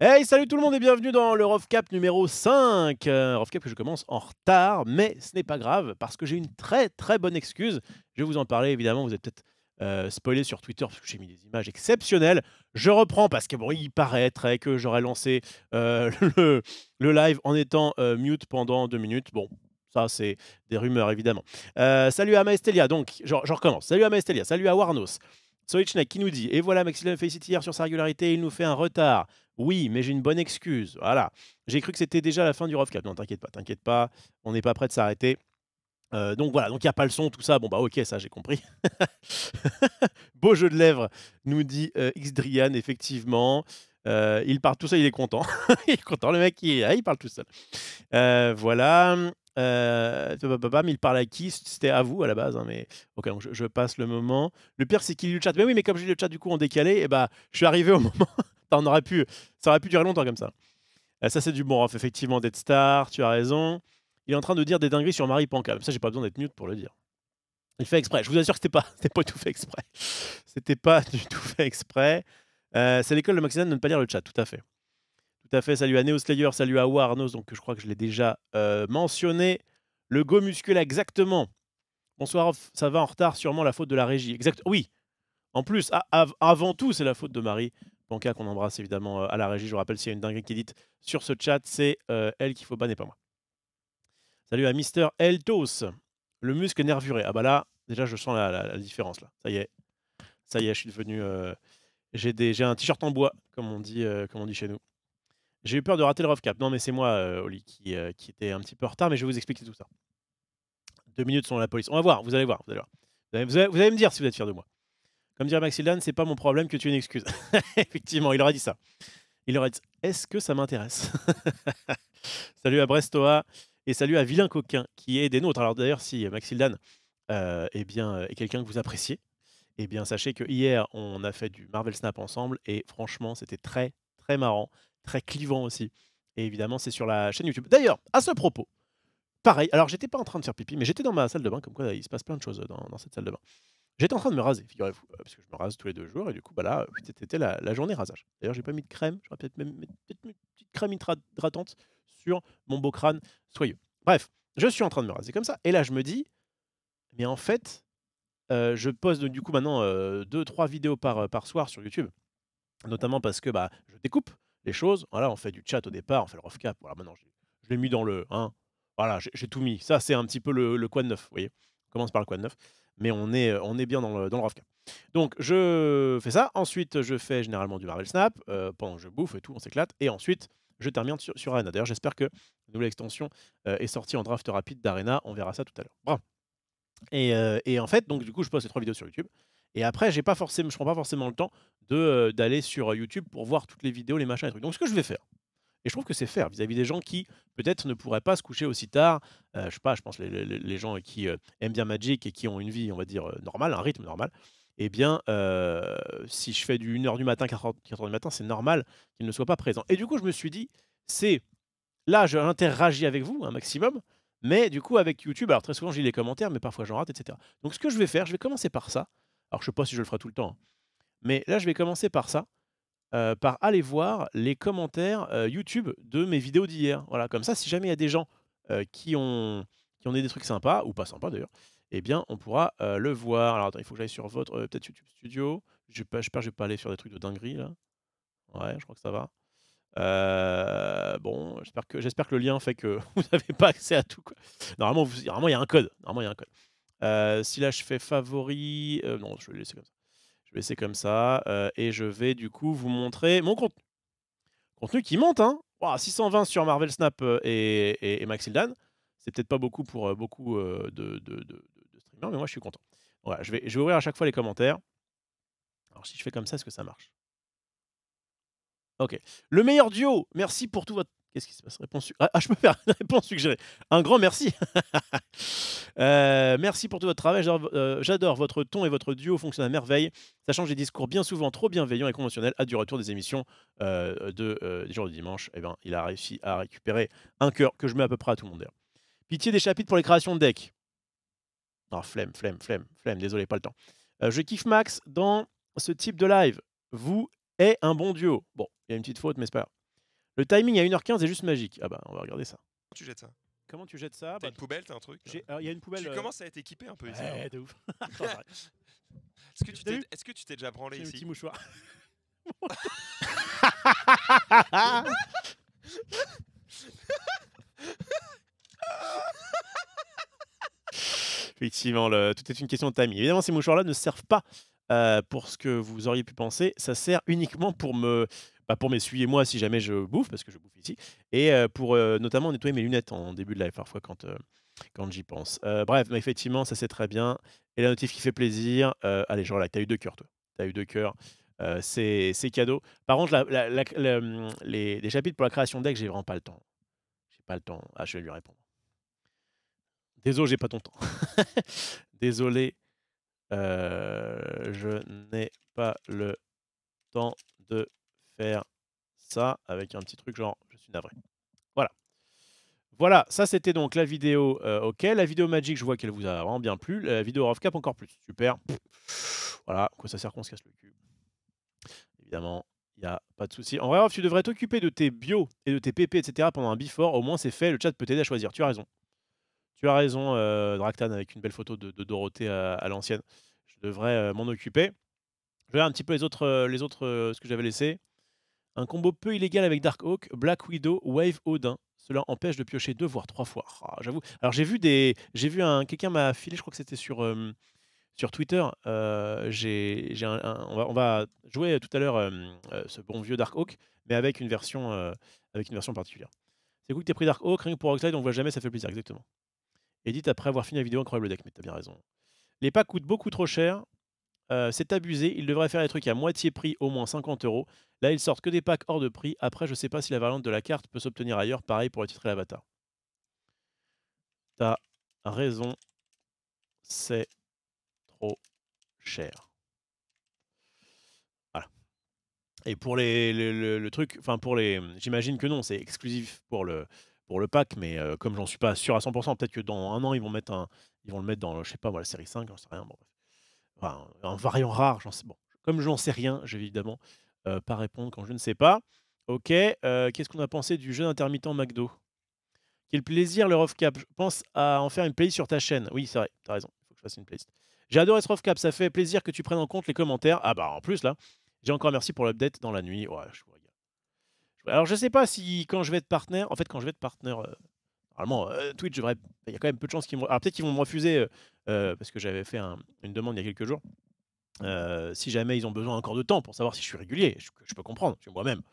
Hey, salut tout le monde et bienvenue dans le Rovcap numéro 5. Rovcap que je commence en retard, mais ce n'est pas grave parce que j'ai une très très bonne excuse. Je vais vous en parler évidemment, vous êtes peut-être spoilé sur Twitter parce que j'ai mis des images exceptionnelles. Je reprends parce que bon, il paraîtrait que j'aurais lancé le, le live en étant mute pendant 2 minutes. Bon, ça c'est des rumeurs évidemment. Salut à Maestelia, donc je recommence. Salut à Maestelia, salut à Warnos. Soichnek qui nous dit: et voilà, Maxime Felicity hier sur sa régularité, il nous fait un retard. Oui, mais j'ai une bonne excuse. Voilà. J'ai cru que c'était déjà la fin du Rovcap. Non, t'inquiète pas, on n'est pas prêt de s'arrêter. Donc voilà, donc il n'y a pas le son, tout ça. Bon, bah ok, ça j'ai compris. Beau jeu de lèvres, nous dit Xdrian, effectivement. Il parle tout seul, il est content. Il est content, le mec, il parle tout seul. Voilà. Mais il parle à qui? C'était à vous à la base, hein, mais ok, donc je passe le moment. Le pire, c'est qu'il lit le chat. Mais oui, mais comme j'ai lu le chat du coup en décalé, et bah, je suis arrivé au moment. Ça aurait pu durer longtemps comme ça. Ça, c'est du bon ref, effectivement, Dead Star, tu as raison. Il est en train de dire des dingueries sur Marie Panka. Ça, j'ai pas besoin d'être mute pour le dire. Il fait exprès. Je vous assure que c'était pas tout fait exprès. C'était pas du tout fait exprès. C'est l'école de Maxine de ne pas lire le chat, tout à fait. Tout à fait. Salut à Neo Slayer, salut à Warnos, donc je crois que je l'ai déjà mentionné. Le Go Muscula, exactement. Bonsoir, ça va en retard, sûrement la faute de la régie. Exact. Oui, en plus, avant tout, c'est la faute de Marie Panka qu'on embrasse évidemment à la régie. Je vous rappelle, s'il y a une dinguerie qui est dite sur ce chat, c'est elle qu'il faut ban et pas moi. Salut à Mister Eltos, le muscle nervuré. Ah bah là, déjà, je sens la différence là. Ça y est, je suis devenu. J'ai un t-shirt en bois, comme on dit chez nous. J'ai eu peur de rater le Rovcap. Non, mais c'est moi, Oli, qui était un petit peu en retard, mais je vais vous expliquer tout ça. 2 minutes sont la police. On va voir, vous allez voir. Vous allez me dire si vous êtes fier de moi. Comme dirait Maxildan, c'est pas mon problème que tu aies une excuse. Effectivement, il aurait dit ça. Il aurait dit: est-ce que ça m'intéresse? Salut à Brestoa et salut à Vilain Coquin qui est des nôtres. Alors d'ailleurs, si Maxildan est quelqu'un que vous appréciez, eh bien sachez que hier on a fait du Marvel Snap ensemble et franchement c'était très très marrant, très clivant aussi. Et évidemment c'est sur la chaîne YouTube. D'ailleurs, à ce propos, pareil, alors j'étais pas en train de faire pipi, mais j'étais dans ma salle de bain, comme quoi il se passe plein de choses dans cette salle de bain. J'étais en train de me raser, figurez-vous, parce que je me rase tous les 2 jours et du coup, bah là, c'était la journée rasage. D'ailleurs, j'ai pas mis de crème, j'aurais peut-être même peut-être mis une petite crème hydratante sur mon beau crâne soyeux. Bref, je suis en train de me raser comme ça et là, je me dis: «Mais en fait, je poste du coup maintenant, 2-3 vidéos par soir sur YouTube», notamment parce que, bah, je découpe les choses. Voilà, on fait du chat au départ, on fait le rough cap. Voilà, maintenant je l'ai mis dans le hein, voilà, j'ai tout mis. Ça, c'est un petit peu le quad neuf, vous voyez? On commence par le quad neuf, mais on est bien dans le rough cap. Donc je fais ça. Ensuite, je fais généralement du Marvel Snap, pendant que je bouffe et tout, on s'éclate et ensuite je termine sur Arena. D'ailleurs, j'espère que la nouvelle extension, est sortie en draft rapide d'Arena. On verra ça tout à l'heure. Bref. Et en fait, donc du coup, je poste les 3 vidéos sur YouTube et après je prends pas forcément le temps d'aller sur YouTube pour voir toutes les vidéos, les machins, les trucs. Donc ce que je vais faire et je trouve que c'est faire vis-à-vis des gens qui peut-être ne pourraient pas se coucher aussi tard, je sais pas, je pense les gens qui, aiment bien Magic et qui ont une vie, on va dire, normale, un rythme normal. Et bien, si je fais du 1 h du matin, 4 h du matin, c'est normal qu'ils ne soient pas présents. Et du coup, je me suis dit: «C'est là, je interagis avec vous un maximum, mais du coup, avec YouTube, alors très souvent, je lis les commentaires, mais parfois j'en rate, et cetera. Donc ce que je vais faire, je vais commencer par ça. Alors je sais pas si je le ferai tout le temps, hein, mais là, je vais commencer par ça, par aller voir les commentaires, YouTube de mes vidéos d'hier. Voilà, comme ça, si jamais il y a des gens, qui ont dit des trucs sympas ou pas sympas d'ailleurs, eh bien, on pourra, le voir. Alors attends, il faut que j'aille sur votre, peut-être YouTube Studio. J'espère que je vais pas aller sur des trucs de dinguerie là. Ouais, je crois que ça va. Bon, j'espère que le lien fait que vous n'avez pas accès à tout, quoi. Normalement, il y a un code. Normalement, il y a un code. Si là, je fais favoris, non, je vais laisser comme ça. Je vais laisser comme ça, et je vais du coup vous montrer mon contenu. Contenu qui monte, hein! Waouh, 620 sur Marvel Snap, et Maxildan. C'est peut-être pas beaucoup pour, beaucoup, de streamers, mais moi, je suis content. Voilà, je vais ouvrir à chaque fois les commentaires. Alors si je fais comme ça, est-ce que ça marche? OK. Le meilleur duo, merci pour tout votre qu'est-ce qui se passe? Réponse su je peux faire une réponse suggérée. Un grand merci. Merci pour tout votre travail. J'adore votre ton et votre duo fonctionnent à merveille. Ça change des discours bien souvent trop bienveillants et conventionnels. Hâte du retour des émissions, des jours du dimanche. Eh ben, il a réussi à récupérer un cœur que je mets à peu près à tout le monde d'ailleurs. Pitié des chapitres pour les créations de decks. Ah flemme, désolé, pas le temps. Je kiffe Max dans ce type de live. Vous est un bon duo. Bon, il y a une petite faute, mais c'est pas grave. Le timing à 1h15 est juste magique. Ah bah, on va regarder ça. Tu jettes ça. Comment tu jettes ça? T'as une poubelle, t'as un truc? Il y a une poubelle. Tu commences à être équipé un peu ici. Ouais, de ouf. Attends, j'arrête. Est-ce que tu t'es déjà branlé J'ai un ici? petit mouchoir. Effectivement, tout est une question de timing. Évidemment, ces mouchoirs-là ne servent pas pour ce que vous auriez pu penser. Ça sert uniquement pour m'essuyer moi si jamais je bouffe, parce que je bouffe ici, et pour notamment nettoyer mes lunettes en début de live parfois quand j'y pense. Bref, mais effectivement, ça c'est très bien. Et la notif qui fait plaisir. Allez, genre là, tu as eu 2 cœurs, toi. Tu as eu 2 cœurs. C'est cadeau. Par contre, les chapitres pour la création de deck, j'ai vraiment pas le temps. J'ai pas le temps. Ah, je vais lui répondre. Désolé, j'ai pas ton temps. Désolé, je n'ai pas le temps de faire ça avec un petit truc genre je suis navré. Voilà. Voilà, ça c'était donc la vidéo, OK. La vidéo Magic, je vois qu'elle vous a vraiment bien plu. La vidéo Rovecap encore plus. Super. Voilà, à quoi ça sert qu'on se casse le cul? Évidemment, il y a pas de souci. En vrai, Rof, tu devrais t'occuper de tes bios et de tes PP, et cetera pendant un before. Au moins, c'est fait. Le chat peut t'aider à choisir. Tu as raison. Tu as raison, Draktan, avec une belle photo de Dorothée à l'ancienne. Je devrais, m'en occuper. Je regarde un petit peu les autres, ce que j'avais laissé. Un combo peu illégal avec Darkhawk, Black Widow, Wave Odin. Cela empêche de piocher 2 voire 3 fois. Ah, j'avoue. Alors j'ai vu quelqu'un m'a filé, je crois que c'était sur Twitter. On va jouer tout à l'heure ce bon vieux Darkhawk, mais avec une version particulière. C'est cool que tu aies pris Darkhawk, rien que pour Rockslide, on ne voit jamais, ça fait plaisir, exactement. Edith après avoir fini la vidéo, incroyable deck, mais t'as bien raison. Les packs coûtent beaucoup trop cher. C'est abusé. Ils devraient faire les trucs à moitié prix, au moins 50 €. Là, ils sortent que des packs hors de prix. Après, je sais pas si la variante de la carte peut s'obtenir ailleurs. Pareil pour le titre et l'avatar. T'as raison. C'est trop cher. Voilà. Et pour le truc, enfin pour les, j'imagine que non, c'est exclusif pour le pack, mais comme j'en suis pas sûr à 100%, peut-être que dans un an ils vont le mettre dans, je sais pas moi, la série 5, j'en sais rien. Bon, bref. Enfin, un variant rare, j'en sais bon. Comme je n'en sais rien, je vais évidemment pas répondre quand je ne sais pas. OK, qu'est-ce qu'on a pensé du jeu intermittent McDo? Quel plaisir le Rovecap. Je pense à en faire une playlist sur ta chaîne. Oui, c'est vrai, tu as raison, il faut que je fasse une playlist. J'ai adoré ce Rovecap, ça fait plaisir que tu prennes en compte les commentaires. Ah bah en plus là, j'ai encore merci pour l'update dans la nuit. Ouais, je vous régale. Alors je sais pas si quand je vais être partenaire, en fait quand je vais être partenaire, normalement Twitch devrait, il y a quand même peu de chances qu'ils me, alors peut-être qu'ils vont me refuser parce que j'avais fait une demande il y a quelques jours. Si jamais ils ont besoin encore de temps pour savoir si je suis régulier, je peux comprendre. Parce que moi-même,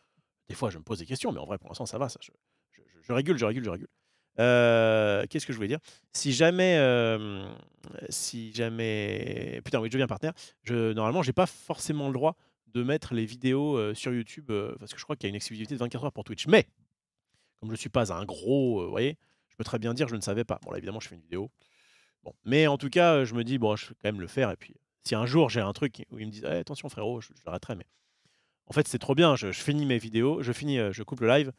des fois, je me pose des questions, mais en vrai, pour l'instant, ça va. Ça, je régule, je régule, je régule. Qu'est-ce que je voulais dire? Si jamais, putain, oui, je deviens partenaire. Normalement, j'ai pas forcément le droit de mettre les vidéos sur YouTube parce que je crois qu'il y a une exclusivité de 24 heures pour Twitch. Mais comme je suis pas un gros, vous voyez, je peux très bien dire je ne savais pas. Bon, là, évidemment, je fais une vidéo. Bon, mais en tout cas, je me dis bon, je vais quand même le faire. Et puis, si un jour j'ai un truc où ils me disent «Eh, attention frérot», je l'arrêterai. Mais en fait, c'est trop bien. Je finis mes vidéos, je coupe le live,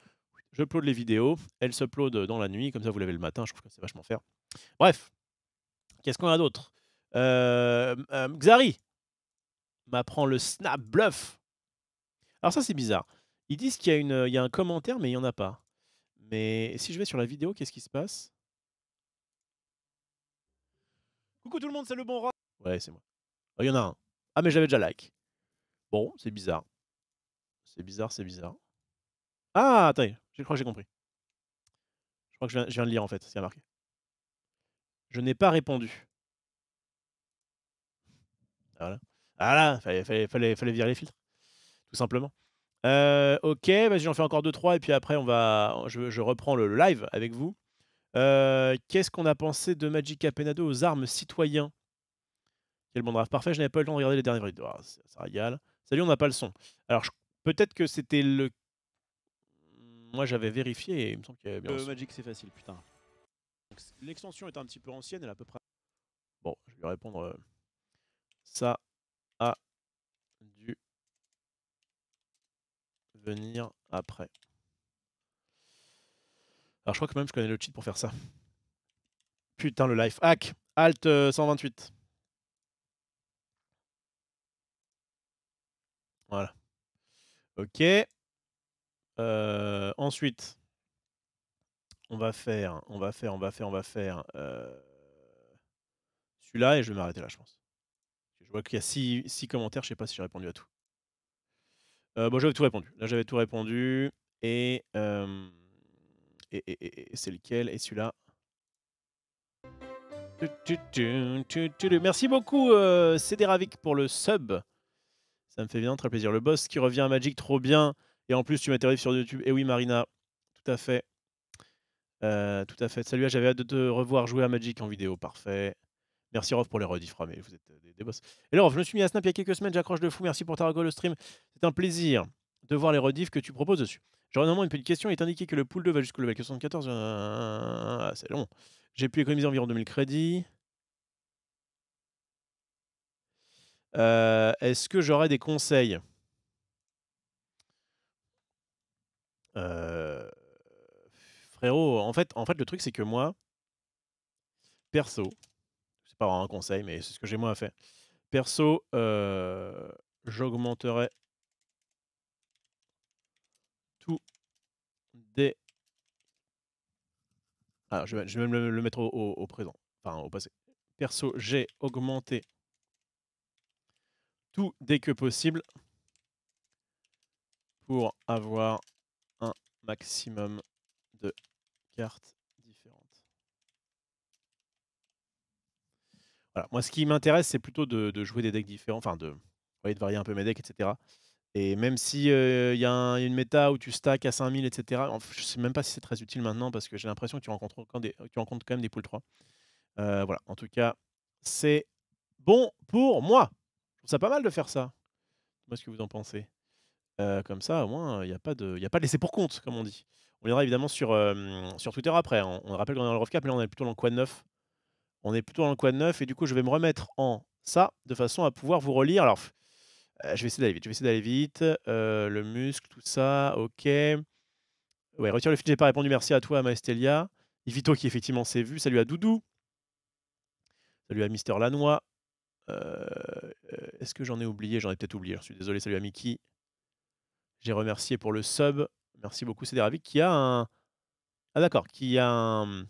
je upload les vidéos, elles s'uploadent dans la nuit, comme ça vous l'avez le matin. Je trouve que c'est vachement faire. Bref, qu'est-ce qu'on a d'autre? Xari m'apprend le snap bluff. Alors ça, c'est bizarre. Ils disent il y a un commentaire, mais il n'y en a pas. Mais si je vais sur la vidéo, qu'est-ce qui se passe? Coucou tout le monde, c'est le bon rat. Ouais, c'est moi. Oh, il y en a un. Ah, mais j'avais déjà like. Bon, c'est bizarre. C'est bizarre, c'est bizarre. Ah, attendez, je crois que j'ai compris. Je crois que je viens de lire en fait, c'est marqué. Je n'ai pas répondu. Voilà. Voilà, fallait virer les filtres, tout simplement. OK, vas-y, j'en fais encore 2-3 et puis après je reprends le live avec vous. Qu'est-ce qu'on a pensé de Magic Capenado aux armes citoyens? Quel bon draft parfait, je n'avais pas eu le temps de regarder les dernières vidéos. Ah, ça régale. Salut, on n'a pas le son. Alors peut-être que c'était le, moi j'avais vérifié et il me semble qu'il y avait bien le son. Magic c'est facile, putain. L'extension est un petit peu ancienne, elle est à peu près. Bon, je vais lui répondre. Ça a dû venir après. Alors je crois que même je connais le cheat pour faire ça. Putain, le life hack. Alt 128. Voilà. OK. Ensuite, on va faire celui-là et je vais m'arrêter là, je pense. Je vois qu'il y a 6 commentaires, je sais pas si j'ai répondu à tout. Bon, j'avais tout répondu. Là, j'avais tout répondu et c'est lequel? Et celui-là? Merci beaucoup, Cédéravic pour le sub. Ça me fait bien très plaisir. Le boss qui revient à Magic, trop bien. Et en plus, tu m'interviews sur YouTube. Et oui, Marina, tout à fait. Tout à fait. Salut, j'avais hâte de te revoir jouer à Magic en vidéo. Parfait. Merci Rof pour les rediffs, mais vous êtes des boss. Et là, Rof, je me suis mis à Snap il y a quelques semaines, j'accroche de fou. Merci pour ta rigole au stream. C'est un plaisir de voir les rediffs que tu proposes dessus. J'aurais normalement une petite question. Il est indiqué que le pool 2 va jusqu'au level 74. C'est long. J'ai pu économiser environ 2000 crédits. Est-ce que j'aurais des conseils? Frérot, en fait, le truc, c'est que moi, perso, c'est pas vraiment un conseil, mais c'est ce que j'ai moi fait. Perso, j'augmenterai tout des... Alors, je vais même le mettre au présent, enfin au passé. Perso, j'ai augmenté tout dès que possible pour avoir un maximum de cartes différentes. Voilà. Moi, ce qui m'intéresse, c'est plutôt de jouer des decks différents, enfin de varier un peu mes decks, etc. Et même si y a une méta où tu stacks à 5000, etc. Je sais même pas si c'est très utile maintenant parce que j'ai l'impression que tu rencontres quand même des poules 3. Voilà. En tout cas, c'est bon pour moi. Je trouve ça pas mal de faire ça. Moi, ce que vous en pensez. Comme ça, au moins, il n'y a pas de laisser pour compte, comme on dit. On viendra évidemment sur Twitter après. On rappelle qu'on est dans le Rovecap, mais là, on est plutôt dans le quad 9. On est plutôt dans le quad 9 et du coup, je vais me remettre en ça de façon à pouvoir vous relire. Alors, je vais essayer d'aller vite. Le muscle, tout ça, ok. Ouais, retire le feed, j'ai pas répondu. Merci à toi, à Maestelia. Ivito qui effectivement s'est vu. Salut à Doudou. Salut à Mister Lanois. Est-ce que j'en ai oublié? J'en ai peut-être oublié. Je suis désolé. Salut à Mickey. J'ai remercié pour le sub. Merci beaucoup, Cédéravic, qui a un... Ah d'accord, qui a un...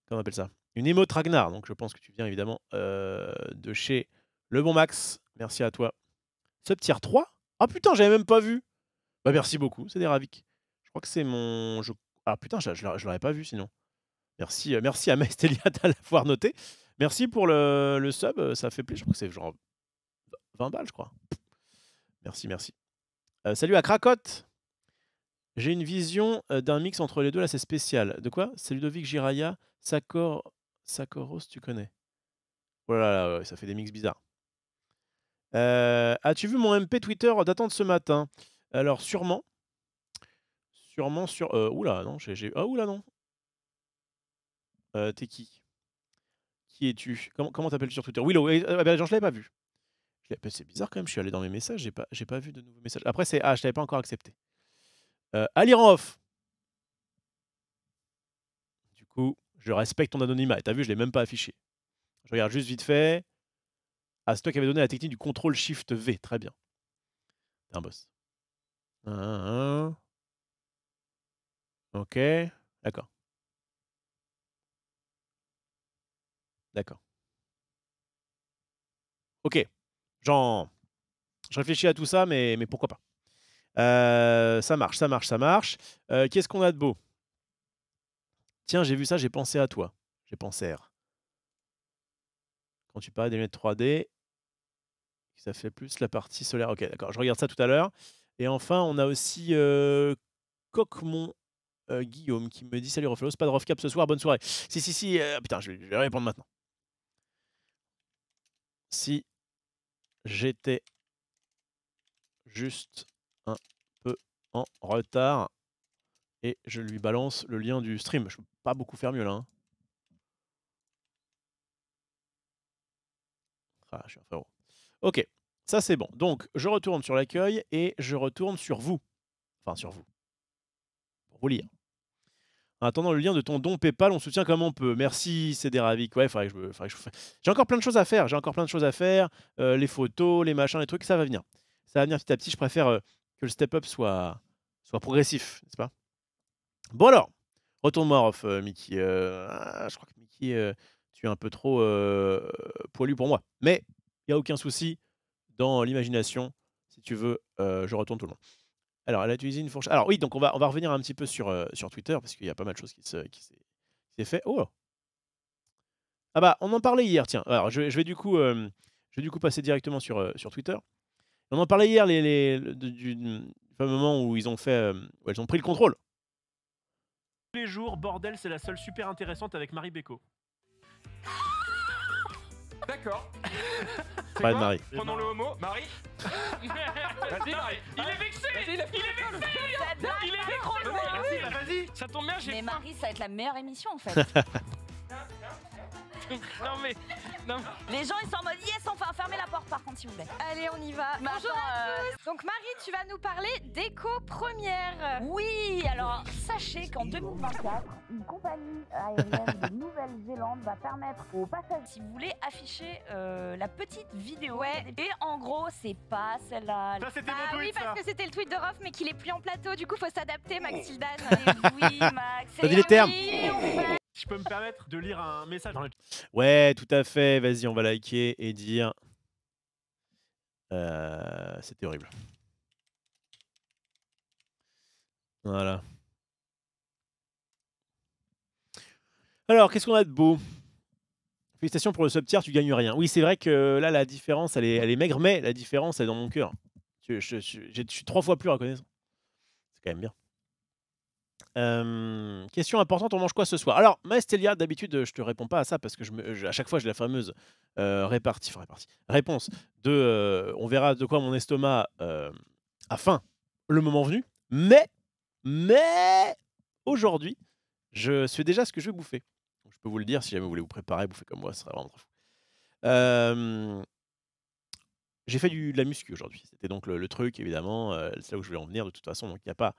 Comment on appelle ça? Une émote Ragnar. Donc je pense que tu viens évidemment de chez Le Bon Max. Merci à toi. Sub tier 3? Ah putain, j'avais même pas vu. Bah merci beaucoup, Cédéravic. Je crois que c'est mon... Ah putain, je l'aurais pas vu sinon. Merci, merci à Maestelia de l'avoir noté. Merci pour le sub, ça fait plaisir. Je crois que c'est genre 20 balles, je crois. Merci, merci. Salut à Krakot. J'ai une vision d'un mix entre les deux, là c'est spécial. De quoi? C'est Ludovic Jiraya, Sakoros, tu connais? Oh là là, ouais, ça fait des mix bizarres. As-tu vu mon MP Twitter datant de ce matin? Alors sûrement. Sûrement sur... oula, non, Ah oula, non. T'es qui? Qui es-tu? Comment t'appelles sur Twitter? Willow. Bah, genre, je l'avais pas vu. C'est bizarre quand même, je suis allé dans mes messages, j'ai pas vu de nouveaux messages. Après c'est... Ah, je t'avais pas encore accepté. Aliran off. Du coup, je respecte ton anonymat. Et t'as vu, je l'ai même pas affiché. Je regarde juste vite fait. Ah, c'est toi qui avais donné la technique du contrôle Shift V. Très bien. T'es un boss. Ok. D'accord. D'accord. Ok. Genre, je réfléchis à tout ça, mais pourquoi pas. Ça marche, ça marche, ça marche. Qu'est-ce qu'on a de beau? Tiens, j'ai vu ça, j'ai pensé à toi. J'ai pensé R. Quand tu parlais des lunettes 3D, ça fait plus la partie solaire. Ok, d'accord. Je regarde ça tout à l'heure. Et enfin, on a aussi Coquemont Guillaume qui me dit salut Rofelos, pas de Rovecap ce soir, bonne soirée. Si, putain, je vais répondre maintenant. Si j'étais juste un peu en retard et je lui balance le lien du stream. Je peux pas beaucoup faire mieux là. Hein. Ah, je suis un frérot. Ok, ça c'est bon. Donc, je retourne sur l'accueil et je retourne sur vous. Enfin, sur vous. Pour vous lire. En attendant le lien de ton don PayPal, on soutient comme on peut. Merci, Cédéravic. Ouais, faudrait que je J'ai encore plein de choses à faire. Les photos, les machins, les trucs, ça va venir. Ça va venir petit à petit. Je préfère que le step-up soit progressif, n'est-ce pas? Bon alors, retourne-moi off, Mickey. Je crois que Mickey, tu es un peu trop, poilu pour moi. Mais il y a aucun souci dans l'imagination. Si tu veux, je retourne tout le monde. Alors, elle a utilisé une fourchette. Alors oui, donc on va revenir un petit peu sur Twitter parce qu'il y a pas mal de choses qui s'est fait. Oh! Ah bah, on en parlait hier, tiens. Alors je vais du coup, passer directement sur Twitter. On en parlait hier du fameux moment où ils ont fait, où elles ont pris le contrôle. Tous les jours, bordel, c'est la seule super intéressante avec Marie Beko. D'accord. C'est Pas de quoi Marie. Prenons le homo. Marie. Vas-y, Marie. Il est vexé. Vas-y, il est vexé. Il est trop loin. Vas-y, Vas-y, ça tombe bien, j'ai Mais faim. Marie, ça va être la meilleure émission en fait. Non mais, non. Les gens ils sont en mode yes, enfin fermez la porte par contre s'il vous plaît. Allez, on y va. Mais Bonjour attends, à tous. Donc Marie, tu vas nous parler d'éco première. Oui, alors sachez qu'en 2024, une compagnie aérienne de Nouvelle-Zélande va permettre aux passagers, si vous voulez, afficher la petite vidéo. Ouais. Et en gros, c'est pas celle-là. Ça c'était Ah mon oui, tweet, ça. parce que c'était le tweet de Rof, mais qu'il est plus en plateau, du coup faut s'adapter, Maxildan. Oui, Max. T'as dit les termes. Oui, on fait. Je peux me permettre de lire un message dans le Ouais, tout à fait. Vas-y, on va liker et dire. C'était horrible. Voilà. Alors, qu'est-ce qu'on a de beau? Félicitations pour le sub-tier, tu gagnes rien. Oui, c'est vrai que là, la différence, elle est maigre, mais la différence, elle est dans mon cœur. Je suis 3 fois plus reconnaissant. C'est quand même bien. Question importante, on mange quoi ce soir? Alors, Maestelia, d'habitude, je te réponds pas à ça parce que à chaque fois, j'ai la fameuse réponse de on verra de quoi mon estomac a faim le moment venu. Mais aujourd'hui, je sais déjà ce que je vais bouffer. Donc, je peux vous le dire si jamais vous voulez vous préparer, bouffer comme moi, ce serait vraiment trop fou. J'ai fait de la muscu aujourd'hui. C'était donc le truc, évidemment. C'est là où je voulais en venir de toute façon, donc il n'y a pas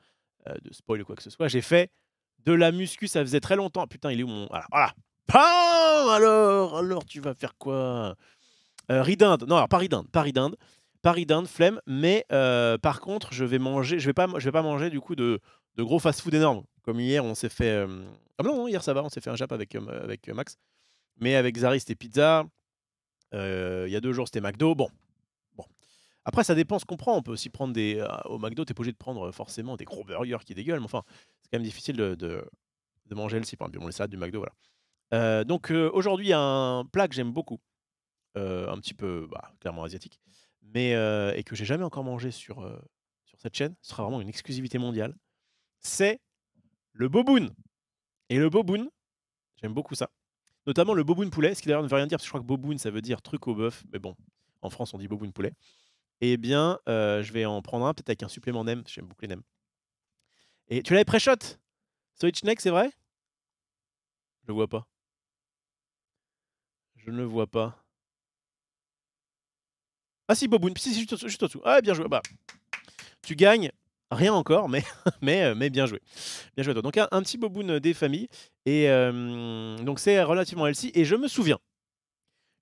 de spoil ou quoi que ce soit. J'ai fait de la muscu, ça faisait très longtemps. Putain, il est où mon. Voilà. Pam alors, tu vas faire quoi? Riz d'Inde. Non, alors pas riz d'Inde. Pas riz d'Inde, flemme. Mais par contre, je vais vais pas manger du coup de gros fast-food énormes. Comme hier, on s'est fait. Ah non, hier ça va, on s'est fait un jap avec Max. Mais avec Zari, c'était pizza. Il y a 2 jours, c'était McDo. Bon. Après, ça dépend ce qu'on prend. On peut aussi prendre au McDo, t'es pas obligé de prendre forcément des gros burgers qui dégueulent. Mais enfin, c'est quand même difficile de manger healthy. Par exemple, les salades du McDo, voilà. Donc aujourd'hui, il y a un plat que j'aime beaucoup. Un petit peu, clairement asiatique. Mais, et que j'ai jamais encore mangé sur cette chaîne. Ce sera vraiment une exclusivité mondiale. C'est le boboon. Et le boboon, j'aime beaucoup ça. Notamment le boboon poulet, ce qui d'ailleurs ne veut rien dire, parce que je crois que boboon, ça veut dire truc au bœuf. Mais bon, en France, on dit boboon poulet. Eh bien, je vais en prendre un, peut-être avec un supplément nem. J'aime beaucoup les nems. Et tu l'avais pré-shot? Soichnek, c'est vrai? Je le vois pas. Je ne le vois pas. Ah si, boboon. Si, juste au-dessous. Ah, bien joué. Bah, tu gagnes. Rien encore, mais, mais bien joué. Bien joué à toi. Donc, un petit boboon des familles. Et donc, c'est relativement healthy. Et je me souviens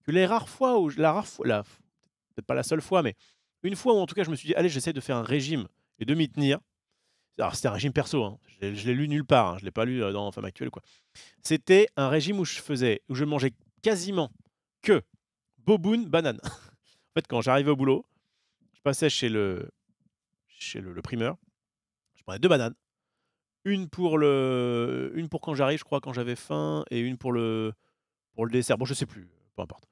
que les rares fois où. Peut-être pas la seule fois, mais une fois où en tout cas je me suis dit, allez, j'essaie de faire un régime et de m'y tenir. Alors, c'était un régime perso, hein. Je l'ai lu nulle part, hein. Je ne l'ai pas lu dans Femme Actuelle ou quoi. C'était un régime où je mangeais quasiment que boboon, banane. En fait, quand j'arrivais au boulot, je passais chez le primeur, je prenais 2 bananes. Une pour quand j'arrive, je crois, quand j'avais faim, et une pour le dessert. Bon, je sais plus, peu importe.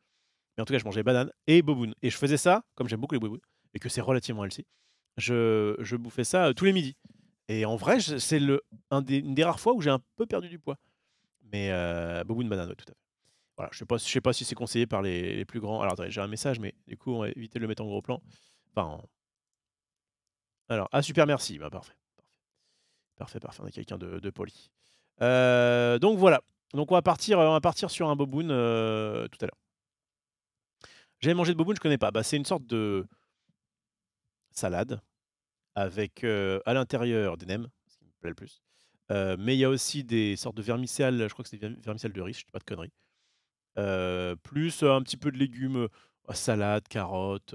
Mais en tout cas, je mangeais banane et boboon. Et je faisais ça, comme j'aime beaucoup les boboon, et que c'est relativement healthy, je bouffais ça tous les midis. Et en vrai, c'est une des rares fois où j'ai un peu perdu du poids. Mais boboon banane, ouais, tout à fait. Voilà, je sais pas si c'est conseillé par les plus grands. Alors attendez, j'ai un message, mais du coup, on va éviter de le mettre en gros plan. Enfin, alors, super, merci. Bah, parfait. Parfait. On a quelqu'un de poli. Donc voilà. Donc on va partir sur un boboon tout à l'heure. J'avais mangé de boboon, je connais pas. Bah, c'est une sorte de salade avec à l'intérieur des nems, ce qui me plaît le plus. Mais il y a aussi des sortes de vermicelles, je crois que c'est des vermicelles de riz, je dis pas de conneries. Plus un petit peu de légumes, salade, carottes,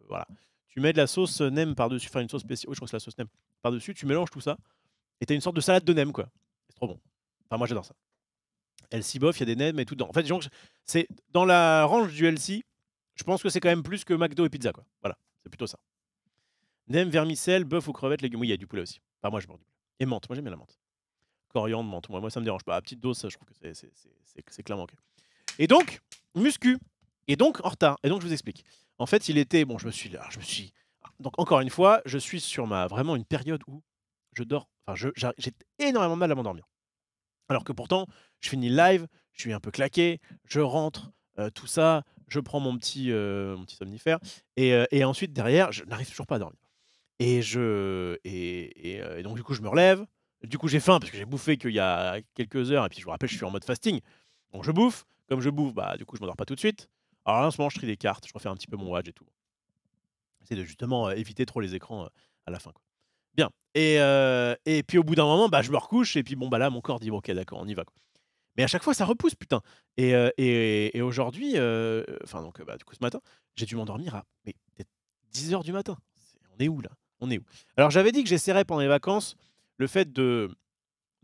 voilà. Tu mets de la sauce nem par-dessus, enfin une sauce spéciale, oui, je crois que c'est la sauce nem par-dessus, tu mélanges tout ça et tu as une sorte de salade de nem, quoi. C'est trop bon. Enfin, moi, j'adore ça. LC bof, il y a des nems et tout dedans. En fait, c'est dans la range du LC, je pense que c'est quand même plus que McDo et pizza, quoi. Voilà, c'est plutôt ça. Nem, vermicelle, bœuf ou crevettes, légumes. Oui, il y a du poulet aussi. Enfin, moi, je mange du poulet. Et menthe, moi, j'aime bien la menthe. Coriandre, menthe. Moi, ça me dérange pas. À petite dose, ça, je trouve que c'est clairement ok. Et donc, muscu. Et donc, en retard. Et donc, je vous explique. En fait, il était. Bon, je me suis. Donc, encore une fois, je suis sur vraiment une période où je dors. Enfin, j'ai énormément de mal à m'endormir. Alors que pourtant, je finis le live, je suis un peu claqué, je rentre, tout ça, je prends mon petit somnifère et ensuite derrière, je n'arrive toujours pas à dormir. Et donc du coup, je me relève. Du coup, j'ai faim parce que j'ai bouffé qu'il y a quelques heures et puis je vous rappelle, je suis en mode fasting. Donc je bouffe. Comme je bouffe, bah, du coup, je m'endors pas tout de suite. Alors là, en ce moment, je trie des cartes, je refais un petit peu mon watch et tout. J'essaie de justement, éviter trop les écrans, à la fin, quoi. Bien et puis au bout d'un moment, bah, je me recouche et puis bon, bah, là, mon corps dit: «Bon, OK, d'accord, on y va, quoi». Mais à chaque fois, ça repousse, putain et aujourd'hui, enfin donc bah, du coup, ce matin, j'ai dû m'endormir à mais peut-être 10 h du matin. On est où là? On est où? Alors j'avais dit que j'essaierais pendant les vacances le fait de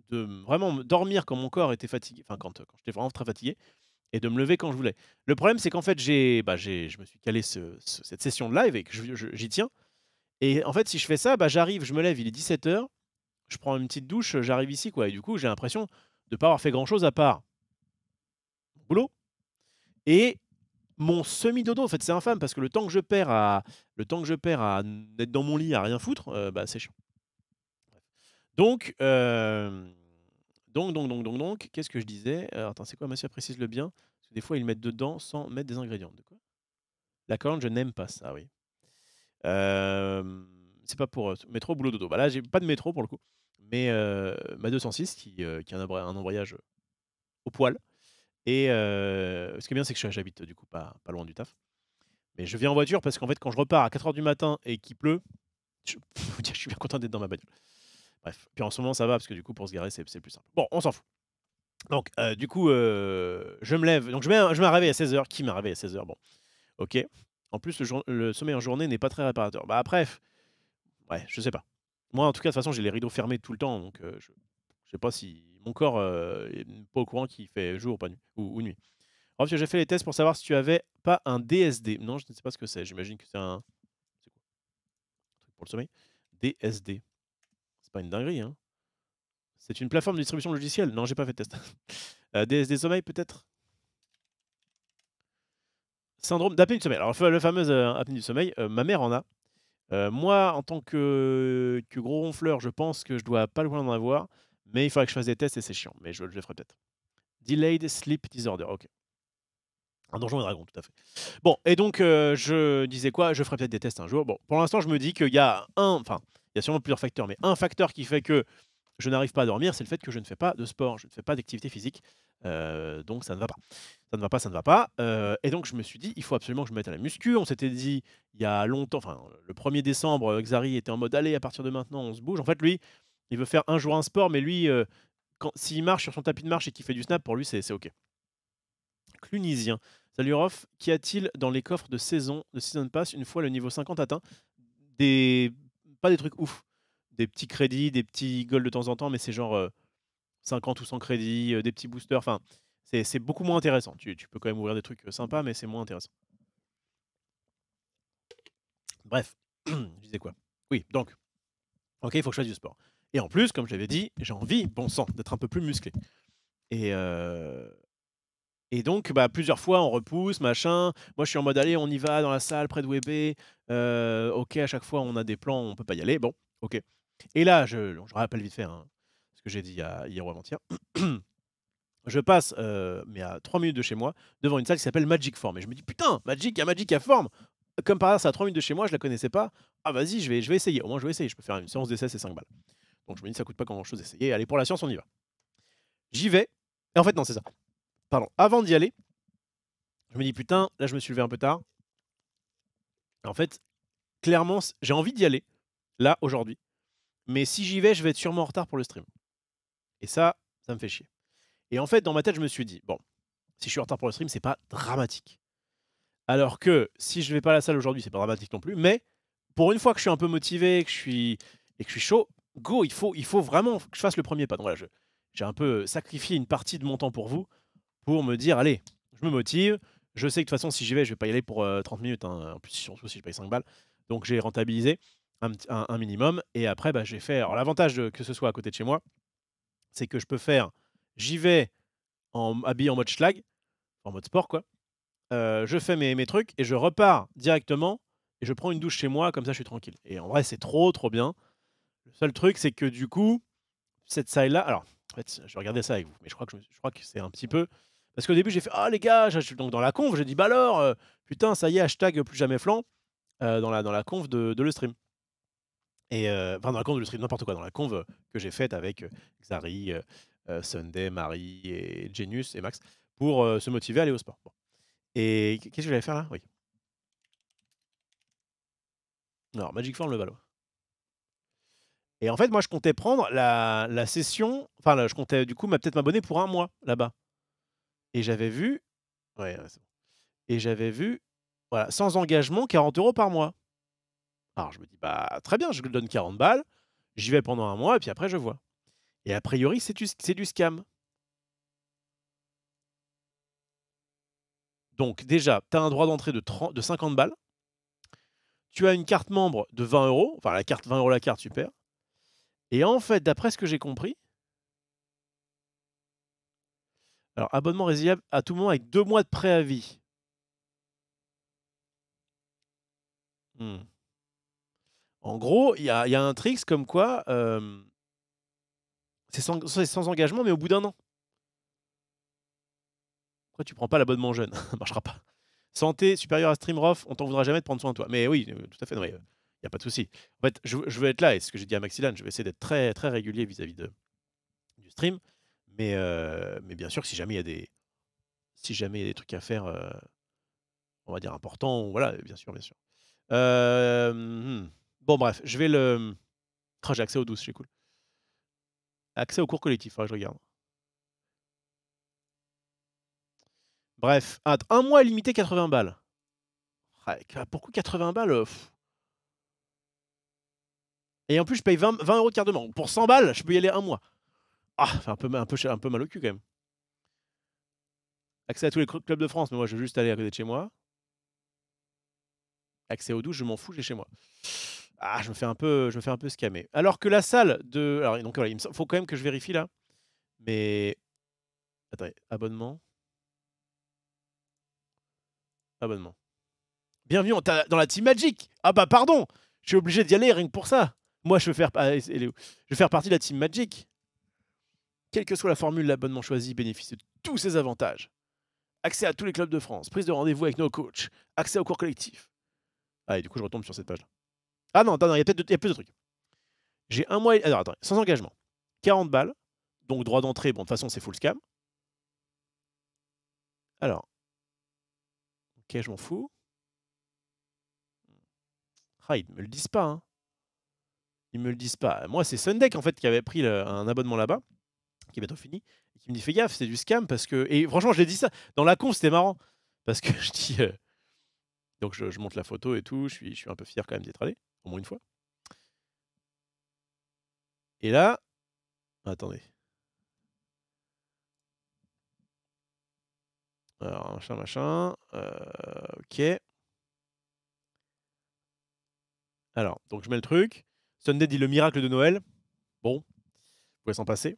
vraiment me dormir quand mon corps était fatigué, enfin quand j'étais vraiment très fatigué et de me lever quand je voulais. Le problème, c'est qu'en fait, je me suis calé cette session de live et que j'y tiens et en fait, si je fais ça, bah, j'arrive, je me lève, il est 17 h, je prends une petite douche, j'arrive ici, quoi et du coup, j'ai l'impression de pas avoir fait grand-chose à part mon boulot et mon semi-dodo. En fait, c'est infâme parce que le temps que je perds à être dans mon lit à rien foutre, bah, c'est chiant. Donc, qu'est-ce que je disais? Attends, c'est quoi? Mathia précise-le bien, parce que des fois, ils le mettent dedans sans mettre des ingrédients. De quoi? La coriandre, je n'aime pas ça, oui. C'est pas pour, métro, boulot, dodo. Bah, là, j'ai pas de métro pour le coup, mais ma 206 qui a un embrayage au poil et ce qui est bien, c'est que j'habite du coup pas loin du taf. Mais je viens en voiture parce qu'en fait, quand je repars à 4 h du matin et qu'il pleut, je faut dire, je suis bien content d'être dans ma bagnole. Bref, puis en ce moment, ça va parce que du coup, pour se garer, c'est plus simple. Bon, on s'en fout. Donc, du coup, je me lève. Donc, je mets un réveil à 16 h. Qui met un réveil à 16 h? Bon, OK. En plus, le sommeil en journée n'est pas très réparateur. Bah, après, ouais, je sais pas. Moi, en tout cas, de toute façon, j'ai les rideaux fermés tout le temps, donc je sais pas si mon corps est pas au courant qu'il fait jour ou pas nuit ou nuit. Alors, parce que j'ai fait les tests pour savoir si tu avais pas un DSD. Non, je ne sais pas ce que c'est. J'imagine que c'est un. C'est quoi? Un truc pour le sommeil? DSD. C'est pas une dinguerie, hein? C'est une plateforme de distribution logicielle. Non, j'ai pas fait de test. DSD sommeil, peut-être? Syndrome d'apnée du sommeil. Alors, le fameux apnée du sommeil, ma mère en a. Moi, en tant que gros ronfleur, je pense que je dois pas loin d'en avoir, mais il faudrait que je fasse des tests et c'est chiant, mais je le ferai peut-être. Delayed Sleep Disorder, OK. Un donjon et dragon, tout à fait. Bon, et donc, je disais quoi? Je ferai peut-être des tests un jour. Bon, pour l'instant, je me dis qu'il y a enfin, il y a sûrement plusieurs facteurs, mais un facteur qui fait que je n'arrive pas à dormir, c'est le fait que je ne fais pas de sport, je ne fais pas d'activité physique, donc ça ne va pas. Ça ne va pas, ça ne va pas, et donc je me suis dit: «Il faut absolument que je me mette à la muscu». On s'était dit il y a longtemps, enfin, le 1er décembre, Xari était en mode: «Allez, à partir de maintenant, on se bouge». En fait, lui, il veut faire un jour un sport, mais lui, s'il marche sur son tapis de marche et qu'il fait du snap, pour lui, c'est OK. Clunisien. Salut Rof, qu'y a-t-il dans les coffres de Season Pass une fois le niveau 50 atteint? Pas des trucs ouf. Des petits crédits, des petits golds de temps en temps, mais c'est genre 50 ou 100 crédits, des petits boosters. Enfin, c'est beaucoup moins intéressant. Tu peux quand même ouvrir des trucs sympas, mais c'est moins intéressant. Bref, je disais quoi? Oui, donc, OK, il faut que je fasse du sport. Et en plus, comme je l'avais dit, j'ai envie, bon sang, d'être un peu plus musclé. Et donc, bah, plusieurs fois, on repousse, machin. Moi, je suis en mode: «Allez, on y va dans la salle près de Webé». OK, à chaque fois, on a des plans, on peut pas y aller. Bon, OK. Et là, je rappelle vite fait, hein, ce que j'ai dit hier ou avant-hier. Je passe, mais à 3 minutes de chez moi, devant une salle qui s'appelle Magic Form et je me dis: «Putain, Magic, il y a Magic à Form!» Comme par hasard, c'est à 3 minutes de chez moi, je la connaissais pas. Ah vas-y, je vais essayer. Au moins, je vais essayer. Je peux faire une séance d'essai, c'est 5 balles. Donc je me dis: «Ça coûte pas grand-chose d'essayer. Allez, pour la science, on y va». J'y vais et en fait, non, c'est ça. Pardon. Avant d'y aller, je me dis: «Putain, là, je me suis levé un peu tard». En fait, clairement, j'ai envie d'y aller, là, aujourd'hui. Mais si j'y vais, je vais être sûrement en retard pour le stream. Et ça me fait chier. Et en fait, dans ma tête, je me suis dit: «Bon, si je suis en retard pour le stream, c'est pas dramatique». Alors que si je vais pas à la salle aujourd'hui, c'est pas dramatique non plus. Mais pour une fois que je suis un peu motivé, que je suis chaud, go, il faut vraiment que je fasse le premier pas. Donc voilà, j'ai un peu sacrifié une partie de mon temps pour vous, pour me dire, allez, je me motive. Je sais que de toute façon, si j'y vais, je vais pas y aller pour 30 minutes. Hein. En plus, surtout si je paye 5 balles. Donc, j'ai rentabilisé un minimum. Et après, bah, j'ai fait. Alors, l'avantage que ce soit à côté de chez moi, c'est que je peux faire. J'y vais habillé en mode schlag, en mode sport, quoi. Je fais mes trucs et je repars directement. Et je prends une douche chez moi, comme ça, je suis tranquille. Et en vrai, c'est trop bien. Le seul truc, c'est que du coup, cette salle-là. Alors, en fait, je vais regarder ça avec vous. Mais je crois que c'est un petit peu. Parce qu'au début, j'ai fait ah les gars, donc dans la conf, j'ai dit bah alors, putain, ça y est, hashtag plus jamais flanc dans la conf de le stream. Et enfin, dans la conf de le stream, n'importe quoi, dans la conf que j'ai faite avec Xari, Sunday, Marie et Genius et Max pour se motiver à aller au sport. Bon. Et qu'est-ce que j'allais faire là? Oui. Alors, Magic Form le Valois. Et en fait, moi, je comptais prendre la session. Enfin, là, je comptais du coup peut-être m'abonner pour un mois là-bas. Et j'avais vu. Ouais, c'est bon. Et j'avais vu. Voilà, sans engagement, 40 € par mois. Alors, je me dis, bah, très bien, je lui donne 40 balles. J'y vais pendant un mois et puis après, je vois. Et a priori, c'est du scam. Donc, déjà, tu as un droit d'entrée de 50 balles. Tu as une carte membre de 20 €. Enfin, la carte 20 € la carte, super. Et en fait, d'après ce que j'ai compris, alors abonnement résiliable à tout moment avec 2 mois de préavis. En gros, il y a un tricks comme quoi c'est sans engagement, mais au bout d'un an. Pourquoi tu prends pas l'abonnement jeune? Ça marchera pas. Santé supérieure à StreamRoff, on t'en voudra jamais de prendre soin de toi. Mais oui, tout à fait, il n'y a pas de souci. En fait, je veux être là, et ce que j'ai dit à Maxilan, je vais essayer d'être très, très régulier vis-à-vis du stream. Mais bien sûr que si jamais il y a des trucs à faire, on va dire importants, voilà, bien sûr. Bon, bref, je vais le. Oh, j'ai accès aux 12, c'est cool. Accès au cours collectif, je regarde. Bref, un mois illimité, 80 balles. Pourquoi 80 balles Et en plus, je paye 20 € de carte de membre. Pour 100 balles, je peux y aller un mois. Ah, enfin, un peu mal au cul quand même. Accès à tous les clubs de France, mais moi, je veux juste aller à côté de chez moi. Accès aux 12, je m'en fous, j'ai chez moi. Ah, je me fais un peu scammer. Alors que la salle de. Alors, donc, voilà, il faut quand même que je vérifie là. Mais. Attendez, abonnement. Abonnement. Bienvenue dans la Team Magic. Ah bah pardon, je suis obligé d'y aller rien que pour ça. Moi, je veux faire partie de la Team Magic. Quelle que soit la formule, l'abonnement choisi bénéficie de tous ses avantages. Accès à tous les clubs de France, prise de rendez-vous avec nos coachs, accès au cours collectif. Ah, et du coup, je retombe sur cette page-là. Ah non, il y a plus de trucs. J'ai un mois. Alors, attends, sans engagement. 40 balles. Donc, droit d'entrée. Bon, de toute façon, c'est full scam. Alors. Ok, je m'en fous. Ah, ils me le disent pas. Hein. Ils me le disent pas. Moi, c'est Sundeck en fait qui avait pris un abonnement là-bas, qui est bientôt fini, et qui me dit fais gaffe, c'est du scam parce que. Et franchement, je l'ai dit ça. Dans la conf, c'était marrant. Parce que je dis. Donc je monte la photo et tout. Je suis un peu fier quand même d'être allé, au moins une fois. Et là. Attendez. Alors, machin. Ok. Alors, donc je mets le truc. Sunday dit le miracle de Noël. Bon, vous pouvez s'en passer.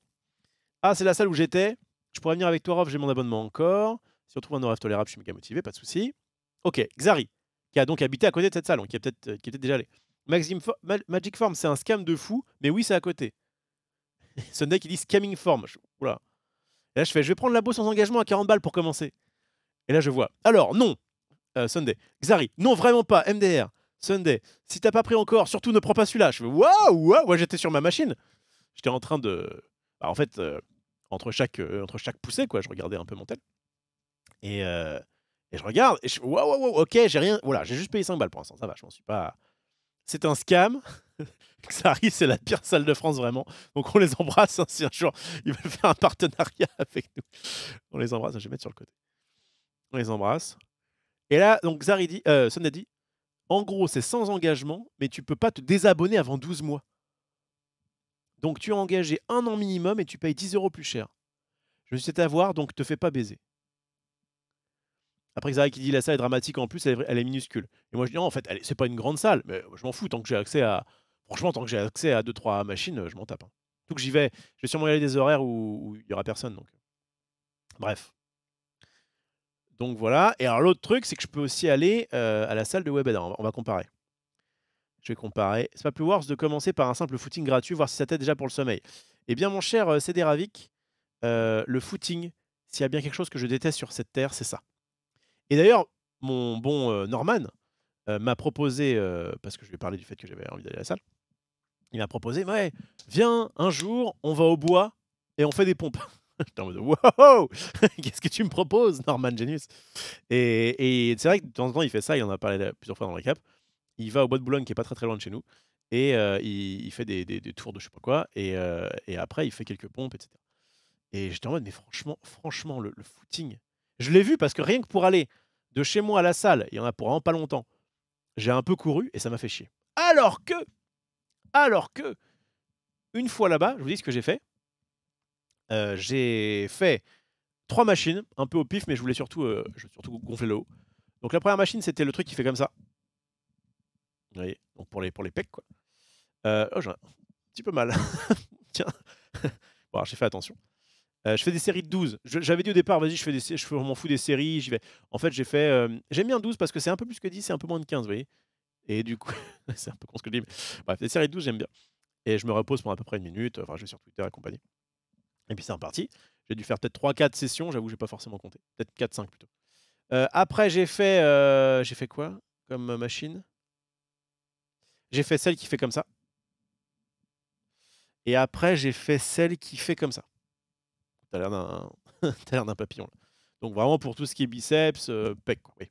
Ah, c'est la salle où j'étais. Je pourrais venir avec toi, Rof, j'ai mon abonnement encore. Si on trouve un horaire tolérable, je suis méga motivé, pas de souci. Ok, Xari, qui a donc habité à côté de cette salle, donc qui est peut-être déjà allé. Magic Form, c'est un scam de fou, mais oui, c'est à côté. Sunday qui dit scamming form. Oula. Et là, je vais prendre labo sans engagement à 40 balles pour commencer. Et là, je vois. Alors, non. Sunday. Xari, non, vraiment pas. MDR. Sunday, si t'as pas pris encore, surtout ne prends pas celui-là. Je fais waouh. Ouais, j'étais sur ma machine. J'étais en train de. Bah, en fait, entre chaque poussée, quoi, je regardais un peu mon tel. Et je regarde. Et je fais waouh, ok, j'ai rien. Voilà, j'ai juste payé 5 balles pour l'instant. Ça va, je m'en suis pas. C'est un scam. Xari, c'est la pire salle de France, vraiment. Donc on les embrasse. Hein, si un jour ils veulent faire un partenariat avec nous, on les embrasse. Je vais mettre sur le côté. On les embrasse. Et là, donc Xari dit, Sunday dit, en gros, c'est sans engagement, mais tu peux pas te désabonner avant 12 mois. Donc tu es engagé 1 an minimum et tu payes 10 € plus cher. Je me suis fait avoir, donc te fais pas baiser. Après, Xari qui dit la salle est dramatique en plus, elle est minuscule. Et moi je dis non, en fait, c'est pas une grande salle, mais je m'en fous tant que j'ai accès à. Franchement, tant que j'ai accès à 2-3 machines, je m'en tape. Hein. Surtout que j'y vais, je vais sûrement y aller des horaires où il y aura personne. Donc. Bref. Donc voilà. Et alors l'autre truc, c'est que je peux aussi aller à la salle de WebEd. On va comparer. Je vais comparer. C'est pas plus worse de commencer par un simple footing gratuit, voir si ça t'aide déjà pour le sommeil. Eh bien, mon cher CD Ravik, le footing, s'il y a bien quelque chose que je déteste sur cette terre, c'est ça. Et d'ailleurs, mon bon Norman m'a proposé, parce que je lui ai parlé du fait que j'avais envie d'aller à la salle, il m'a proposé, ouais, viens, un jour, on va au bois et on fait des pompes. J'étais en mode, wow, qu'est-ce que tu me proposes, Norman Genius? Et c'est vrai que de temps en temps, il fait ça, il en a parlé plusieurs fois dans le récap. Il va au bois de Boulogne, qui est pas très loin de chez nous, et il fait des tours de je sais pas quoi, et après, il fait quelques pompes, etc. Et j'étais en mode, mais franchement, le footing, je l'ai vu parce que rien que pour aller de chez moi à la salle, il y en a pour vraiment pas longtemps, j'ai un peu couru et ça m'a fait chier. Alors que, une fois là-bas, je vous dis ce que j'ai fait. J'ai fait 3 machines, un peu au pif, mais je voulais surtout gonfler le haut. Donc la première machine, c'était le truc qui fait comme ça. Vous voyez, donc pour les pecs, quoi. Oh, j'ai un petit peu mal. Tiens. Bon, alors, j'ai fait attention. Je fais des séries de 12. J'avais dit au départ, vas-y, je m'en fous des séries, j'y vais. En fait, j'ai fait. J'aime bien 12 parce que c'est un peu plus que 10, c'est un peu moins de 15, vous voyez. Et du coup, c'est un peu con ce que je dis. Mais... Bref, les séries de 12, j'aime bien. Et je me repose pendant à peu près 1 minute. Enfin, je vais sur Twitter et compagnie. Et puis c'est reparti. J'ai dû faire peut-être 3-4 sessions, j'avoue, j'ai pas forcément compté. Peut-être 4-5 plutôt. Après, j'ai fait quoi comme machine? J'ai fait celle qui fait comme ça. Et après, j'ai fait celle qui fait comme ça. T'as l'air d'un papillon. Là. Donc vraiment pour tout ce qui est biceps, pec. Oui.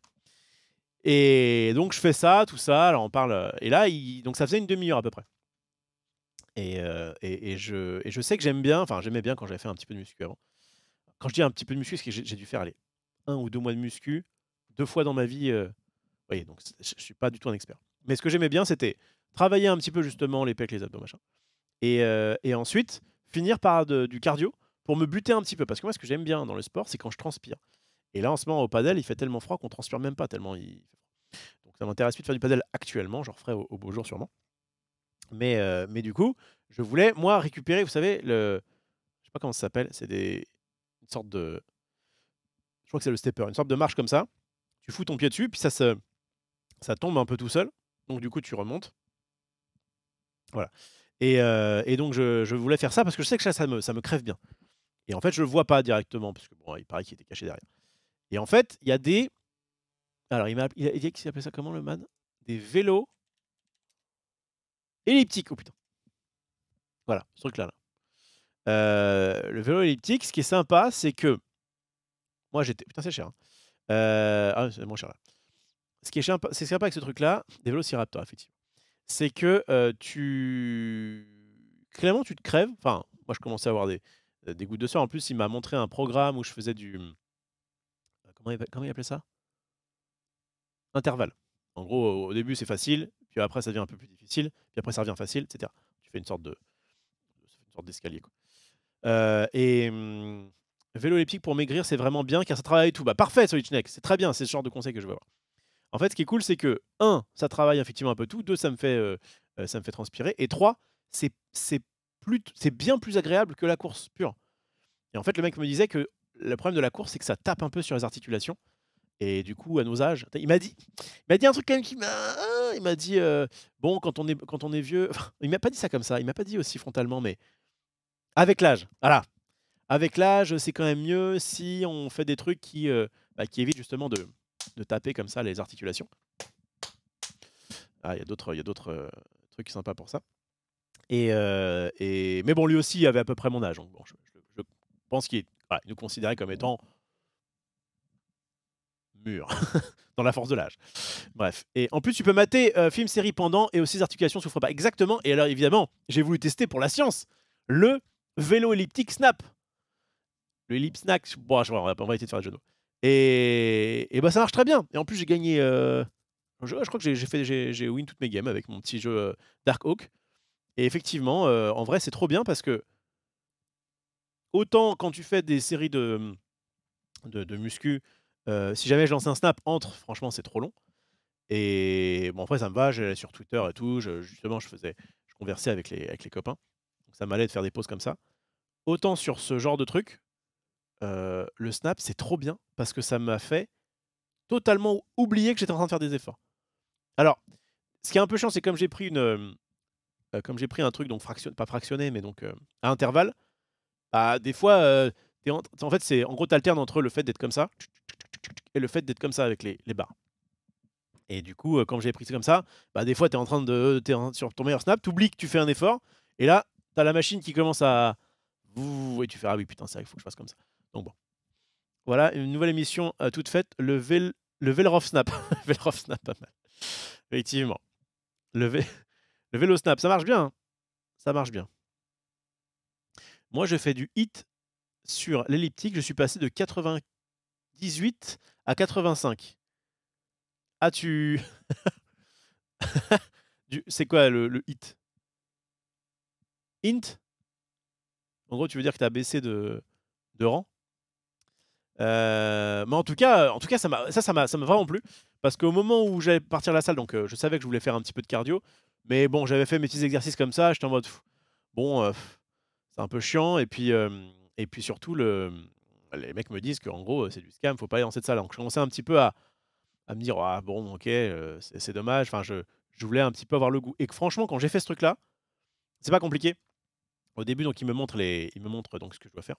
Et donc je fais ça, tout ça. Alors on parle. Et là, donc ça faisait une demi-heure à peu près. Et je sais que j'aime bien. Enfin, j'aimais bien quand j'avais fait un petit peu de muscu avant. Quand je dis un petit peu de muscu, c'est que j'ai dû faire 1 ou 2 mois de muscu 2 fois dans ma vie. Vous voyez, donc je suis pas du tout un expert. Mais ce que j'aimais bien, c'était travailler un petit peu justement les pecs, les abdos, machin. Et ensuite, finir par du cardio pour me buter un petit peu. Parce que moi, ce que j'aime bien dans le sport, c'est quand je transpire. Et là, en ce moment, au padel, il fait tellement froid qu'on transpire même pas, tellement il fait froid. Donc ça m'intéresse plus de faire du padel actuellement. J'en referai au beau jour sûrement. Mais du coup, je voulais, moi, récupérer, vous savez, je sais pas comment ça s'appelle, c'est une sorte de... Je crois que c'est le stepper, une sorte de marche comme ça. Tu fous ton pied dessus, puis ça tombe un peu tout seul. Donc du coup, tu remontes. Voilà. Et donc, je voulais faire ça parce que je sais que ça me crève bien. Et en fait, je le vois pas directement, parce que bon, il paraît qu'il était caché derrière. Et en fait, il y a des... Alors, il a dit qu'il s'appelait ça comment, le man? Des vélos elliptiques. Oh putain. Voilà, ce truc-là. Là. Le vélo elliptique, ce qui est sympa, c'est que... Moi, j'étais... Putain, c'est cher. Hein. Ah, c'est moins cher là. Ce qui est sympa avec ce truc-là, des vélociraptors, effectivement, c'est que clairement, tu te crèves. Enfin, moi, je commençais à avoir des gouttes de sueur. En plus, il m'a montré un programme où je faisais du... Comment il appelait ça? Intervalle. En gros, au début, c'est facile, puis après, ça devient un peu plus difficile, puis après, ça revient facile, etc. Tu fais une sorte d'escalier. Vélo elliptique pour maigrir, c'est vraiment bien, car ça travaille et tout. Bah, parfait, Solitchnek, c'est très bien, c'est ce genre de conseil que je veux avoir. En fait, ce qui est cool, c'est que 1, ça travaille effectivement un peu tout, 2, ça me fait transpirer, et 3, c'est bien plus agréable que la course pure. Et en fait, le mec me disait que le problème de la course, c'est que ça tape un peu sur les articulations. Et du coup, à nos âges, il m'a dit un truc quand même il m'a dit bon, quand on est vieux, enfin, il m'a pas dit ça comme ça, il m'a pas dit aussi frontalement, mais avec l'âge, voilà. Avec l'âge, c'est quand même mieux si on fait des trucs qui évitent justement de taper comme ça les articulations. Ah, il y a d'autres trucs sympas pour ça. Mais bon, lui aussi, il avait à peu près mon âge. Donc bon, je pense qu'il nous considérait comme étant mûr dans la force de l'âge. Bref. Et en plus, tu peux mater film, série pendant et aussi les articulations souffrent pas. Exactement. Et alors, évidemment, j'ai voulu tester pour la science le vélo elliptique Snap. Le ellipse snack. Bon, on va éviter de faire le jeu de mots. Et bah, ça marche très bien. Et en plus, j'ai gagné. Je crois que j'ai win toutes mes games avec mon petit jeu Dark Oak. Et effectivement, en vrai, c'est trop bien parce que autant quand tu fais des séries de muscu, si jamais je lance un snap entre, franchement, c'est trop long. Et bon, après, ça me va, j'allais sur Twitter et tout. Justement, je conversais avec les copains. Donc ça m'allait de faire des pauses comme ça. Autant sur ce genre de truc, le snap, c'est trop bien parce que ça m'a fait totalement oublier que j'étais en train de faire des efforts. Alors, ce qui est un peu chiant, c'est comme j'ai pris un truc donc pas fractionné, mais donc à intervalles, bah, des fois, en fait, en gros, tu alternes entre le fait d'être comme ça et le fait d'être comme ça avec les barres. Et du coup, quand j'ai pris ça comme ça, bah, des fois, tu es sur ton meilleur snap, tu oublies que tu fais un effort, et là, tu as la machine qui commence à... Et tu fais, ah oui, putain, c'est vrai, il faut que je fasse comme ça. Donc bon. Voilà, une nouvelle émission toute faite, le Velrof Snap. Velrof Snap, pas mal. Effectivement. Le vélo snap, ça marche bien. Hein. Ça marche bien. Moi, je fais du hit sur l'elliptique. Je suis passé de 98 à 85. Ah, tu... C'est quoi le hit? Int? En gros, tu veux dire que tu as baissé de rang? Mais en tout cas, ça m'a vraiment plu. Parce qu'au moment où j'allais partir à la salle, donc je savais que je voulais faire un petit peu de cardio. Mais bon, j'avais fait mes petits exercices comme ça. J'étais en mode, bon, c'est un peu chiant. Et puis surtout, les mecs me disent qu'en gros, c'est du scam, faut pas aller dans cette salle. Donc je commençais un petit peu à me dire, ah, bon, ok, c'est dommage. Enfin, je voulais un petit peu avoir le goût. Et que franchement, quand j'ai fait ce truc-là, c'est pas compliqué. Au début, donc, il me montre donc, ce que je dois faire.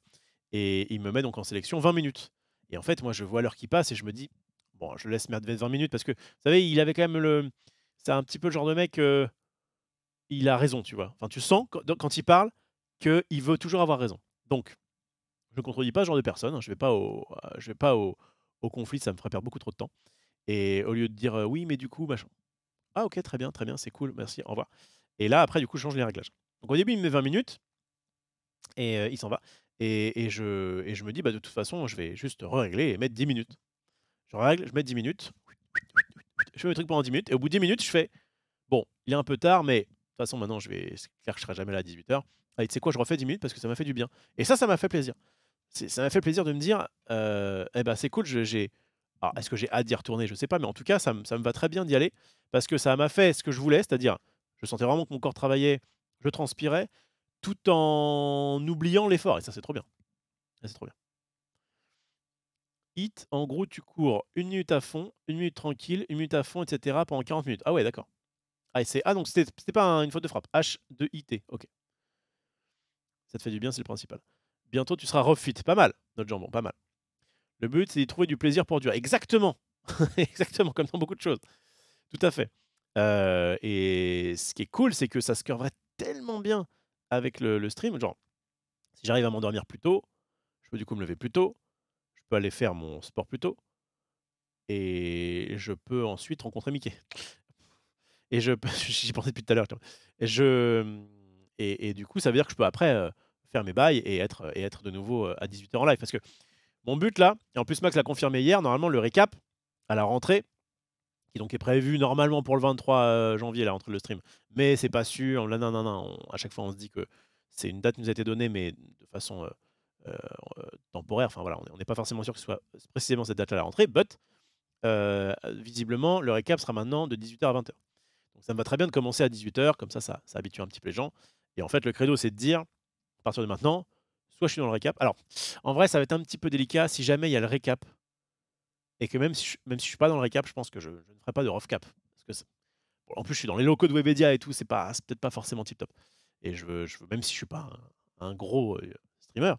Et il me met donc en sélection 20 minutes. Et en fait, moi, je vois l'heure qui passe et je me dis, bon, je laisse mettre 20 minutes parce que, vous savez, il avait quand même c'est un petit peu le genre de mec, il a raison, tu vois. Enfin, tu sens, quand il parle, qu'il veut toujours avoir raison. Donc, je ne contredis pas ce genre de personne. Hein, je vais pas au conflit, ça me ferait perdre beaucoup trop de temps. Et au lieu de dire, oui, mais du coup, machin. Ah, ok, très bien, c'est cool, merci, au revoir. Et là, après, du coup, je change les réglages. Donc, au début, il me met 20 minutes et il s'en va. Et je me dis, bah, de toute façon, je vais juste régler et mettre 10 minutes. Je règle, je mets 10 minutes. Je fais mes trucs pendant 10 minutes. Et au bout de 10 minutes, je fais, bon, il est un peu tard, mais de toute façon, maintenant, c'est clair que je ne serai jamais là à 18 h. Allez, tu sais quoi, je refais 10 minutes parce que ça m'a fait du bien. Et ça m'a fait plaisir. Ça m'a fait plaisir de me dire, eh ben, c'est cool, alors, est-ce que j'ai hâte d'y retourner? Je sais pas, mais en tout cas, ça me va très bien d'y aller parce que ça m'a fait ce que je voulais, c'est-à-dire, je sentais vraiment que mon corps travaillait, je transpirais, tout en oubliant l'effort. Et ça, c'est trop bien. C'est trop bien. Hit, en gros, tu cours 1 minute à fond, 1 minute tranquille, 1 minute à fond, etc. pendant 40 minutes. Ah ouais, d'accord. Ah, donc c'était pas une faute de frappe. H2IT, ok. Ça te fait du bien, c'est le principal. Bientôt, tu seras refit. Pas mal, notre jambon, pas mal. Le but, c'est d'y trouver du plaisir pour durer. Exactement. Exactement, comme dans beaucoup de choses. Tout à fait. Et ce qui est cool, c'est que ça se curverait tellement bien avec le stream. Genre, si j'arrive à m'endormir plus tôt, je peux du coup me lever plus tôt, je peux aller faire mon sport plus tôt, et je peux ensuite rencontrer Mickey. Et j'y pensais depuis tout à l'heure. Et du coup, ça veut dire que je peux après faire mes bails et être de nouveau à 18 h en live. Parce que mon but là, et en plus Max l'a confirmé hier, normalement le récap à la rentrée, qui donc est prévu normalement pour le 23 janvier, la rentrée de le stream, mais c'est pas sûr. Là, non, à chaque fois on se dit que c'est une date qui nous a été donnée, mais de façon temporaire. Enfin voilà, on n'est pas forcément sûr que ce soit précisément cette date à la rentrée, but visiblement le récap sera maintenant de 18 h à 20 h. Donc ça me va très bien de commencer à 18 h, comme ça habitue un petit peu les gens. Et en fait, le credo, c'est de dire, à partir de maintenant, soit je suis dans le récap. Alors, en vrai, ça va être un petit peu délicat si jamais il y a le récap. Et que même si je suis pas dans le récap, je pense que je ne ferai pas de rough cap. Parce que en plus, je suis dans les locaux de Webedia et tout, c'est peut-être pas forcément tip top. Et je veux, même si je suis pas un gros streamer,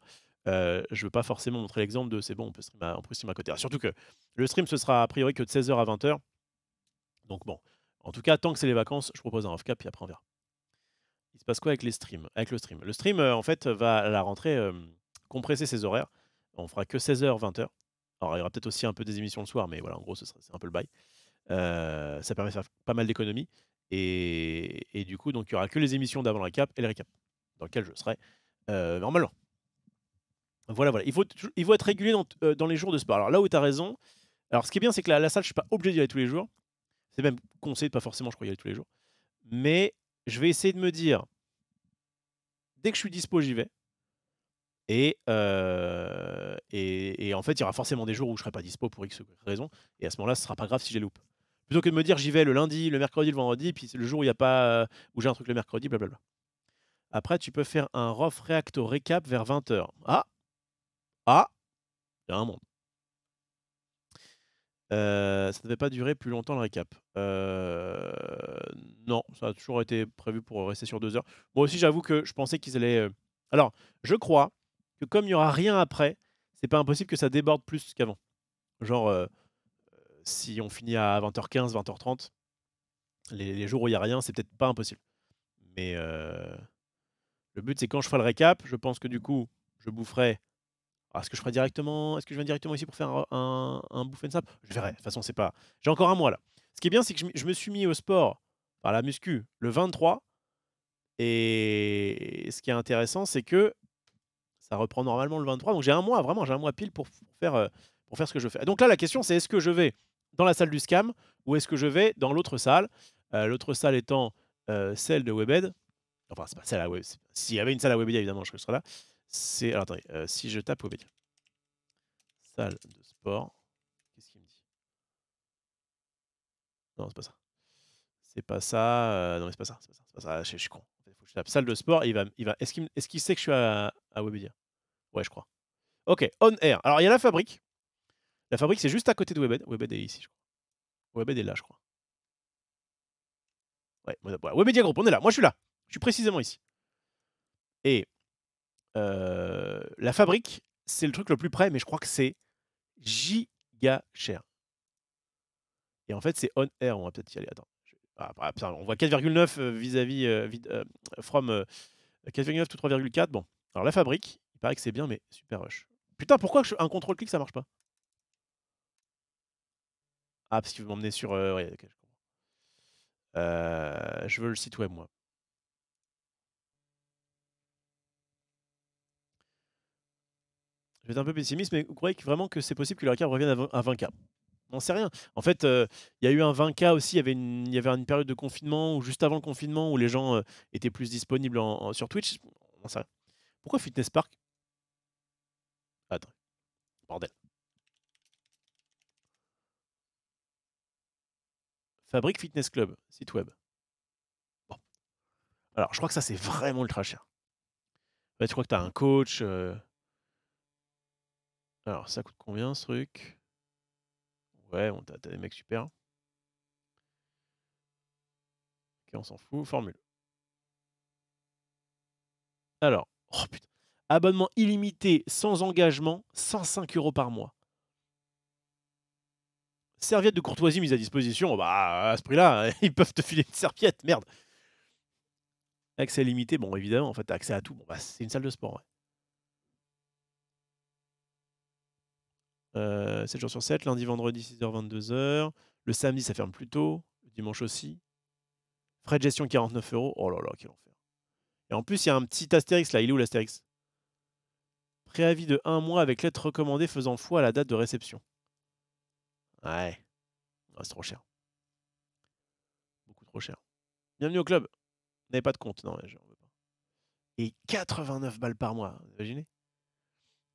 je veux pas forcément montrer l'exemple de c'est bon, on peut streamer à côté. Alors, surtout que le stream, ce sera a priori que de 16 h à 20 h. Donc bon, en tout cas, tant que c'est les vacances, je propose un rough cap, puis après on verra. Il se passe quoi avec les streams? Avec le stream. Le stream, en fait, va à la rentrée compresser ses horaires. On fera que 16 h, 20 h. Alors, il y aura peut-être aussi un peu des émissions le soir, mais voilà, en gros, c'est un peu le bail. Ça permet de faire pas mal d'économies. Et du coup, donc, il n'y aura que les émissions d'avant le récap et le récap, dans lequel je serai normalement. Voilà. Il faut être régulier dans les jours de sport. Alors, là où tu as raison, alors ce qui est bien, c'est que la salle, je ne suis pas obligé d'y aller tous les jours. C'est même conseillé de pas forcément, je crois, y aller tous les jours. Mais je vais essayer de me dire, dès que je suis dispo, j'y vais. Et en fait, il y aura forcément des jours où je serai pas dispo pour X raison. Et à ce moment-là, ce sera pas grave si j'ai loupe. Plutôt que de me dire j'y vais le lundi, le mercredi, le vendredi, puis c'est le jour où il y a pas où j'ai un truc le mercredi, blablabla. Après, tu peux faire un rough reactor recap vers 20h. Ah, il y a un monde. Ça ne devait pas durer plus longtemps le récap. Non, ça a toujours été prévu pour rester sur 2 heures. Moi aussi, j'avoue que je pensais qu'ils allaient. Alors, je crois que comme il n'y aura rien après, c'est pas impossible que ça déborde plus qu'avant. Genre, si on finit à 20h15, 20h30, les jours où il n'y a rien, c'est peut-être pas impossible. Mais le but, c'est quand je ferai le récap, je pense que du coup, je boufferai. Est-ce que je ferai directement? Est-ce que je viens directement ici pour faire un bouffe and snap? Je verrai. De toute façon, c'est pas. J'ai encore un mois là. Ce qui est bien, c'est que je me suis mis au sport, à la muscu, le 23. Et ce qui est intéressant, c'est que ça reprend normalement le 23. Donc j'ai un mois, vraiment, j'ai un mois pile pour faire ce que je fais. Donc là, la question, c'est est-ce que je vais dans la salle du scam ou est-ce que je vais dans l'autre salle? L'autre salle étant celle de Webed. Enfin, c'est pas celle à Web. S'il y avait une salle à Webedia, évidemment, je serais là. Alors attendez, si je tape Webedia. Salle de sport. Qu'est-ce qu'il me dit? Non, c'est pas ça. C'est pas ça. Non, mais c'est pas ça. C'est pas ça. Je suis con. Il faut que je tape salle de sport. Est-ce qu'il sait que je suis à Webedia? Ouais, je crois. Ok, on air. Alors, il y a la fabrique. La fabrique, c'est juste à côté de Webed. Webed est ici, je crois. Webed est là, je crois. Ouais, Webedia Group, on est là. Moi, je suis là. Je suis précisément ici. Et la fabrique, c'est le truc le plus près, mais je crois que c'est giga cher. Et en fait, c'est on air. On va peut-être y aller. Attends. On voit 4,9 vis-à-vis from 4,9 to 3,4. Bon, alors la fabrique, il paraît que c'est bien, mais super rush. Putain, pourquoi un contrôle-clic ça marche pas? Ah, parce qu'il veut m'emmener sur. Ouais, ok, je comprends. Je veux le site web, moi. Je vais être un peu pessimiste, mais vous croyez vraiment que c'est possible que le récap revienne à 20K? On sait rien. En fait, il y a eu un 20K aussi. Il y avait une période de confinement, ou juste avant le confinement, où les gens étaient plus disponibles sur Twitch. On sait rien. Pourquoi Fitness Park? Attends. Bordel. Fabrique Fitness Club, site web. Bon. Alors, je crois que ça, c'est vraiment ultra cher. En fait, je crois que tu as un coach. Alors, ça coûte combien, ce truc? Ouais, bon, t'as des mecs super. Ok, on s'en fout. Formule. Alors, oh putain. Abonnement illimité, sans engagement, 105 € par mois. Serviette de courtoisie mise à disposition. Bah, à ce prix-là, ils peuvent te filer une serviette, merde. Accès limité, bon, évidemment, en fait, t'as accès à tout. Bon, bah, c'est une salle de sport, ouais. 7 jours sur 7, lundi, vendredi, 6h, 22h. Le samedi, ça ferme plus tôt. Le dimanche aussi. Frais de gestion, 49 €. Oh là là, quel enfer. Et en plus, il y a un petit astérix là. Il est où l'astérix? Préavis de 1 mois avec lettre recommandée faisant foi à la date de réception. Ouais. C'est trop cher. Beaucoup trop cher. Bienvenue au club. Vous n'avez pas de compte? Non, j'en veux pas. Et 89 balles par mois. Vous imaginez?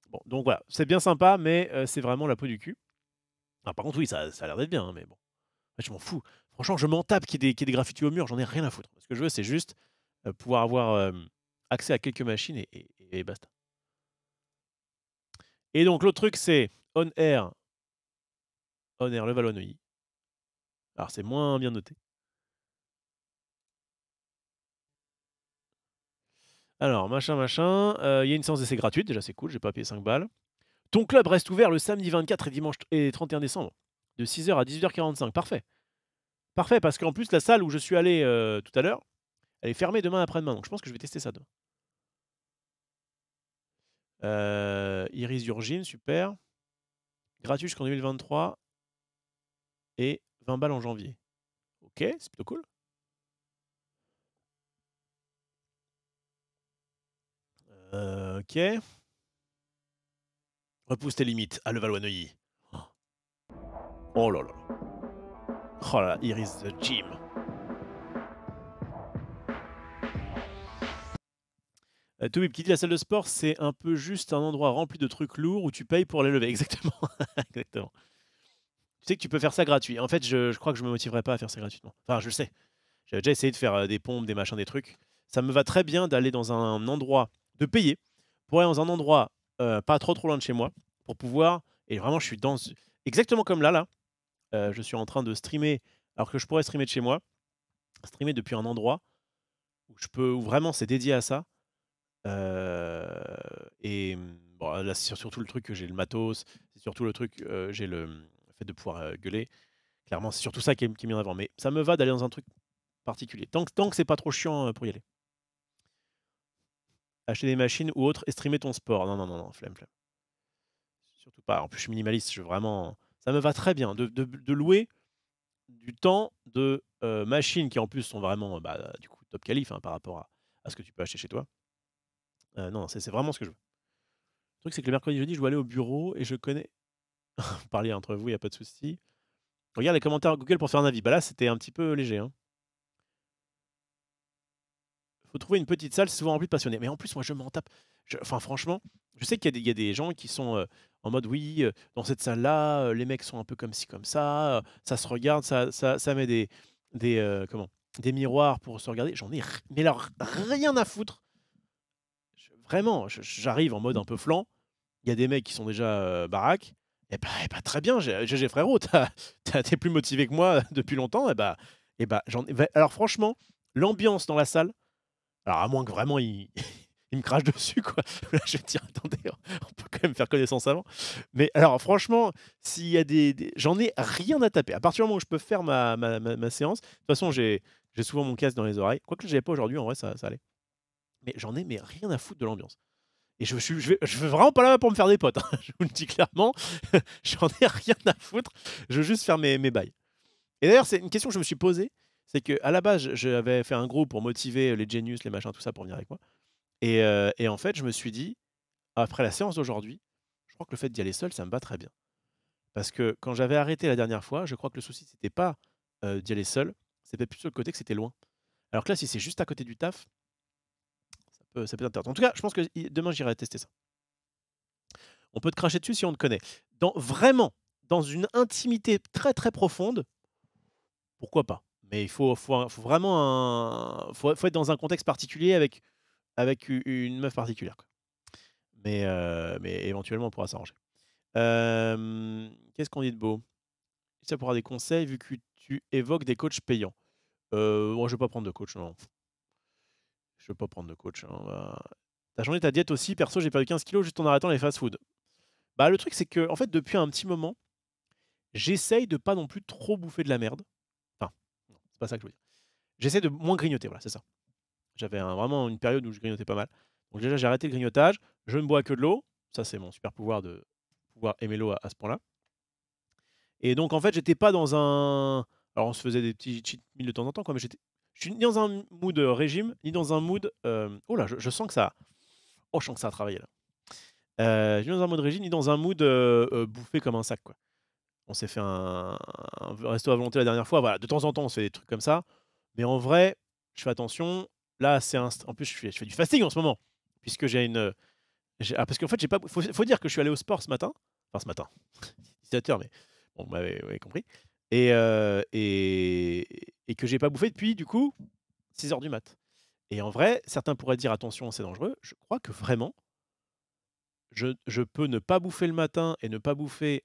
Bon, donc voilà. C'est bien sympa, mais c'est vraiment la peau du cul. Ah, par contre, oui, ça a l'air d'être bien, hein, mais bon. Je m'en fous. Franchement, je m'en tape qu'il y ait des graffitis au mur. J'en ai rien à foutre. Ce que je veux, c'est juste pouvoir avoir accès à quelques machines et basta. Et donc, l'autre truc, c'est On Air. On Air, le Valois-Neuilly. Alors, c'est moins bien noté. Alors, machin. Il y a une séance d'essai gratuite. Déjà, c'est cool. J'ai pas payé 5 balles. Ton club reste ouvert le samedi 24 et dimanche et 31 décembre. De 6h à 18h45. Parfait. Parfait, parce qu'en plus, la salle où je suis allé tout à l'heure, elle est fermée demain après-demain. Donc, je pense que je vais tester ça demain. Iris Urgine, super. Gratuit jusqu'en 2023. Et 20 balles en janvier. Ok, c'est plutôt cool. Ok. Repousse tes limites à Levallois-Neuilly. Oh là là. Oh là là, Iris the Gym. Toubib qui dit la salle de sport, c'est un peu juste un endroit rempli de trucs lourds où tu payes pour les lever. Exactement. Exactement. Tu sais que tu peux faire ça gratuit. En fait, je crois que je me motiverai pas à faire ça gratuitement. Enfin, je le sais. J'avais déjà essayé de faire des pompes, des machins, des trucs. Ça me va très bien d'aller dans un endroit, de payer, pour aller dans un endroit pas trop loin de chez moi, pour pouvoir. Et vraiment, je suis dans. Exactement comme là. Je suis en train de streamer, alors que je pourrais streamer de chez moi, streamer depuis un endroit où vraiment c'est dédié à ça. Bon, là, c'est surtout le truc que j'ai le matos, c'est surtout le truc, j'ai le fait de pouvoir gueuler. Clairement, c'est surtout ça qui est mis en avant. Mais ça me va d'aller dans un truc particulier. Tant que c'est pas trop chiant pour y aller. Acheter des machines ou autre et streamer ton sport. Non, non, non, non, flemme. Surtout pas. En plus, je suis minimaliste. Ça me va très bien de louer du temps de machines qui en plus sont vraiment du coup top qualif par rapport à ce que tu peux acheter chez toi. Non, c'est vraiment ce que je veux. Le truc, c'est que le mercredi, jeudi, je dois aller au bureau et je connais. Vous parliez entre vous, il n'y a pas de souci. Regarde les commentaires Google pour faire un avis. Bah là, c'était un petit peu léger. Faut trouver une petite salle, c'est souvent rempli de passionnés. Mais en plus, moi, je m'en tape. Enfin, franchement, je sais qu'il y a des gens qui sont en mode oui, dans cette salle-là, les mecs sont un peu comme ci, comme ça se regarde, ça met des miroirs pour se regarder. J'en ai mais alors, rien à foutre. Vraiment, j'arrive en mode un peu flan. Il y a des mecs qui sont déjà baraques. Et bah, très bien, GG frérot, t'es plus motivé que moi depuis longtemps. Et bah, alors franchement, l'ambiance dans la salle, alors à moins que vraiment il me crache dessus, quoi. Là, je vais te dire: «Attendez, on peut quand même faire connaissance avant». Mais alors franchement, s'il y a j'en ai rien à taper. À partir du moment où je peux faire ma séance, de toute façon, j'ai souvent mon casque dans les oreilles. Quoique je l'avais pas aujourd'hui, en vrai, ça allait. Mais j'en ai rien à foutre de l'ambiance. Et je veux vraiment pas là pour me faire des potes, hein. Je vous le dis clairement, j'en ai rien à foutre. Je veux juste faire mes bails. Et d'ailleurs, c'est une question que je me suis posée, c'est qu'à la base, j'avais fait un groupe pour motiver les Genius, les machins, tout ça, pour venir avec moi. Et en fait, je me suis dit, après la séance d'aujourd'hui, je crois que le fait d'y aller seul, ça me va très bien. Parce que quand j'avais arrêté la dernière fois, je crois que le souci, c'était pas d'y aller seul, c'était plus sur le côté que c'était loin. Alors que là, si c'est juste à côté du taf, ça peut être intéressant. En tout cas, je pense que demain, j'irai tester ça. On peut te cracher dessus si on te connaît. Vraiment, dans une intimité très très profonde, pourquoi pas? Mais il faut vraiment faut être dans un contexte particulier avec une meuf particulière, quoi. Mais éventuellement, on pourra s'arranger. Qu'est-ce qu'on dit de beau? Ça pourra des conseils vu que tu évoques des coachs payants. Moi, je vais pas prendre de coach, non. Je vais pas prendre de coach, hein. Tu as changé ta diète aussi? Perso, j'ai perdu 15 kilos juste en arrêtant les fast-food. Bah, le truc, c'est que en fait, depuis un petit moment, j'essaye de pas non plus trop bouffer de la merde. Enfin, non, c'est pas ça que je veux dire. J'essaie de moins grignoter, voilà, c'est ça. J'avais vraiment une période où je grignotais pas mal. Donc déjà, j'ai arrêté le grignotage. Je ne bois que de l'eau. Ça, c'est mon super pouvoir de pouvoir aimer l'eau à ce point-là. Et donc, en fait, j'étais pas dans un. Alors, on se faisait des petits cheat meals de temps en temps, quoi, mais je suis ni dans un mood régime, ni dans un mood. Oh là, je sens que ça. Oh, je sens que ça a travaillé là. Ni dans un mode régime, ni dans un mood bouffé comme un sac, quoi. On s'est fait un resto à volonté la dernière fois. Voilà, de temps en temps, on se fait des trucs comme ça. Mais en vrai, je fais attention. Là, en plus, je fais du fasting en ce moment. Puisque j'ai une. Parce qu'en fait, j'ai pas. Faut dire que je suis allé au sport ce matin. Enfin, ce matin. 17h, mais bon, vous m'avez compris. Et que j'ai pas bouffé depuis, du coup, 6h du mat. Et en vrai, certains pourraient dire attention, c'est dangereux. Je crois que vraiment, je peux ne pas bouffer le matin et ne pas bouffer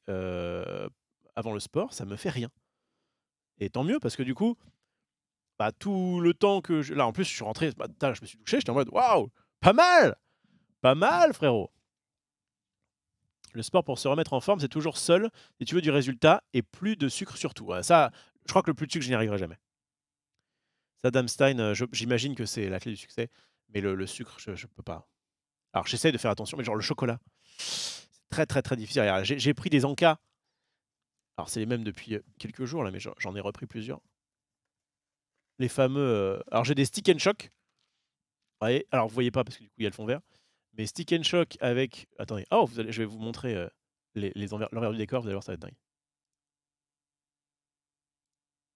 avant le sport, ça me fait rien. Et tant mieux, parce que du coup, tout le temps que là, en plus, je suis rentré ce matin, je me suis douché, j'étais en mode waouh, pas mal! Pas mal, frérot! Le sport pour se remettre en forme, c'est toujours seul si tu veux du résultat et plus de sucre surtout. Ouais, ça, je crois que le plus de sucre, je n'y arriverai jamais. Saddam Stein, j'imagine que c'est la clé du succès, mais le sucre, je peux pas. Alors, j'essaie de faire attention, mais genre le chocolat, c'est très, très, très difficile. Regarde, j'ai pris des Anka. Alors, c'est les mêmes depuis quelques jours, là, mais j'en ai repris plusieurs. Les fameux. Alors, j'ai des Stick and Shock. Ouais, alors, vous voyez pas parce que du coup, il y a le fond vert. Mais Stick and Shock avec. Attendez. Oh, je vais vous montrer l'envers du décor. Vous allez voir, ça va être dingue.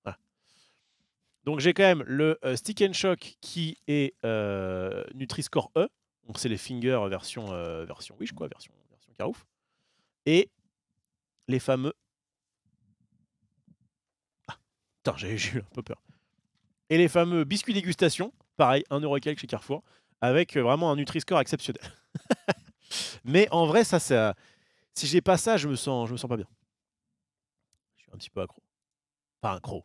Voilà. Donc, j'ai quand même le Stick and Shock qui est Nutri-Score E. Donc c'est les Finger version Wish, quoi, version Carouf. Et les fameux... Ah, putain, j'ai eu un peu peur. Et les fameux biscuits dégustation, pareil, 1 € et quelques chez Carrefour, avec vraiment un Nutri-Score exceptionnel. Mais en vrai, ça, si j'ai pas ça, je me sens pas bien. Je suis un petit peu accro. Enfin, accro.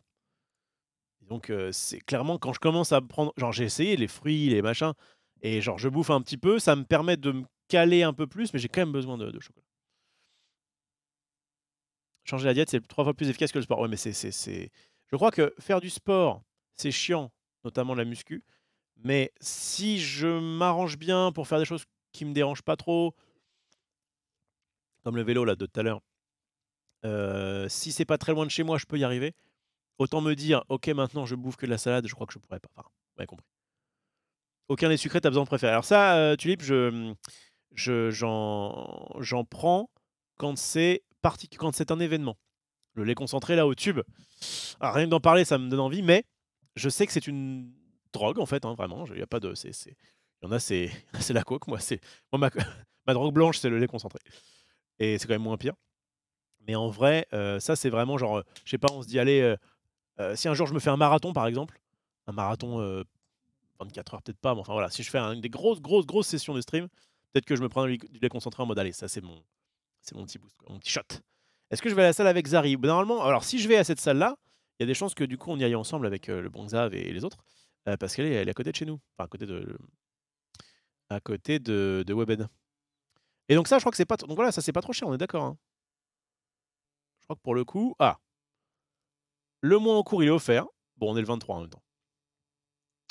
Donc c'est clairement quand je commence à prendre... Genre j'ai essayé les fruits, les machins, et genre je bouffe un petit peu, ça me permet de me caler un peu plus, mais j'ai quand même besoin de chocolat. Changer la diète, c'est 3 fois plus efficace que le sport. Ouais, mais je crois que faire du sport, c'est chiant, notamment la muscu. Mais si je m'arrange bien pour faire des choses qui me dérangent pas trop, comme le vélo là de tout à l'heure, si c'est pas très loin de chez moi, je peux y arriver. Autant me dire, ok, maintenant je bouffe que de la salade, je crois que je pourrais pas. Enfin, vous m'avez compris. Aucun lait sucré, t'as besoin de préférer. Alors ça, Tulip, j'en prends quand c'est un événement. Le lait concentré là au tube, alors, rien que d'en parler, ça me donne envie, mais je sais que c'est une drogue en fait, hein, vraiment. Il y a pas de, il y en a, c'est la coke. Moi, ma drogue blanche, c'est le lait concentré, et c'est quand même moins pire. Mais en vrai, ça c'est vraiment genre, je sais pas, on se dit allez, si un jour je me fais un marathon par exemple, un marathon 24 heures peut-être pas, mais enfin voilà, si je fais des grosses sessions de stream, peut-être que je me prends du lait concentré en mode allez, ça c'est mon petit boost, quoi, mon petit shot. Est-ce que je vais à la salle avec Zari? Normalement, alors si je vais à cette salle-là, il y a des chances que du coup on y aille ensemble avec le bon Xav et les autres, parce qu'elle est à côté de chez nous, enfin à côté de Webed. Et donc ça, je crois que c'est pas, donc voilà, ça c'est pas trop cher, on est d'accord, hein. Je crois que pour le coup, le mois en cours il est offert. Bon, on est le 23 en même temps.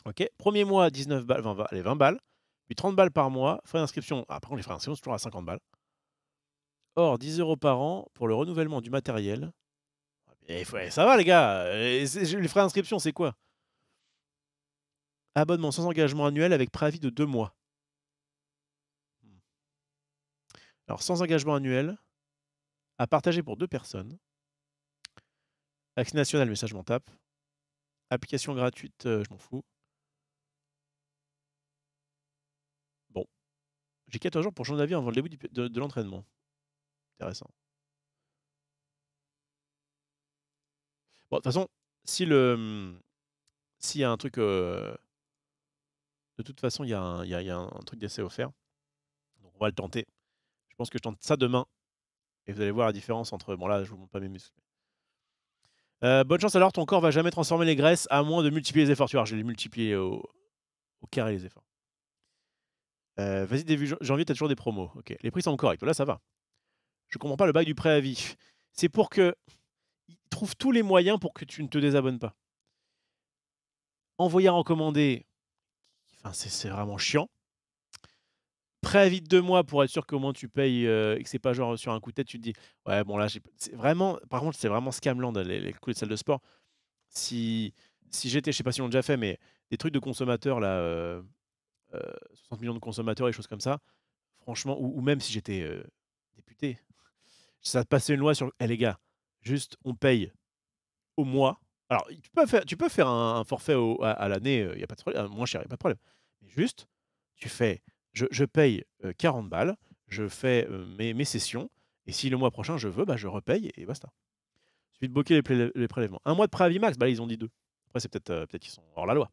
Ok, premier mois 19 balles, 20 balles, puis 30 balles par mois, frais d'inscription. Ah, par contre les frais d'inscription c'est toujours à 50 balles. Or 10 € par an pour le renouvellement du matériel. Et ça va les gars, les frais d'inscription c'est quoi? Abonnement sans engagement annuel avec préavis de 2 mois. Alors sans engagement annuel, à partager pour 2 personnes. Accès national, mais ça je m'en tape. Application gratuite, je m'en fous. Bon. J'ai 14 jours pour changer d'avis avant le début de l'entraînement. Intéressant. Bon, de toute façon, s'il y a un truc... de toute façon, il y a un truc d'essai offert. Donc on va le tenter. Je pense que je tente ça demain. Et vous allez voir la différence entre... Bon là, je vous montre pas mes muscles. Bonne chance alors, ton corps va jamais transformer les graisses à moins de multiplier les efforts. Tu vois, je vais les multiplier au carré les efforts. Vas-y, début janvier, t'as toujours des promos. Ok, les prix sont corrects. Là, ça va. Je comprends pas le bail du préavis. C'est pour que... Ils trouvent tous les moyens pour que tu ne te désabonnes pas. Envoyer à recommander, enfin, c'est vraiment chiant. Préavis de 2 mois pour être sûr qu'au moins tu payes et que c'est pas genre sur un coup de tête, tu te dis ouais, bon là, c'est vraiment, par contre, c'est vraiment Scamland, les coups de salle de sport. Si j'étais, je sais pas si on l'a déjà fait, mais des trucs de consommateurs là, 60 millions de consommateurs et choses comme ça, franchement, ou même si j'étais député, ça passait une loi sur les gars, juste on paye au mois. Alors, tu peux faire un forfait à l'année, il y a pas de problème, moins cher, il y a pas de problème. Mais juste, tu fais, je paye 40 balles, je fais mes sessions, et si le mois prochain je veux, bah, je repaye et basta. Il suffit de bloquer les prélèvements. 1 mois de préavis max, bah, là, ils ont dit 2. Après, c'est peut-être qu'ils sont hors la loi.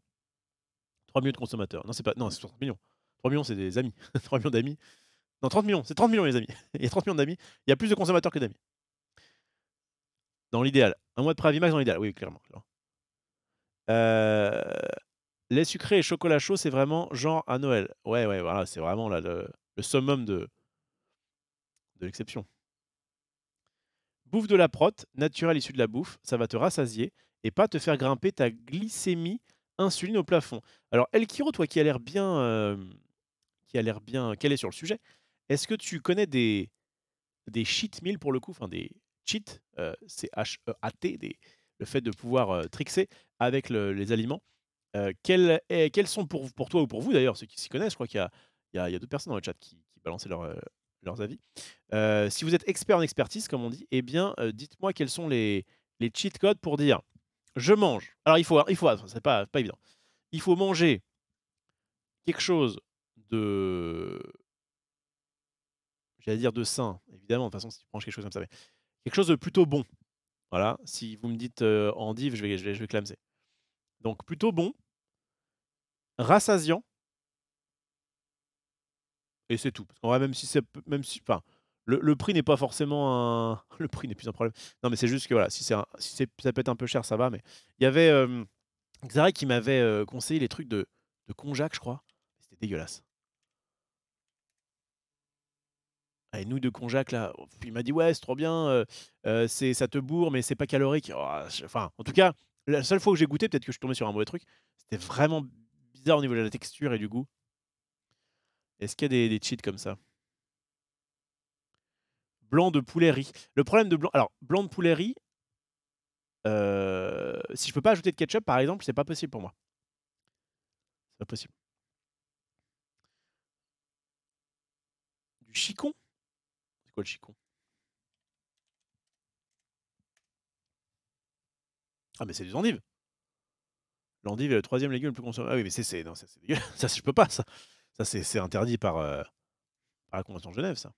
3 millions de consommateurs. Non, c'est 60 millions. 3 millions, c'est des amis. 3 millions d'amis. Non, 30 millions. C'est 30 millions, les amis. Il y a 30 millions d'amis. Il y a plus de consommateurs que d'amis. Dans l'idéal. 1 mois de préavis max dans l'idéal. Oui, clairement. Lait sucré et chocolat chaud, c'est vraiment genre à Noël. Ouais, voilà, c'est vraiment là, le summum de l'exception. Bouffe de la prot, naturelle issue de la bouffe, ça va te rassasier et pas te faire grimper ta glycémie insuline au plafond. Alors, Elkiro, toi qui a l'air bien calé sur le sujet, est-ce que tu connais des cheat meals pour le coup, enfin des cheats, C-H-E-A-T, le fait de pouvoir trickser avec les aliments. Quels sont pour toi ou pour vous d'ailleurs, ceux qui s'y connaissent, je crois qu'il y a d'autres personnes dans le chat qui balançaient leurs avis. Si vous êtes expert en expertise, comme on dit, eh bien, dites-moi quels sont les cheat codes pour dire je mange. Alors, il faut c'est pas évident. Il faut manger quelque chose de... J'allais dire de sain, évidemment, de toute façon, si tu prends quelque chose comme ça. Mais quelque chose de plutôt bon. Voilà, si vous me dites en div, je vais clamser. Donc plutôt bon, rassasiant, et c'est tout. Parce qu'en vrai, même si, enfin, le prix n'est pas forcément un... Le prix n'est plus un problème. Non, mais c'est juste que voilà, si ça peut être un peu cher, ça va. Mais il y avait Xarek qui m'avait conseillé les trucs de konjac, je crois. C'était dégueulasse. Ah, les nouilles de konjac, là, il m'a dit ouais, c'est trop bien, ça te bourre, mais c'est pas calorique. Oh, enfin, en tout cas, la seule fois que j'ai goûté, peut-être que je suis tombé sur un mauvais truc, c'était vraiment bizarre au niveau de la texture et du goût. Est-ce qu'il y a des cheats comme ça? Blanc de poulet riz. Le problème de blanc... Alors, blanc de poulet riz, si je peux pas ajouter de ketchup, par exemple, c'est pas possible pour moi. C'est pas possible. Du chicon? C'est quoi le chicon? Ah, mais c'est des endives. L'endive est le 3e légume le plus consommé. Ah oui, mais non, c'est dégueulasse. Ça, je peux pas, ça. Ça, c'est interdit par la Convention de Genève, ça.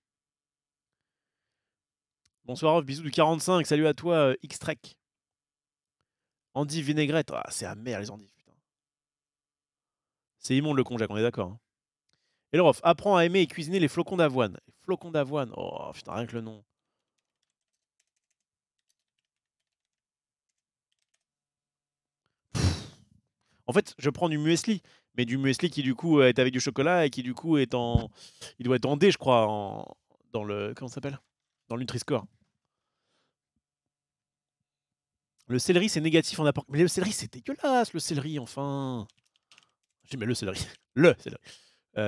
Bonsoir, Off, bisous du 45. Salut à toi, X-Trek. Endive vinaigrette. Ah, c'est amer, les endives, putain. C'est immonde le konjac, on est d'accord. Hein. Et le Rof, apprends à aimer et cuisiner les flocons d'avoine. Les flocons d'avoine. Oh, putain, rien que le nom. En fait, je prends du muesli, mais du muesli qui du coup est avec du chocolat et qui du coup est en... Il doit être en D, je crois, dans le... Comment ça s'appelle? Dans le Nutri-Score. Le céleri, c'est négatif en apport. Mais le céleri, c'est dégueulasse, le céleri, enfin. J'ai mis le céleri. Le céleri.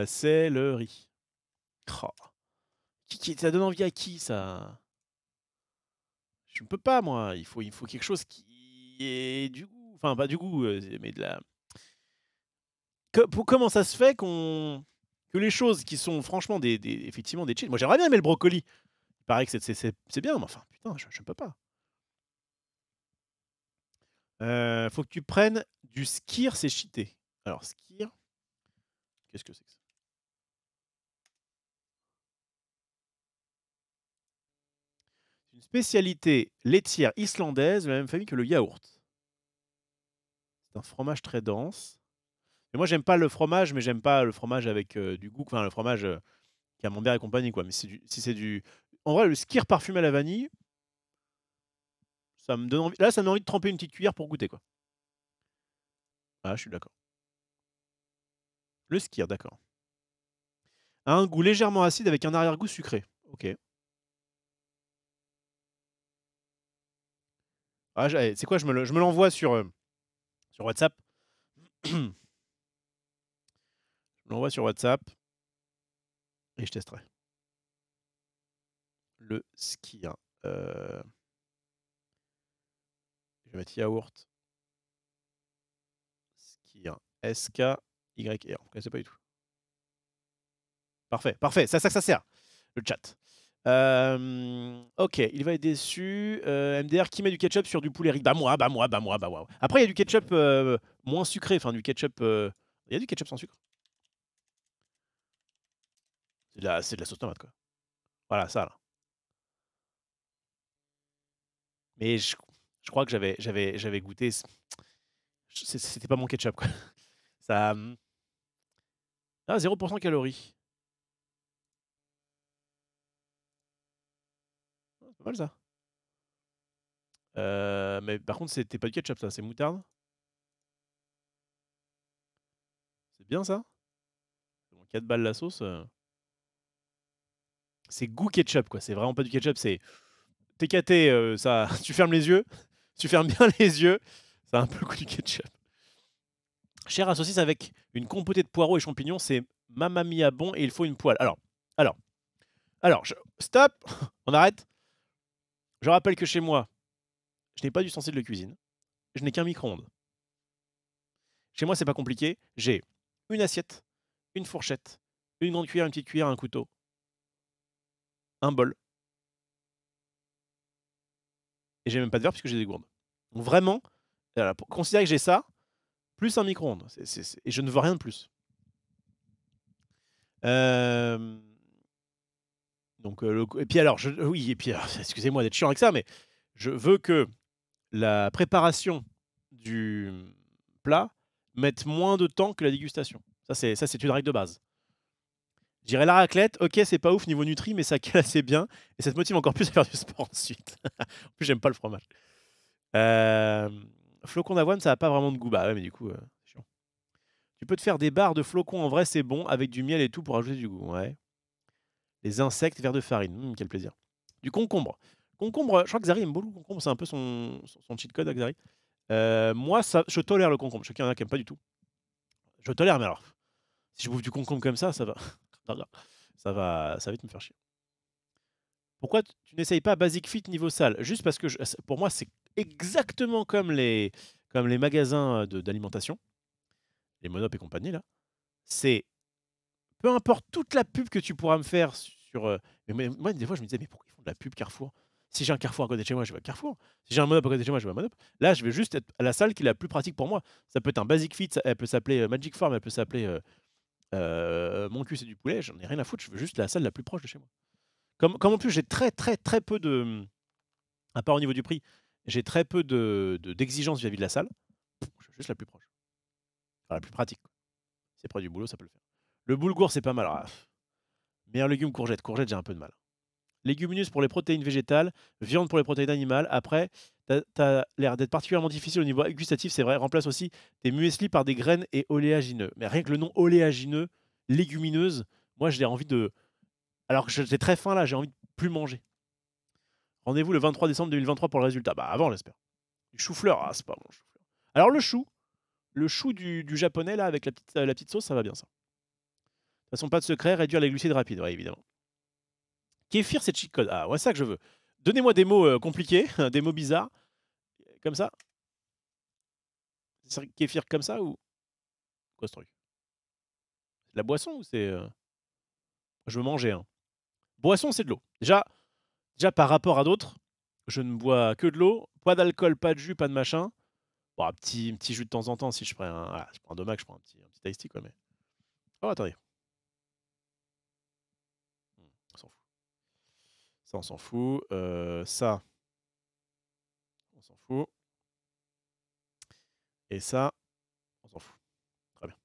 Céleri. Oh. Ça donne envie à qui, ça? Je ne peux pas, moi. Il faut quelque chose qui ait du goût. Enfin, pas du goût, mais de la... Comment ça se fait que les choses qui sont franchement effectivement des cheats... Moi, j'aimerais bien aimer le brocoli. Il paraît que c'est bien, mais enfin, putain, je ne peux pas. Faut que tu prennes du skir, c'est cheaté. Alors, skir... Qu'est-ce que c'est que ça? C'est une spécialité laitière islandaise de la même famille que le yaourt. C'est un fromage très dense. Et moi, j'aime pas le fromage, mais j'aime pas le fromage avec du goût. Enfin, le fromage camembert et compagnie, quoi. Mais si c'est du... En vrai, le skir parfumé à la vanille, ça me donne envie... Là, ça me donne envie de tremper une petite cuillère pour goûter, quoi. Ah, je suis d'accord. Le skir, d'accord. A un goût légèrement acide avec un arrière-goût sucré. Ok. Ah, c'est quoi, je me l'envoie sur WhatsApp. Je me l'envoie sur WhatsApp. Et je testerai. Le skir. Je vais mettre yaourt. Skir. S-K-Y-R. On ne connaissait pas du tout. Parfait, parfait. Ça sert. Le chat. Ok, il va être déçu. MDR, qui met du ketchup sur du poulet riz? Bah moi. Après, il y a du ketchup moins sucré. Enfin, du ketchup... Il y a du ketchup sans sucre. C'est de la sauce tomate, quoi. Voilà, ça, là. Mais je crois que j'avais goûté... C'était pas mon ketchup, quoi. Ça... Ah, 0% calories. C'est pas mal, ça. Mais par contre, c'était pas du ketchup, ça. C'est moutarde. C'est bien, ça. 4 balles la sauce. C'est goût ketchup, quoi. C'est vraiment pas du ketchup, c'est... TKT, ça... Tu fermes les yeux. Tu fermes bien les yeux. Ça a un peu le goût du ketchup. Chair à saucisse avec une compotée de poireaux et champignons, c'est mamma mia bon et il faut une poêle. Alors, stop. On arrête. Je rappelle que chez moi, je n'ai pas d'ustensile de cuisine. Je n'ai qu'un micro-ondes. Chez moi, c'est pas compliqué. J'ai une assiette, une fourchette, une grande cuillère, une petite cuillère, un couteau, un bol. Et j'ai même pas de verre puisque j'ai des gourdes. Donc vraiment, voilà, considérez que j'ai ça, plus un micro-ondes. Et je ne veux rien de plus. Donc, et puis alors, oui, et puis, excusez-moi d'être chiant avec ça, mais je veux que la préparation du plat mette moins de temps que la dégustation. Ça, c'est une règle de base. Je dirais la raclette, ok, c'est pas ouf niveau nutri, mais ça cale assez bien. Et ça te motive encore plus à faire du sport ensuite. En plus, j'aime pas le fromage. Flocons d'avoine, ça n'a pas vraiment de goût. Bah ouais, mais du coup, c'est chiant. Tu peux te faire des barres de flocons, en vrai, c'est bon, avec du miel et tout pour ajouter du goût. Ouais. Les insectes, verre de farine. Quel plaisir. Du concombre. Concombre, je crois que Xari aime beaucoup le concombre, c'est un peu son cheat code à Xari. Moi, ça, je tolère le concombre. Je sais qu'il y en a qui n'aiment pas du tout. Je tolère, mais alors, si je bouffe du concombre comme ça va. ça va vite me faire chier. Pourquoi tu n'essayes pas Basic Fit niveau salle? Juste parce que pour moi, c'est exactement comme les magasins d'alimentation, les Monop et compagnie, là. C'est peu importe toute la pub que tu pourras me faire sur. Mais moi, des fois, je me disais, mais pourquoi ils font de la pub Carrefour? Si j'ai un Carrefour à côté de chez moi, je vais à Carrefour. Si j'ai un Monop à côté de chez moi, je vais à Monop. Là, je vais juste être à la salle qui est la plus pratique pour moi. Ça peut être un Basic Fit, elle peut s'appeler Magic Farm, elle peut s'appeler Mon cul, c'est du poulet. J'en ai rien à foutre, je veux juste la salle la plus proche de chez moi. Comme en plus, j'ai très peu de. À part au niveau du prix, j'ai très peu d'exigences vis-à-vis de la salle. Je veux juste la plus proche. Enfin, la plus pratique. C'est près du boulot, ça peut le faire. Le boulgour, c'est pas mal. Ah, meilleur légume, courgette. Courgette, j'ai un peu de mal. Légumineuses pour les protéines végétales, viande pour les protéines animales. Après, t'as l'air d'être particulièrement difficile au niveau gustatif, c'est vrai. Remplace aussi tes muesli par des graines et oléagineux. Mais rien que le nom oléagineux, légumineuse, moi, j'ai envie de. Alors que j'ai très faim là, j'ai envie de plus manger. Rendez-vous le 23 décembre 2023 pour le résultat. Bah avant, j'espère. Du chou-fleur, ah, c'est pas bon le chou-fleur. Alors le chou du japonais là avec la petite sauce, ça va bien ça. De toute façon, pas de secret, réduire les glucides rapides, ouais, évidemment. Kéfir, c'est cheat code. Ah, ouais, ça que je veux. Donnez-moi des mots compliqués, des mots bizarres. Comme ça. C'est kéfir comme ça ou. Quoi ce truc? C'est de la boisson ou c'est. Je veux manger, hein. Boisson, c'est de l'eau. Déjà, par rapport à d'autres, je ne bois que de l'eau. Pas d'alcool, pas de jus, pas de machin. Bon, un petit jus de temps en temps si je prends un. Voilà, je prends un Domac, je prends un petit iced tea, quoi, mais. Oh, attendez. On s'en fout. Ça, on s'en fout. Ça, on s'en fout. Et ça, on s'en fout. Très bien.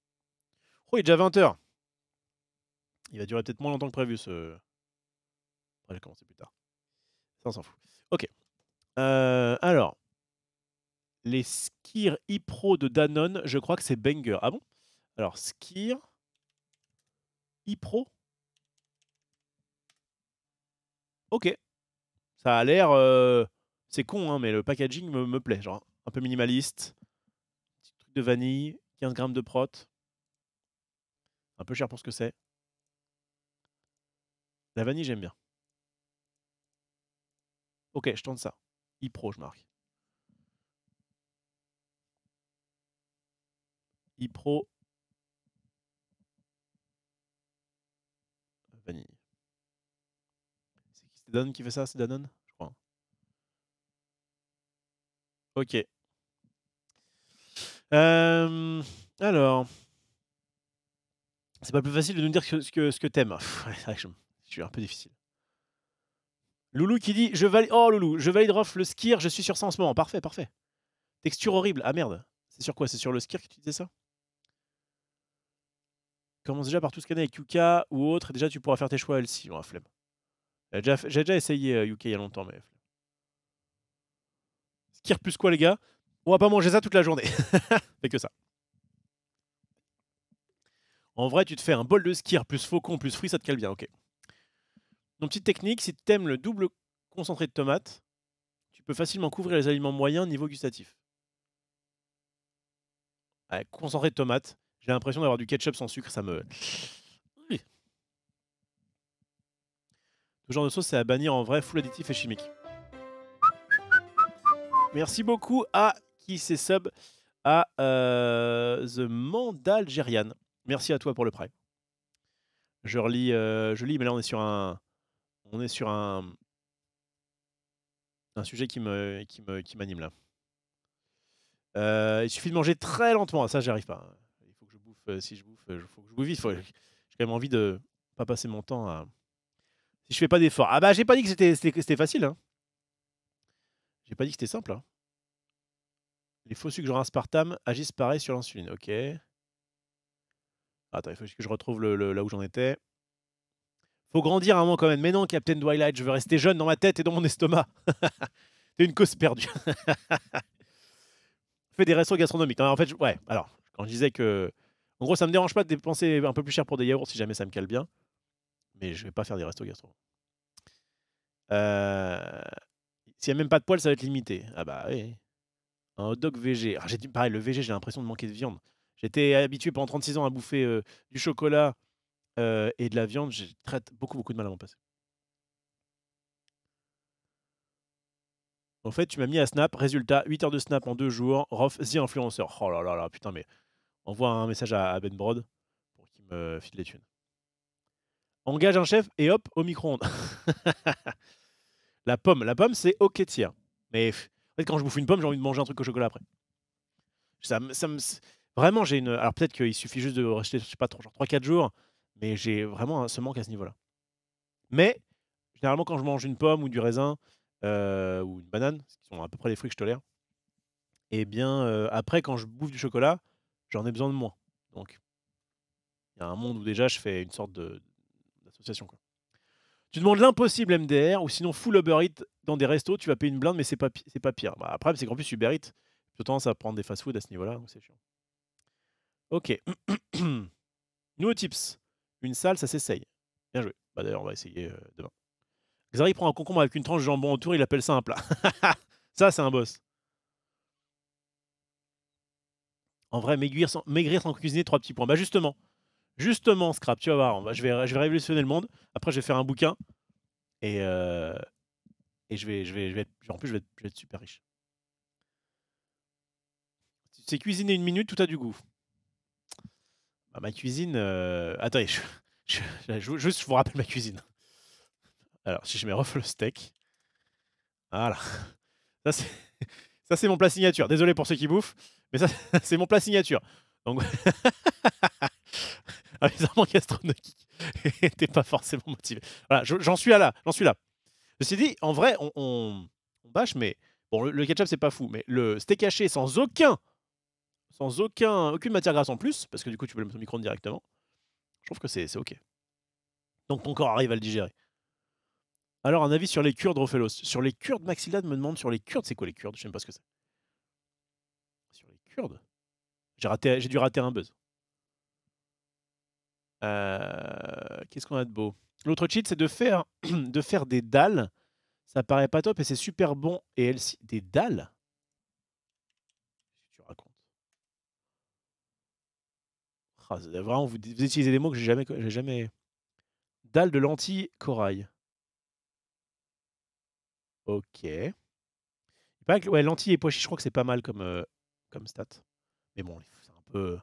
Oh, il est déjà 20h. Il va durer peut-être moins longtemps que prévu, ce. Après, j'ai commencé plus tard. Ça, on s'en fout. Ok. Alors. Les Skir e-Pro de Danone, je crois que c'est banger. Ah bon? Alors, Skir e-Pro. Ok. Ça a l'air. C'est con, hein, mais le packaging me plaît. Genre, un peu minimaliste. Petit truc de vanille. 15 grammes de prot. Un peu cher pour ce que c'est. La vanille, j'aime bien. Ok, je tente ça. e-Pro, je marque. e-Pro. Vanille. C'est Danone qui fait ça? C'est Danone? Je crois. Ok. Alors. C'est pas plus facile de nous dire ce que t'aimes. Je suis un peu difficile. Loulou qui dit je valide. Oh Loulou, je valide Rof le skir, je suis sur ça en ce moment. Parfait, parfait. Texture horrible. Ah merde. C'est sur quoi? C'est sur le skir que tu disais ça? Commence déjà par tout scanner avec Yuka ou autre. Et déjà, tu pourras faire tes choix, Elsie. Oh, flemme. J'ai déjà essayé Yuka il y a longtemps, mais. Skir plus quoi, les gars? On va pas manger ça toute la journée. Fait que ça. En vrai, tu te fais un bol de skir plus faucon plus fruits, ça te cale bien. Ok. Donc, petite technique, si tu aimes le double concentré de tomate, tu peux facilement couvrir les aliments moyens niveau gustatif. Ouais, concentré de tomate. J'ai l'impression d'avoir du ketchup sans sucre, ça me. Oui. Ce genre de sauce, c'est à bannir en vrai, full additif et chimique. Merci beaucoup à qui c'est sub à The Mandalgérian. Merci à toi pour le prime. Je lis, mais là on est sur un sujet qui m'anime là. Il suffit de manger très lentement. Ça, j'y arrive pas. Il faut que je bouffe. Si je bouffe, il faut que je bouffe vite. J'ai quand même envie de pas passer mon temps à... Si je fais pas d'efforts. Ah bah j'ai pas dit que c'était facile. Hein. J'ai pas dit que c'était simple. Hein. Les faux sucres genre aspartame agissent pareil sur l'insuline. Ok. Attends, il faut que je retrouve là où j'en étais. Faut grandir un moment quand même. Mais non, Captain Twilight, je veux rester jeune dans ma tête et dans mon estomac. C'est une cause perdue. Fais des restos gastronomiques. Non, en fait, ouais. Alors, quand je disais que... En gros, ça me dérange pas de dépenser un peu plus cher pour des yaourts si jamais ça me cale bien. Mais je vais pas faire des restos gastro. S'il n'y a même pas de poils, ça va être limité. Ah bah oui. Un hot dog VG. Alors, j'ai dit pareil, le VG, j'ai l'impression de manquer de viande. J'étais habitué pendant 36 ans à bouffer du chocolat et de la viande. J'ai beaucoup de mal à m'en passer. En fait, tu m'as mis à Snap. Résultat, 8 heures de Snap en 2 jours. Rof, The Influencer. Oh là là là, putain, mais envoie un message à Ben Brod pour qu'il me file les thunes. Engage un chef et hop, au micro-ondes. La pomme, c'est ok tiers. Mais en fait, quand je bouffe une pomme, j'ai envie de manger un truc au chocolat après. Vraiment, j'ai une... Alors peut-être qu'il suffit juste de rester, je sais pas, genre 3-4 jours, mais j'ai vraiment ce manque à ce niveau-là. Mais, généralement, quand je mange une pomme ou du raisin, ou une banane, ce qui sont à peu près les fruits que je tolère, et bien, après, quand je bouffe du chocolat, j'en ai besoin de moins. Donc, il y a un monde où déjà, je fais une sorte d'association, quoi. Tu demandes l'impossible MDR, ou sinon full Uber Eats dans des restos, tu vas payer une blinde, mais c'est pas pire. Bah, après, c'est qu'en plus, Uber Eats, j'ai tendance à prendre des fast-food à ce niveau-là, donc c'est chiant. Ok. Nouveau tips. Une salle, ça s'essaye. Bien joué. Bah, d'ailleurs, on va essayer demain. Xari prend un concombre avec une tranche de jambon autour, il appelle ça un plat. Ça, c'est un boss. En vrai, maigrir sans cuisiner, 3 petits points. Bah justement, Scrap, tu vas voir. Je vais révolutionner le monde. Après, je vais faire un bouquin. Et je vais être... En plus, je vais être super riche. C'est cuisiner 1 minute, tout a du goût. Bah, ma cuisine... Attendez, je vous rappelle ma cuisine. Alors, si je mets off le steak. Voilà. Ça, c'est mon plat signature. Désolé pour ceux qui bouffent, mais ça, c'est mon plat signature. Donc, amusement gastronomique. T'es pas forcément motivé. Voilà, j'en suis là. Ceci dit, en vrai, on bâche, mais bon, le ketchup, c'est pas fou. Mais le steak haché sans aucune matière grasse en plus, parce que du coup, tu peux le mettre au micro-ondes directement. Je trouve que c'est ok. Donc, ton corps arrive à le digérer. Alors, un avis sur les Kurdes, Rofelos. Sur les Kurdes, Maxilad me demande sur les Kurdes, c'est quoi les Kurdes? Je sais même pas ce que c'est. Sur les Kurdes? J'ai dû rater un buzz. Qu'est-ce qu'on a de beau? L'autre cheat, c'est de faire des dalles. Ça paraît pas top et c'est super bon. Et des dalles? Qu'est-ce que tu racontes? Ah, vraiment, vous utilisez des mots que j'ai jamais... Dalles de lentilles corail. Ok. Il paraît que, ouais, lentilles et pois chiches, je crois que c'est pas mal comme stat. Mais bon, c'est un peu...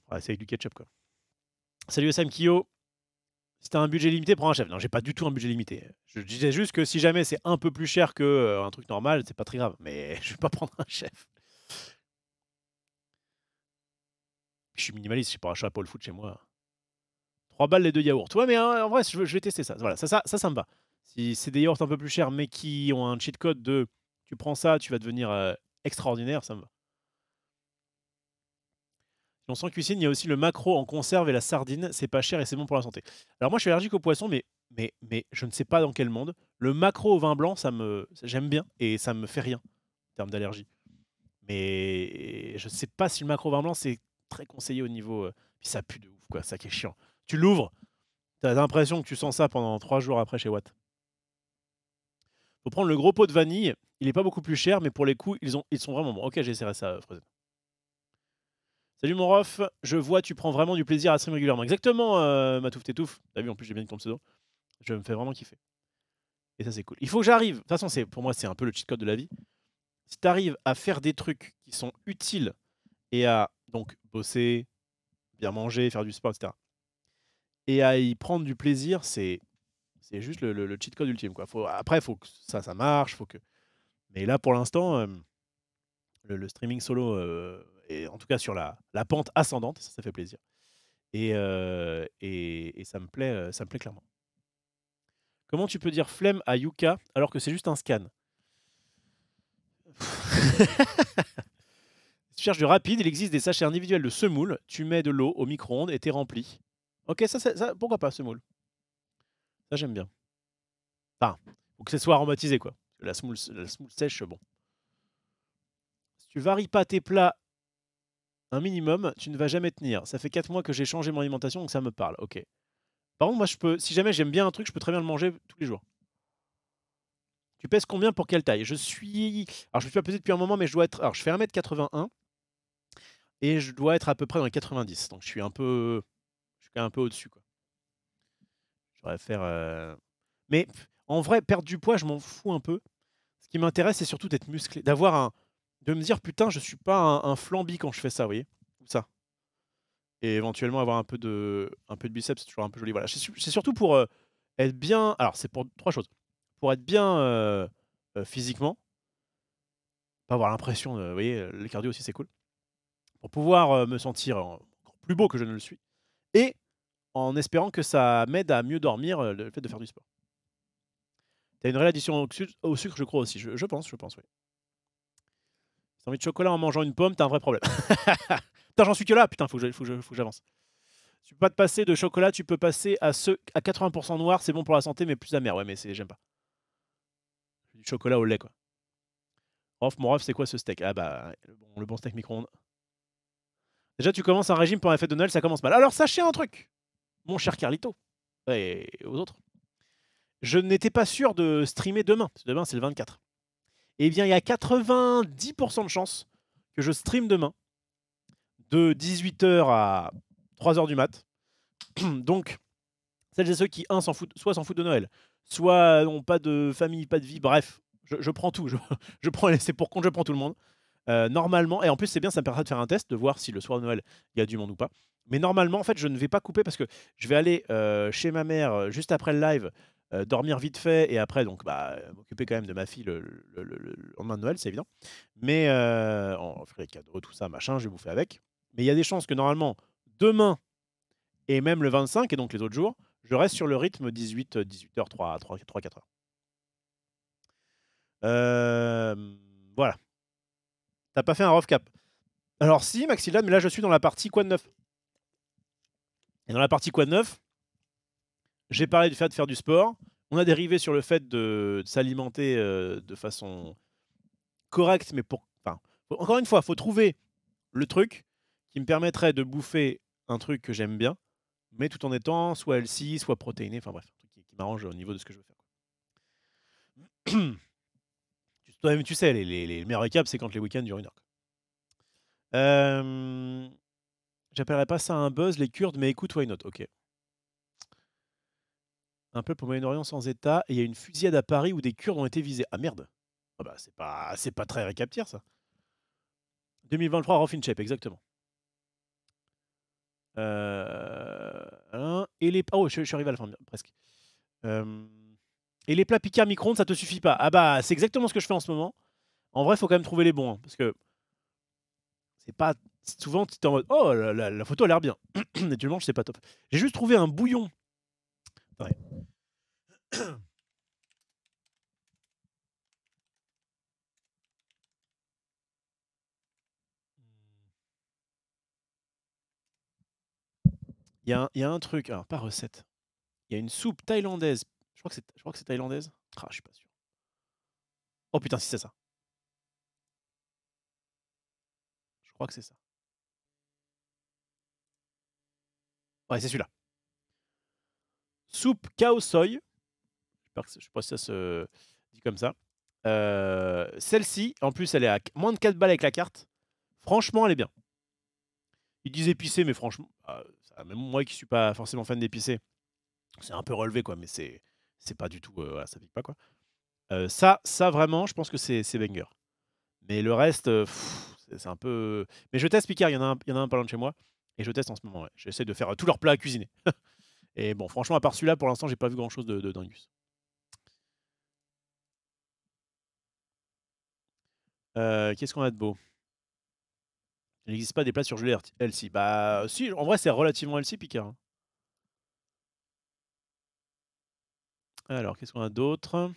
Ouais, c'est avec du ketchup, quoi. Salut Sam Kyo. Si t'as un budget limité, prends un chef. Non, j'ai pas du tout un budget limité. Je disais juste que si jamais c'est un peu plus cher que un truc normal, c'est pas très grave. Mais je vais pas prendre un chef. Je suis minimaliste, je sais pas, un chapeau le foot chez moi. 3 balles les 2 yaourts. Ouais, mais en vrai, je vais tester ça. Voilà, ça me va. Si c'est des yaourts un peu plus chers, mais qui ont un cheat code de tu prends ça, tu vas devenir extraordinaire, ça me va. Sinon, sans cuisine, il y a aussi le maquereau en conserve et la sardine. C'est pas cher et c'est bon pour la santé. Alors moi, je suis allergique aux poissons, mais je ne sais pas dans quel monde. Le maquereau au vin blanc, j'aime bien et ça me fait rien en termes d'allergie. Mais je sais pas si le maquereau au vin blanc, c'est très conseillé au niveau... Puis ça pue de ouf, quoi. Ça qui est chiant. Tu l'ouvres, t'as l'impression que tu sens ça pendant 3 jours après chez Watt. Faut prendre le gros pot de vanille. Il est pas beaucoup plus cher, mais pour les coups, ils sont vraiment bons. Ok, j'essaierai ça, Frozen. Salut mon Rof, je vois tu prends vraiment du plaisir à stream régulièrement. Exactement, Matouf Tétouf. T'as vu, en plus j'ai bien ton pseudo. Je me fais vraiment kiffer. Et ça c'est cool. Il faut que j'arrive. De toute façon, pour moi c'est un peu le cheat code de la vie. Si t'arrives à faire des trucs qui sont utiles et à donc bosser, bien manger, faire du sport, etc. Et à y prendre du plaisir, c'est juste le cheat code ultime, quoi. Après, il faut que ça marche. Mais là, pour l'instant, le streaming solo est en tout cas sur la pente ascendante. Ça fait plaisir. Et ça me plaît clairement. Comment tu peux dire flemme à Yuka alors que c'est juste un scan? Si tu cherches du rapide, il existe des sachets individuels de semoule. Tu mets de l'eau au micro-ondes et t'es rempli. Ok, ça, pourquoi pas semoule? Ça, j'aime bien. Enfin, faut que ce soit aromatisé, quoi. La semoule sèche, bon. Si tu varies pas tes plats un minimum, tu ne vas jamais tenir. Ça fait 4 mois que j'ai changé mon alimentation, donc ça me parle. Ok. Par contre, moi, je peux, si jamais j'aime bien un truc, je peux très bien le manger tous les jours. Tu pèses combien pour quelle taille? Alors, je me suis pas pesé depuis un moment, mais je dois être. Alors, je fais 1m81 et je dois être à peu près dans les 90. Donc, je suis quand même un peu au-dessus, quoi. Je devrais faire. Mais en vrai, perdre du poids, je m'en fous un peu. Ce qui m'intéresse, c'est surtout d'être musclé, de me dire putain, je suis pas un flambi quand je fais ça, vous voyez? Ou ça. Et éventuellement avoir un peu de biceps, c'est toujours un peu joli. Voilà, c'est surtout pour être bien. Alors, c'est pour 3 choses. Pour être bien physiquement, pas avoir l'impression, vous voyez, le cardio aussi, c'est cool. Pour pouvoir me sentir encore plus beau que je ne le suis. Et en espérant que ça m'aide à mieux dormir, le fait de faire du sport. T'as une réelle addiction au sucre, je crois aussi. Je pense, oui. Si t'as envie de chocolat en mangeant une pomme, t'as un vrai problème. Putain, j'en suis que là. Putain, faut que j'avance. Tu peux pas te passer de chocolat, tu peux passer à 80% noir, c'est bon pour la santé, mais plus amer. Ouais, mais j'aime pas. Du chocolat au lait, quoi. Mon ref, c'est quoi ce steak? Ah bah, le bon steak micro-ondes. Déjà, tu commences un régime pour la fête de Noël, ça commence mal. Alors, sachez un truc, mon cher Carlito, et aux autres. Je n'étais pas sûr de streamer demain, parce que demain, c'est le 24. Eh bien, il y a 90% de chances que je stream demain, de 18h à 3h du mat. Donc, celles et ceux qui, soit s'en foutent de Noël, soit n'ont pas de famille, pas de vie, bref, je prends tout. Je prends les laissés pour compte, je prends tout le monde. Normalement, et en plus, c'est bien, ça me permettra de faire un test, de voir si le soir de Noël, il y a du monde ou pas. Mais normalement, en fait, je ne vais pas couper parce que je vais aller chez ma mère juste après le live, dormir vite fait, et après, donc, m'occuper quand même de ma fille le lendemain de Noël, c'est évident. Mais on ferait les cadeaux, tout ça, machin, je vais bouffer avec. Mais il y a des chances que normalement, demain, et même le 25, et donc les autres jours, je reste sur le rythme 18h, 3-4 heures. Voilà. T'as pas fait un rough cap? Alors si, Maxilad, mais là je suis dans la partie Quad 9. Et dans la partie Quad 9, j'ai parlé du fait de faire du sport. On a dérivé sur le fait de s'alimenter de façon correcte, mais encore une fois, il faut trouver le truc qui me permettrait de bouffer un truc que j'aime bien, mais tout en étant soit healthy, soit protéiné, enfin bref, un truc qui m'arrange au niveau de ce que je veux faire. Toi-même, tu sais, les meilleurs récaps, c'est quand les week-ends durent 1 heure. J'appellerais pas ça un buzz, les Kurdes, mais écoute, why not? Ok. Un peuple au Moyen-Orient sans État, et il y a une fusillade à Paris où des Kurdes ont été visés. Ah merde! Ah bah c'est pas très récaptir ça. 2023, Rough in Shape, exactement. Et les... Oh, je suis arrivé à la fin, presque. Et les plats Picard micro-ondes, ça te suffit pas? Ah bah, c'est exactement ce que je fais en ce moment. En vrai, il faut quand même trouver les bons, hein, parce que c'est pas... Souvent, tu es en mode, oh, la photo a l'air bien. Et tu le manges, c'est pas top. J'ai juste trouvé un bouillon. Ouais. Il y a un truc, alors pas recette. Il y a une soupe thaïlandaise. Je crois que c'est thaïlandaise. Ah, je suis pas sûr. Oh putain, si c'est ça. Je crois que c'est ça. Ouais, c'est celui-là. Soupe khao soi. Je sais pas si ça se dit comme ça. Celle-ci, en plus, elle est à moins de 4 balles avec la carte. Franchement, elle est bien. Ils disent épicé, mais franchement, même moi qui suis pas forcément fan d'épicé, c'est un peu relevé, quoi. Mais c'est pas du tout, voilà, ça pique pas, quoi. Ça vraiment, je pense que c'est banger. Mais le reste, c'est un peu. Mais je teste Picard, il y en a un pas loin de chez moi, et je teste en ce moment. Ouais. J'essaie de faire tous leurs plats à cuisiner. Et bon, franchement, à part celui-là, pour l'instant, j'ai pas vu grand-chose de dingus. Qu'est-ce qu'on a de beau? Il n'existe pas des plats surgelés healthy. Bah si, en vrai c'est relativement healthy Picard. Hein. Alors, qu'est-ce qu'on a d'autre?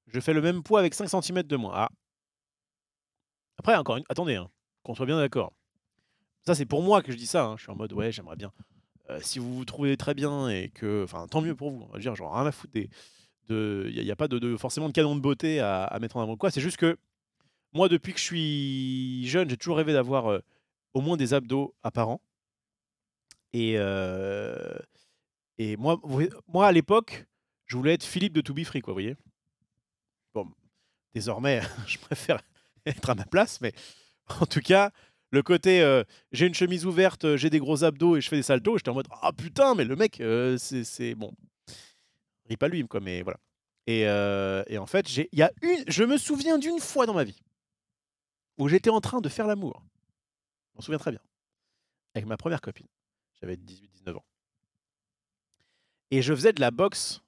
Je fais le même poids avec 5 cm de moins. Ah. Après, encore une... Attendez, hein, qu'on soit bien d'accord. Ça, c'est pour moi que je dis ça. Hein. Je suis en mode, ouais, j'aimerais bien. Si vous vous trouvez très bien et que... Enfin, tant mieux pour vous. On va dire, genre, rien à foutre des... Il n'y a pas forcément de canon de beauté à mettre en avant. Quoi, c'est juste que moi, depuis que je suis jeune, j'ai toujours rêvé d'avoir au moins des abdos apparents. Et moi, à l'époque, je voulais être Philippe de To Be Free, quoi, vous voyez. Bon, désormais, je préfère être à ma place, mais en tout cas, le côté j'ai une chemise ouverte, j'ai des gros abdos et je fais des saltos, j'étais en mode ah putain, mais le mec, c'est bon. Il pas lui, quoi, mais voilà. Et en fait, je me souviens d'une fois dans ma vie où j'étais en train de faire l'amour. Je m'en souviens très bien. Avec ma première copine. J'avais 18-19 ans. Et je faisais de la boxe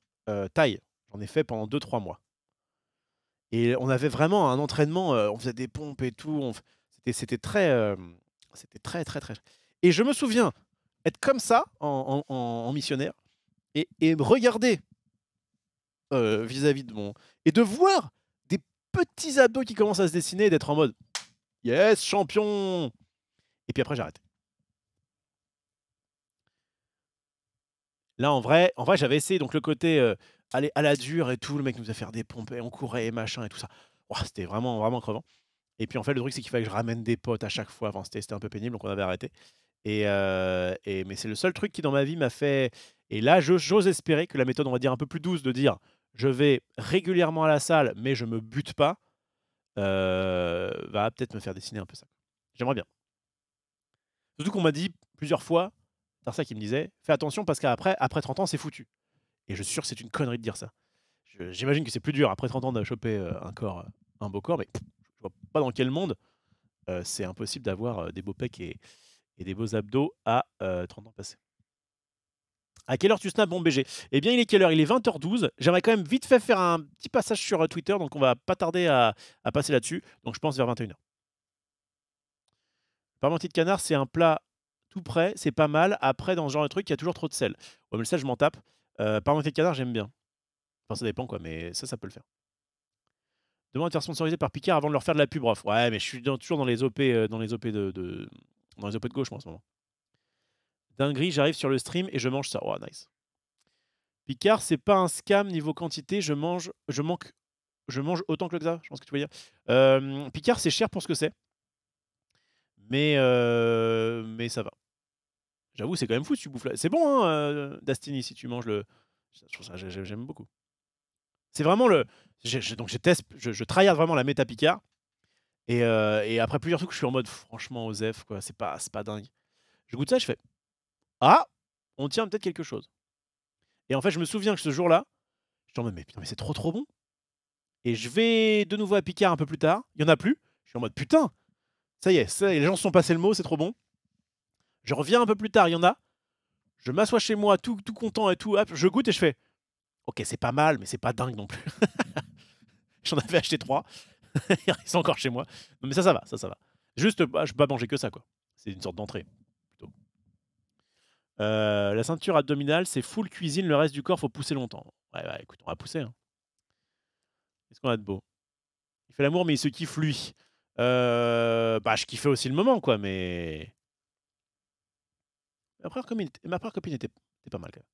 taille. J'en ai fait pendant 2-3 mois. Et on avait vraiment un entraînement, on faisait des pompes et tout. C'était très, très. Et je me souviens être comme ça en missionnaire et me regarder vis-à-vis de mon... Et de voir des petits abdos qui commencent à se dessiner et d'être en mode « Yes, champion !» Et puis après, j'ai arrêté. Là, en vrai j'avais essayé donc le côté aller à la dure et tout. Le mec nous faisait faire des pompes et on courait et machin et tout ça. Oh, c'était vraiment, vraiment crevant. Et puis en fait, le truc, c'est qu'il fallait que je ramène des potes à chaque fois. Enfin, c'était un peu pénible, donc on avait arrêté. Mais c'est le seul truc qui, dans ma vie, m'a fait... Et là, j'ose espérer que la méthode, on va dire, un peu plus douce de dire je vais régulièrement à la salle, mais je me bute pas, va peut-être me faire dessiner un peu ça. J'aimerais bien. Surtout qu'on m'a dit plusieurs fois, c'est ça qui me disait, fais attention parce qu'après 30 ans, c'est foutu. Et je suis sûr que c'est une connerie de dire ça. J'imagine que c'est plus dur après 30 ans de choper un beau corps, mais je vois pas dans quel monde c'est impossible d'avoir des beaux pecs et des beaux abdos à 30 ans passés. À quelle heure tu snaps, bon BG? Eh bien, il est quelle heure? Il est 20h12. J'aimerais quand même vite fait faire un petit passage sur Twitter, donc on va pas tarder à passer là-dessus. Donc je pense vers 21h. Parmentier de canard, c'est un plat tout prêt, c'est pas mal. Après, dans ce genre de truc, il y a toujours trop de sel. Ouais, mais le sel, je m'en tape. Parmentier de canard, j'aime bien. Enfin, ça dépend, quoi, mais ça peut le faire. Demande d'être sponsorisé par Picard avant de leur faire de la pub, off. Ouais, mais je suis toujours dans les OP, dans les OP de gauche, moi, en ce moment. Dinguerie, j'arrive sur le stream et je mange ça. Oh, nice. Picard, c'est pas un scam niveau quantité. Je mange autant que le Xa. Je pense que tu veux dire. Picard, c'est cher pour ce que c'est. Mais ça va. J'avoue, c'est quand même fou si tu bouffes là. C'est bon, hein, Dastini, si tu manges le... J'aime beaucoup. C'est vraiment le... Donc je tryhard vraiment la méta Picard. Et après plusieurs trucs, je suis en mode, franchement, Osef, quoi. C'est pas dingue. Je goûte ça, je fais... Ah, on tient peut-être quelque chose. Et en fait, je me souviens que ce jour-là, je suis en mode, mais putain, mais c'est trop bon. Et je vais de nouveau à Picard un peu plus tard. Il n'y en a plus. Je suis en mode, putain, ça y est, les gens se sont passés le mot, c'est trop bon. Je reviens un peu plus tard, il y en a. Je m'assois chez moi, tout content et tout. Hop, je goûte et je fais, ok, c'est pas mal, mais c'est pas dingue non plus. J'en avais acheté 3. Ils sont encore chez moi. Non, mais ça va. Juste, bah, je peux pas manger que ça, quoi. C'est une sorte d'entrée. La ceinture abdominale, c'est full cuisine, le reste du corps, faut pousser longtemps. Ouais, écoute, on va pousser. Hein. Qu'est-ce qu'on a de beau? Il fait l'amour, mais il se kiffe lui. Bah, je kiffais aussi le moment, quoi, mais... Ma première copine était pas mal, quand même.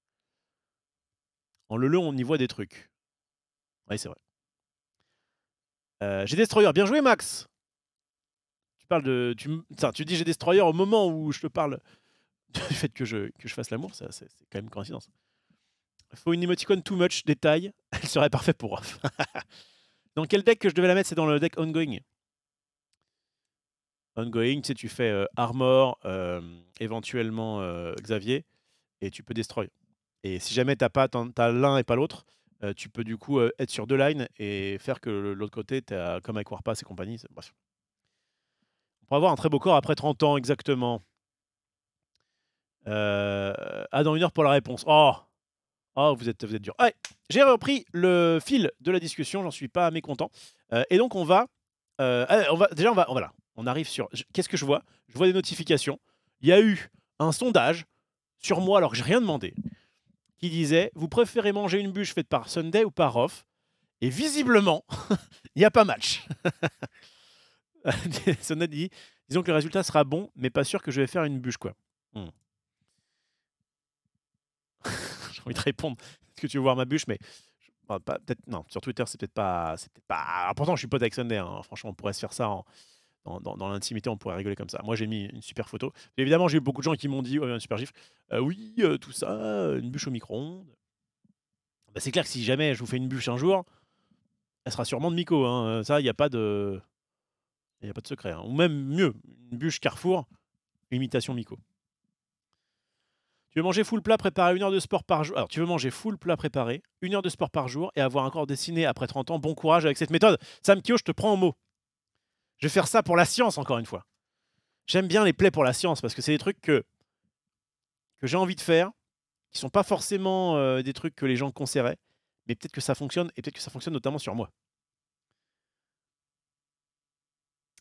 En le on y voit des trucs. Oui, c'est vrai. J'ai Destroyer. Bien joué, Max. Tu parles de... Tu dis j'ai Destroyer au moment où je te parle... du fait que je fasse l'amour, c'est quand même une coïncidence. Il faut une émoticône too much, détail, elle serait parfaite pour off. Dans quel deck que je devais la mettre? C'est dans le deck ongoing. Ongoing, tu sais, tu fais armor, éventuellement Xavier, et tu peux destroy. Et si jamais t'as l'un et pas l'autre, tu peux du coup être sur 2 lines et faire que l'autre côté, t'as comme avec Warpass et compagnie. Bref. On pourra avoir un très beau corps après 30 ans, exactement. Dans 1 heure pour la réponse. Oh, vous êtes dur. Allez, j'ai repris le fil de la discussion, j'en suis pas mécontent. Et donc on va On arrive sur... Qu'est-ce que je vois? Je vois des notifications. Il y a eu un sondage sur moi, alors que j'ai rien demandé, qui disait « Vous préférez manger une bûche faite par Sunday ou par Off ?» Et visiblement, il n'y a pas match. Sunday dit « Disons que le résultat sera bon, mais pas sûr que je vais faire une bûche, quoi. J'ai envie de répondre. Est-ce que tu veux voir ma bûche? Mais peut-être non. Sur Twitter, c'est peut-être pas. Ah, pourtant, je suis pote avec Sunday. Hein. Franchement, on pourrait se faire ça dans l'intimité. On pourrait rigoler comme ça. Moi, j'ai mis une super photo. Et évidemment, j'ai eu beaucoup de gens qui m'ont dit un super gif. Oui, tout ça, une bûche au micro-ondes. Bah, c'est clair que si jamais je vous fais une bûche un jour, elle sera sûrement de Miko. Hein. Ça, il n'y a pas de. Il n'y a pas de secret. Hein. Ou même mieux, une bûche Carrefour, imitation Miko. Tu veux manger full plat préparé 1 heure de sport par jour. Alors, tu veux manger full plat préparé, 1 heure de sport par jour et avoir un corps dessiné après 30 ans. Bon courage avec cette méthode. Sam Kyo, je te prends au mot. Je vais faire ça pour la science, encore une fois. J'aime bien les plays pour la science parce que c'est des trucs que j'ai envie de faire, qui sont pas forcément des trucs que les gens conseilleraient, mais peut-être que ça fonctionne et peut-être que ça fonctionne notamment sur moi.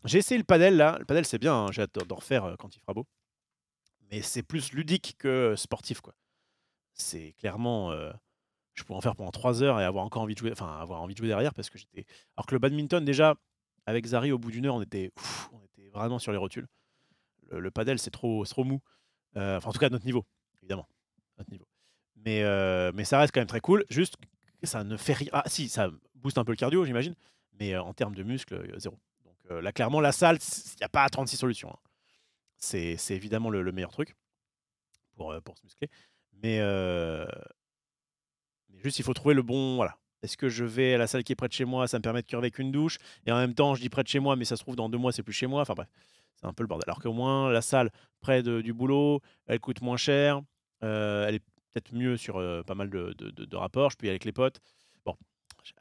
J'ai essayé le padel là. Le padel, c'est bien. Hein. J'ai hâte d'en refaire quand il fera beau. Mais c'est plus ludique que sportif, quoi. C'est clairement... je pourrais en faire pendant 3 heures et avoir encore envie de jouer, enfin avoir envie de jouer derrière parce que j'étais... Alors que le badminton, déjà, avec Zari, au bout d'1 heure, on était vraiment sur les rotules. Le padel, c'est trop mou. Enfin, en tout cas, à notre niveau, évidemment. À notre niveau. Mais ça reste quand même très cool. Juste, ça ne fait rien... Ah si, ça booste un peu le cardio, j'imagine. Mais en termes de muscles, zéro. Donc là, clairement, la salle, il n'y a pas 36 solutions. Hein. C'est évidemment le meilleur truc pour se muscler. Mais juste, il faut trouver le bon... Voilà. Est-ce que je vais à la salle qui est près de chez moi, ça me permet de curver avec une douche, et en même temps, je dis près de chez moi, mais ça se trouve, dans 2 mois, c'est plus chez moi. Enfin bref, c'est un peu le bordel. Alors qu'au moins, la salle près du boulot, elle coûte moins cher, elle est peut-être mieux sur pas mal de rapports, je peux y aller avec les potes. Bon,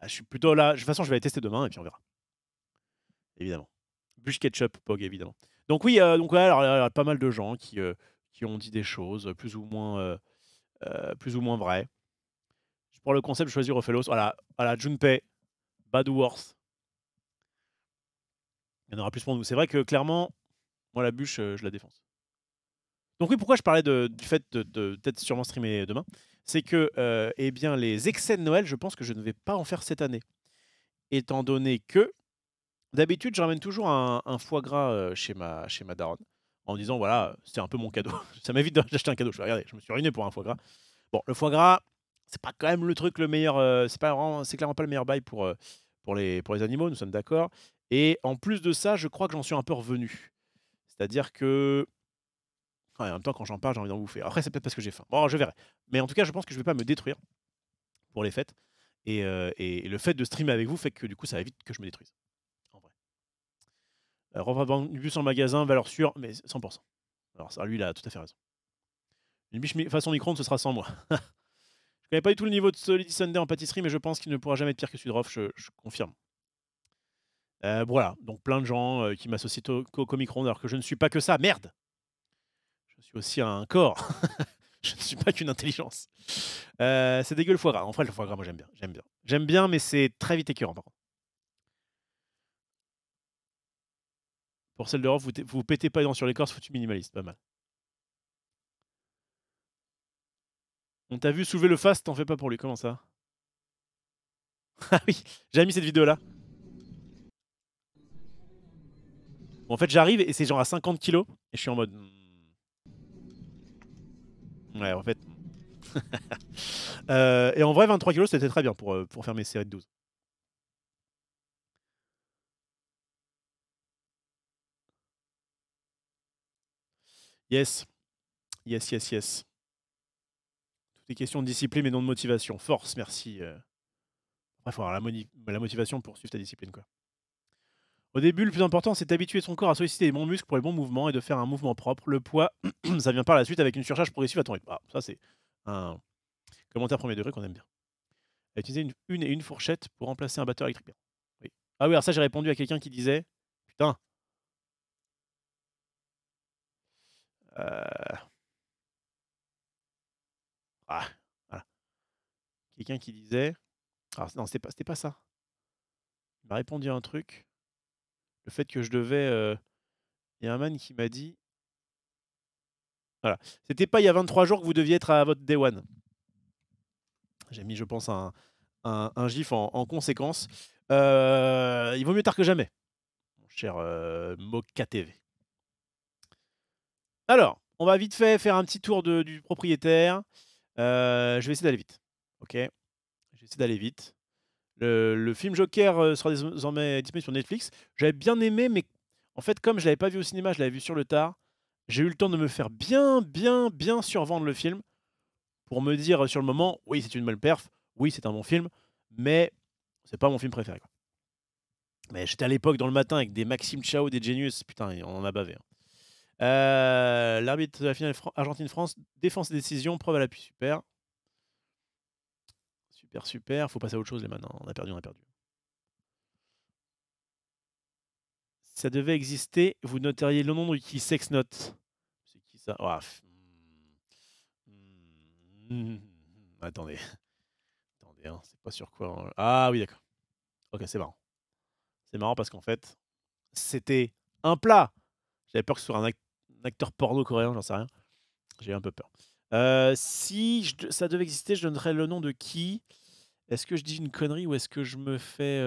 je suis plutôt là. De toute façon, je vais aller tester demain, et puis on verra. Évidemment. Bûche ketchup, Pog, évidemment. Donc oui, donc, ouais, alors, il y a pas mal de gens qui ont dit des choses plus ou moins vraies. Pour le concept, je choisis Rofelos. Voilà, Junpei, Bad Worth. Il y en aura plus pour nous. C'est vrai que clairement, moi la bûche, je la défonce. Donc oui, pourquoi je parlais du fait de peut-être sûrement streamer demain, c'est que eh bien, les excès de Noël, je pense que je ne vais pas en faire cette année. Étant donné que, d'habitude, je ramène toujours un foie gras chez ma daronne, en disant, voilà, c'est un peu mon cadeau. Ça m'évite d'acheter un cadeau. Regardez, je me suis ruiné pour un foie gras. Bon, le foie gras, c'est pas quand même le truc le meilleur, c'est clairement pas le meilleur bail pour les animaux, nous sommes d'accord. Et en plus de ça, je crois que j'en suis un peu revenu. C'est-à-dire que, ouais, en même temps, quand j'en parle, j'ai envie d'en bouffer. Après, c'est peut-être parce que j'ai faim. Bon, je verrai. Mais en tout cas, je pense que je vais pas me détruire pour les fêtes. Et le fait de streamer avec vous fait que du coup, ça évite que je me détruise. En vrai. Revendre une bûche en magasin, valeur sûre, mais 100%. Alors ça, lui, il a tout à fait raison. Une bûche façon micro-ondes, ce sera sans moi. Je connais pas du tout le niveau de Solid Sunday en pâtisserie, mais je pense qu'il ne pourra jamais être pire que celui de Rof, je confirme. Voilà, donc plein de gens qui m'associent au micro-ondes alors que je ne suis pas que ça. Merde! Je suis aussi un corps. Je ne suis pas qu'une intelligence. C'est dégueu le foie gras. En vrai, le foie gras, moi j'aime bien. J'aime bien, mais c'est très vite écœurant par contre. Pour celle de Rof, vous pétez pas les dents sur l'écorce, foutu minimaliste, pas mal. On t'a vu soulever le fast, t'en fais pas pour lui, comment ça? Ah oui, j'avais mis cette vidéo là. Bon, en fait, j'arrive et c'est genre à 50 kilos et je suis en mode. Ouais, en fait. Et en vrai, 23 kilos, c'était très bien pour faire mes séries de 12. Yes. Yes, yes, yes. Toutes les questions de discipline et non de motivation. Force, merci. Après, il faut avoir la motivation pour suivre ta discipline, quoi. Au début, le plus important, c'est d'habituer son corps à solliciter les bons muscles pour les bons mouvements et de faire un mouvement propre. Le poids, ça vient par la suite avec une surcharge progressive à ton rythme. Ah, ça, c'est un commentaire premier degré qu'on aime bien. Utiliser une fourchette pour remplacer un batteur électrique. Oui. Ah oui, alors ça, j'ai répondu à quelqu'un qui disait putain. Ah, voilà. Quelqu'un qui disait. Alors, non, c'était pas ça. Il m'a répondu à un truc. Le fait que je devais Il y a un man qui m'a dit... Voilà. C'était pas il y a 23 jours que vous deviez être à votre Day One. J'ai mis, je pense, un gif en conséquence. Il vaut mieux tard que jamais, mon cher Moka TV. Alors, on va vite fait faire un petit tour du propriétaire. Je vais essayer d'aller vite. Ok. Je vais essayer d'aller vite. Le film Joker sera désormais disponible sur Netflix. J'avais bien aimé, mais en fait, comme je l'avais pas vu au cinéma, je l'avais vu sur le tard. J'ai eu le temps de me faire bien survendre le film pour me dire sur le moment, oui, c'est une bonne perf, oui, c'est un bon film, mais c'est pas mon film préféré, quoi. Mais j'étais à l'époque dans le matin avec des Maxime Chao, des Genius, putain, on en a bavé. Hein. L'arbitre de la finale Argentine-France défend ses décisions, preuve à l'appui, super. Super, faut passer à autre chose les maintenant, on a perdu. Ça devait exister, vous noteriez le nom de qui sex note. C'est qui ça? Attendez, hein, c'est pas sur quoi. Ah oui, d'accord. Ok, c'est marrant. C'est marrant parce qu'en fait, c'était un plat. J'avais peur que ce soit un acteur porno coréen, j'en sais rien. J'ai eu un peu peur. Si ça devait exister, je donnerais le nom de qui? Est-ce que je dis une connerie ou est-ce que je me fais...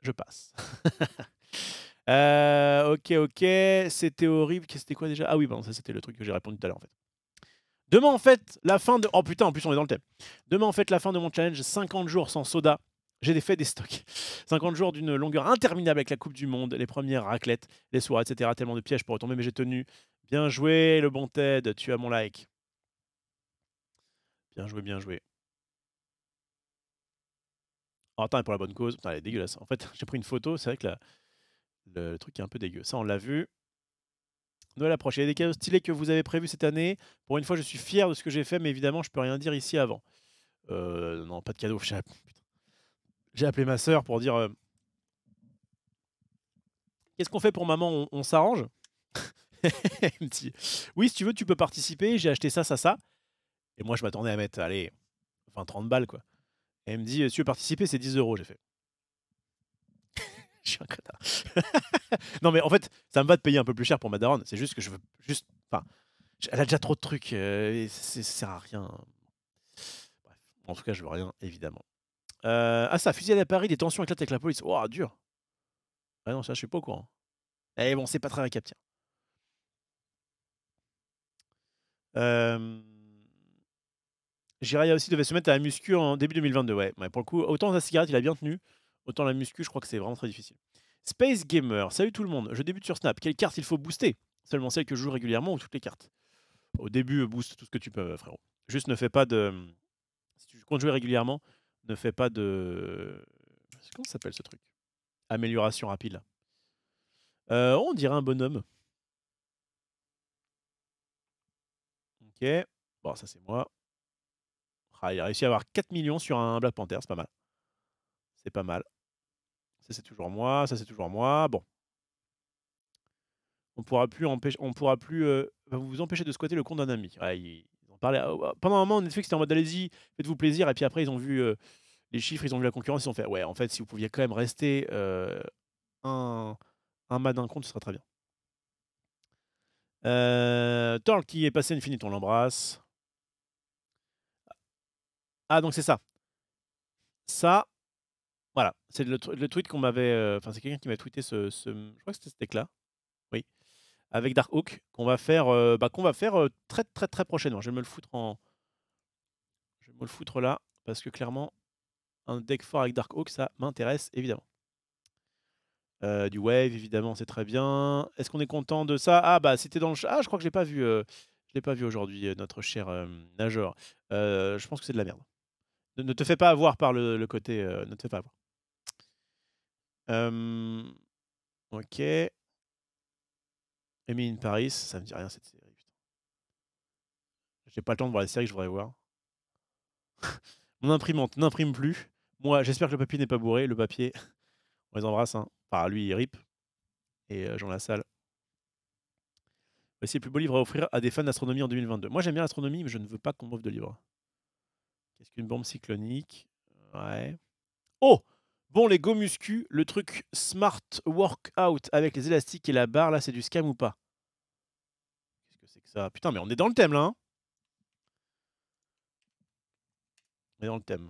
Je passe. Ok. C'était horrible. C'était quoi déjà? Ah oui, bon, ça c'était le truc que j'ai répondu tout à l'heure en fait. Demain en fait, la fin de... Oh putain, en plus on est dans le thème. Demain en fait, la fin de mon challenge, 50 jours sans soda. J'ai fait des stocks. 50 jours d'une longueur interminable avec la Coupe du Monde, les premières raclettes, les soirs, etc. Tellement de pièges pour retomber, mais j'ai tenu. Bien joué, le bon Ted. Tu as mon like. Bien joué. Oh, attends, pour la bonne cause. Putain, elle est dégueulasse. En fait, j'ai pris une photo. C'est vrai que le truc est un peu dégueu. Ça, on l'a vu. Noël approche. Il y a des cadeaux stylés que vous avez prévus cette année. Pour une fois, je suis fier de ce que j'ai fait, mais évidemment, je peux rien dire ici avant. Non, pas de cadeau. J'ai appelé ma sœur pour dire qu'est-ce qu'on fait pour maman? On s'arrange? Elle me dit oui, si tu veux, tu peux participer. J'ai acheté ça. Et moi, je m'attendais à mettre, allez, 20-30 balles, quoi. Et elle me dit si tu veux participer, c'est 10 €. J'ai fait. Je suis un connard. Non, mais en fait, ça me va de payer un peu plus cher pour ma daronne. C'est juste que je veux juste. Enfin, elle a déjà trop de trucs. Et ça sert à rien. Bref. En tout cas, je veux rien, évidemment. Ah, ça, fusillade à Paris, des tensions éclatent avec la police. Oh, dur. Ah non, ça, je suis pas au courant. Eh bon, c'est pas très récap, tiens. Jiraya aussi devait se mettre à la muscu en début 2022. Ouais, pour le coup, autant la cigarette, il a bien tenu. Autant la muscu, je crois que c'est vraiment très difficile. Space Gamer, salut tout le monde. Je débute sur Snap. Quelle carte il faut booster? Seulement celle que je joue régulièrement ou toutes les cartes? Au début, booste tout ce que tu peux, frérot. Juste ne fais pas de... Si tu comptes jouer régulièrement, ne fais pas de... Comment ça s'appelle ce truc? Amélioration rapide, là. On dirait un bonhomme. Ok. Bon, ça c'est moi. Ah, il a réussi à avoir 4 millions sur un Black Panther, c'est pas mal. C'est pas mal. Ça c'est toujours moi, ça c'est toujours moi. Bon. On pourra plus vous empêcher de squatter le compte d'un ami. Ouais, ils en parlaient. Pendant un moment, Netflix était en mode allez-y, faites-vous plaisir. Et puis après, ils ont vu les chiffres, ils ont vu la concurrence, ils ont fait ouais, en fait, si vous pouviez quand même rester un mât d'un compte, ce serait très bien. Torl qui est passé Infinite, on l'embrasse. Ah, donc c'est ça. Ça, voilà. C'est le tweet qu'on m'avait. Enfin, c'est quelqu'un qui m'a tweeté je crois que c'était ce deck-là. Oui. Avec Darkhawk, qu'on va faire, très prochainement. Je vais me le foutre là, parce que clairement, un deck fort avec Darkhawk, ça m'intéresse évidemment. Du wave, évidemment, c'est très bien. Est-ce qu'on est content de ça? Ah bah c'était dans le chat. Ah, je crois que je l'ai pas vu aujourd'hui, notre cher nageur. Je pense que c'est de la merde. Ne te fais pas avoir par le côté. Ne te fais pas avoir. Ok. Emily in Paris, ça me dit rien cette série. J'ai pas le temps de voir les séries que je voudrais voir. Mon imprimante n'imprime plus. Moi, j'espère que le papier n'est pas bourré. Le papier, on les embrasse. Hein. Enfin, lui, il rip. Et Jean Lassalle. Voici le plus beau livre à offrir à des fans d'astronomie en 2022. Moi, j'aime bien l'astronomie, mais je ne veux pas qu'on m'offre de livre. Qu'est-ce qu'une bombe cyclonique? Ouais. Oh! Bon, les Go Muscu, le truc Smart Workout avec les élastiques et la barre, là, c'est du scam ou pas? Qu'est-ce que c'est que ça? Putain, mais on est dans le thème, là, hein. On est dans le thème.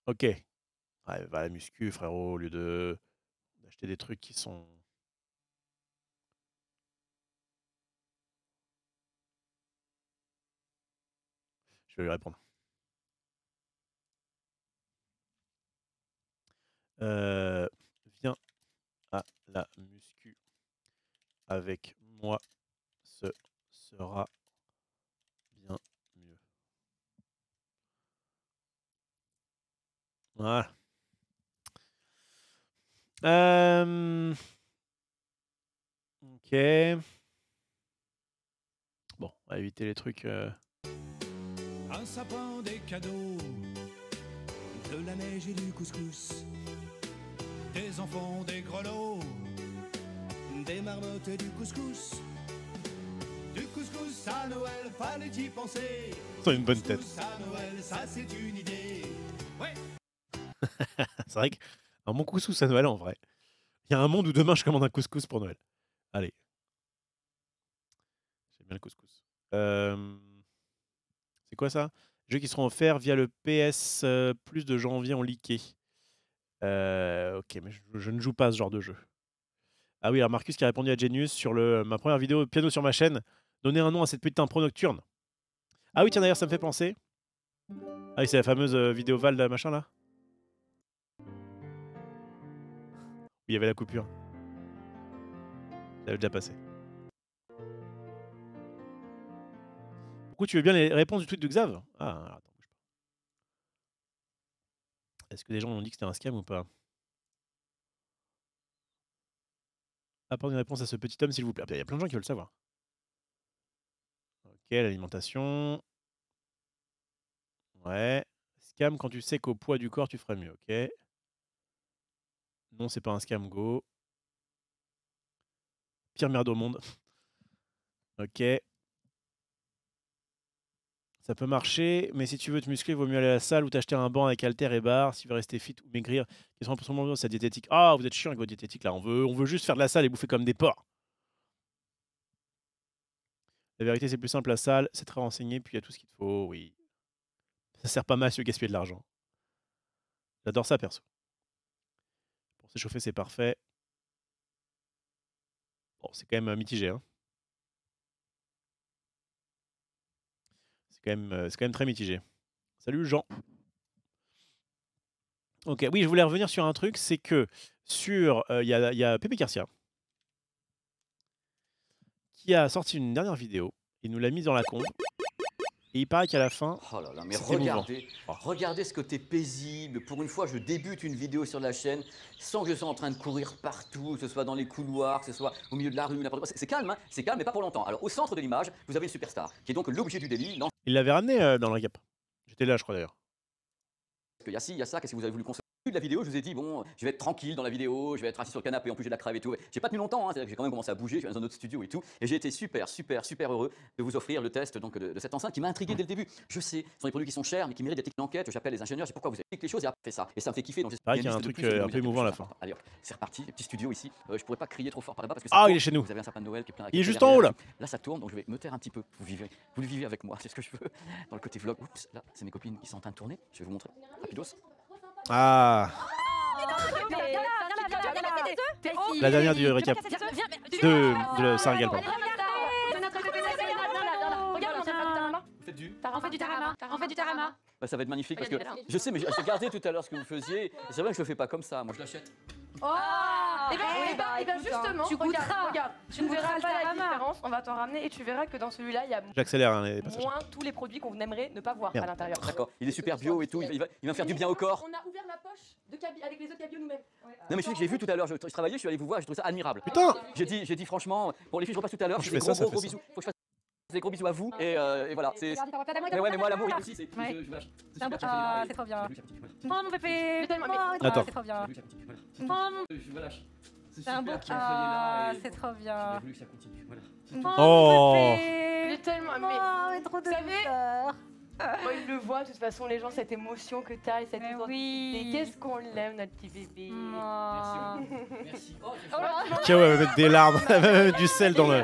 Ok. Ouais, va à la muscu, frérot, au lieu d'acheter des trucs qui sont... Je vais lui répondre. Viens à la muscu avec moi, ce sera bien mieux. Voilà. Ok. Bon, on va éviter les trucs... Un sapin, des cadeaux, de la neige et du couscous, des enfants, des grelots, des marmottes et du couscous à Noël, fallait y penser. Ça a une bonne tête. Couscous à Noël, ça c'est une idée. Ouais. C'est vrai qu'un bon couscous à Noël, en vrai. Il y a un monde où demain je commande un couscous pour Noël. Allez. J'aime bien le couscous. C'est quoi ça? Jeux qui seront offerts via le PS Plus de janvier en leaké. Ok, mais je ne joue pas à ce genre de jeu. Ah oui, alors Marcus qui a répondu à Genius sur ma première vidéo piano sur ma chaîne. Donnez un nom à cette petite impro nocturne. Ah oui, tiens, d'ailleurs, ça me fait penser. Ah oui, c'est la fameuse vidéo Val machin là. Il y avait la coupure. Ça avait déjà passé. Pourquoi tu veux bien les réponses du tweet de Xav? Ah, alors, attends, bouge pas. Est-ce que des gens ont dit que c'était un scam ou pas? Apporte une réponse à ce petit homme, s'il vous plaît. Il y a plein de gens qui veulent le savoir. Ok, l'alimentation. Ouais. Scam quand tu sais qu'au poids du corps, tu ferais mieux. Ok. Non, c'est pas un scam, go. Pire merde au monde. Ok. Ça peut marcher, mais si tu veux te muscler, il vaut mieux aller à la salle ou t'acheter un banc avec haltères et barres. Si tu veux rester fit ou maigrir, question pour son sa diététique. Ah, vous êtes chiant avec votre diététique là. On veut juste faire de la salle et bouffer comme des porcs. La vérité, c'est plus simple, la salle, c'est très renseigné, puis il y a tout ce qu'il te faut, oui. Ça sert pas mal si tu veux gaspiller de l'argent. J'adore ça, perso. Pour s'échauffer, c'est parfait. Bon, c'est quand même mitigé, hein. C'est quand même très mitigé. Salut Jean. Ok, oui, je voulais revenir sur un truc, c'est que sur, il y a Pépé Garcia qui a sorti une dernière vidéo, il nous l'a mise dans la combe, et il paraît qu'à la fin, Oh là là, mais c'est émouvant. regardez ce côté paisible. Pour une fois, je débute une vidéo sur la chaîne sans que je sois en train de courir partout, que ce soit dans les couloirs, que ce soit au milieu de la rue, n'importe quoi. C'est calme, hein, c'est calme, mais pas pour longtemps. Alors, au centre de l'image, vous avez une superstar, qui est donc l'objet du délit. Il l'avait ramené dans le récap. J'étais là, je crois d'ailleurs. Il y a ci, il y a ça, qu'est-ce que vous avez voulu consommer de la vidéo, je vous ai dit, bon, je vais être tranquille dans la vidéo, je vais être assis sur le canapé, en plus j'ai de la crève et tout. J'ai pas tenu longtemps, hein, c'est-à-dire que j'ai quand même commencé à bouger, je suis dans un autre studio et tout. Et j'ai été super heureux de vous offrir le test donc, de cette enceinte qui m'a intrigué dès le début. Je sais, ce sont des produits qui sont chers, mais qui méritent d'être enquête. J'appelle les ingénieurs, je sais pourquoi vous avez fait les choses et après fait ça. Et ça me fait kiffer. Donc Pareil qu'il y a un truc un peu émouvant à la fin. Allez hop, c'est reparti, le petit studio ici. Je pourrais pas crier trop fort par là-bas parce que ah, il est chez nous. Vous avez un sapin de Noël qui est plein. Il est juste en haut là. Là ça tourne, donc je vais me taire un petit peu. Vous le vivez avec moi, c'est ce que je veux. Dans le côté vlog, oups, là, c'est mes copines qui sont en train de tourner. Je vais vous montrer rapidos. Ah. La dernière du récap de Sarah Galpin. T'as refait du tarama. Bah, ça va être magnifique parce que je sais, mais j'ai regardé tout à l'heure ce que vous faisiez. C'est vrai que je le fais pas comme ça. Moi, je l'achète. Oh et ben justement, tu goûteras. regarde, tu ne verras pas la différence. On va t'en ramener et tu verras que dans celui-là, il y a J'accélère hein, les passages. moins tous les produits qu'on aimerait ne pas voir à l'intérieur. D'accord, il est super bio et tout. Il va me faire du bien au corps. On a ouvert la poche de avec les autres cabio nous-mêmes. Non mais je sais que j'ai vu tout à l'heure. Je travaillais, je suis allé vous voir, j'ai trouvé ça admirable. Putain. J'ai dit franchement, pour les filles, je repasse tout à l'heure. Je fais ça, gros bisous. Faut que je fasse des gros bisous à vous et voilà. Mais ouais, mais moi l'amour aussi, c'est. C'est trop bien. Oh mon pépé. Attends. C'est trop bien. Je me lâche. C'est un beau c'est trop bien. Oh. Il est tellement mais trop de savez, Quand il le voit, de toute façon, les gens, cette émotion que t'as et cette Mais identité. oui. Qu'est-ce qu'on l'aime, notre petit bébé. Oh. Merci. Oh là. Ok, ouais, elle va mettre des larmes, elle va mettre du sel dans le.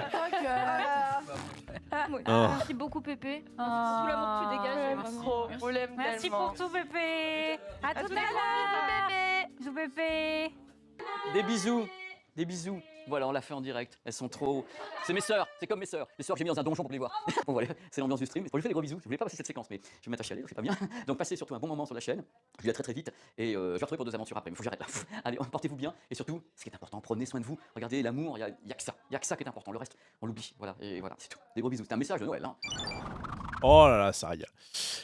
Oui. Oh. Merci beaucoup, Pépé. Oh. Tout l'amour que tu dégages. Merci. Trop. On l'aime Merci tellement. pour tout, Pépé. À tout à tout à l'heure. Bisous, Pépé. Des bisous, des bisous. Voilà, on l'a fait en direct. Elles sont trop. C'est mes sœurs, c'est comme mes sœurs. Les sœurs, j'ai mis dans un donjon pour les voir. Bon, voilà, c'est l'ambiance du stream. Bon, je vous fais des gros bisous. Je voulais pas passer cette séquence, mais je vais me mettre à chialer, c'est pas bien. Donc, passez surtout un bon moment sur la chaîne. Je vous dis à très très vite. Et je vais retrouver pour 2 aventures après. Mais il faut que j'arrête là. Allez, portez-vous bien. Et surtout, ce qui est important, prenez soin de vous. Regardez, l'amour, il y a que ça. Il y a que ça qui est important. Le reste, on l'oublie. Voilà, et voilà, c'est tout. Des gros bisous. C'est un message de Noël. Hein. Oh là là, ça régale.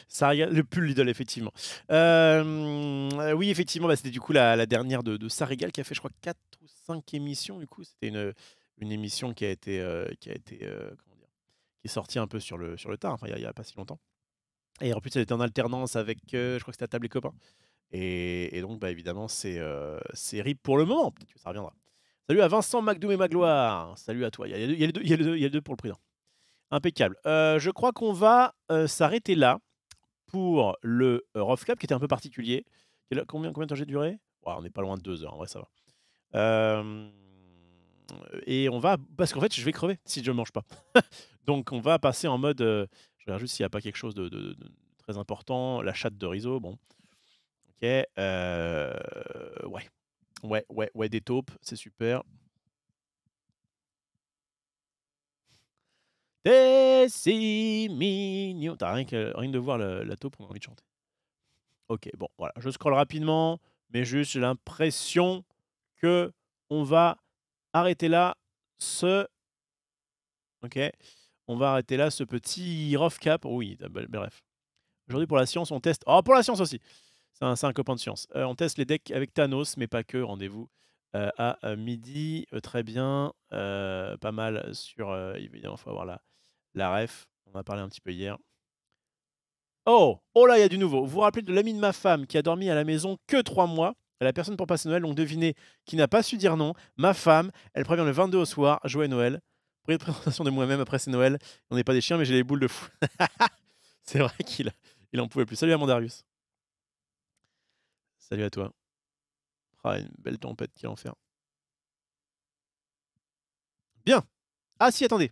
Ça régale. Le pull Lidl, effectivement. Oui, effectivement, bah, c'était du coup la dernière de Ça régale qui a fait, je crois, 4 ou 5 émissions. Du coup, c'était une émission qui a été, comment dire, qui est sortie un peu sur le tard, enfin, il y a pas si longtemps. Et en plus, elle était en alternance avec, je crois que c'était À table les copains. Et donc, bah, évidemment, c'est RIP pour le moment. Peut-être que ça reviendra. Salut à Vincent, Macdoum et Magloire. Salut à toi. Il y a les deux pour le président. Impeccable. Je crois qu'on va s'arrêter là pour le Rough Club qui était un peu particulier. Combien de temps j'ai duré? On n'est pas loin de 2 heures, en vrai, ça va. Et on va. Parce qu'en fait, je vais crever si je ne mange pas. Donc, on va passer en mode. Je regarde juste s'il n'y a pas quelque chose de très important. La chatte de Rizzo, bon. Ok. Ouais, des taupes, c'est super. T'es si mignon. T'as rien de voir la taupe, on a envie de chanter. Ok, bon, voilà. Je scrolle rapidement, mais juste j'ai l'impression que on va arrêter là Ok. On va arrêter là ce petit rough cap. Oui, bref. Aujourd'hui, pour la science, on teste. Oh, pour la science aussi. C'est un copain de science. On teste les decks avec Thanos, mais pas que. Rendez-vous à midi. Très bien. Pas mal sur. Évidemment, il faut avoir la ref. On en a parlé un petit peu hier. Oh là, il y a du nouveau. Vous vous rappelez de l'ami de ma femme qui a dormi à la maison que 3 mois? La personne pour passer Noël, donc devinez qui n'a pas su dire non. Ma femme, elle prévient le 22 au soir. Joyeux Noël. Présentation de moi-même après c'est Noël. On n'est pas des chiens, mais j'ai les boules de fou. C'est vrai qu'il en pouvait plus. Salut à Mandarius. Salut à toi. Ah, une belle tempête, quel enfer. Bien. Ah si, attendez.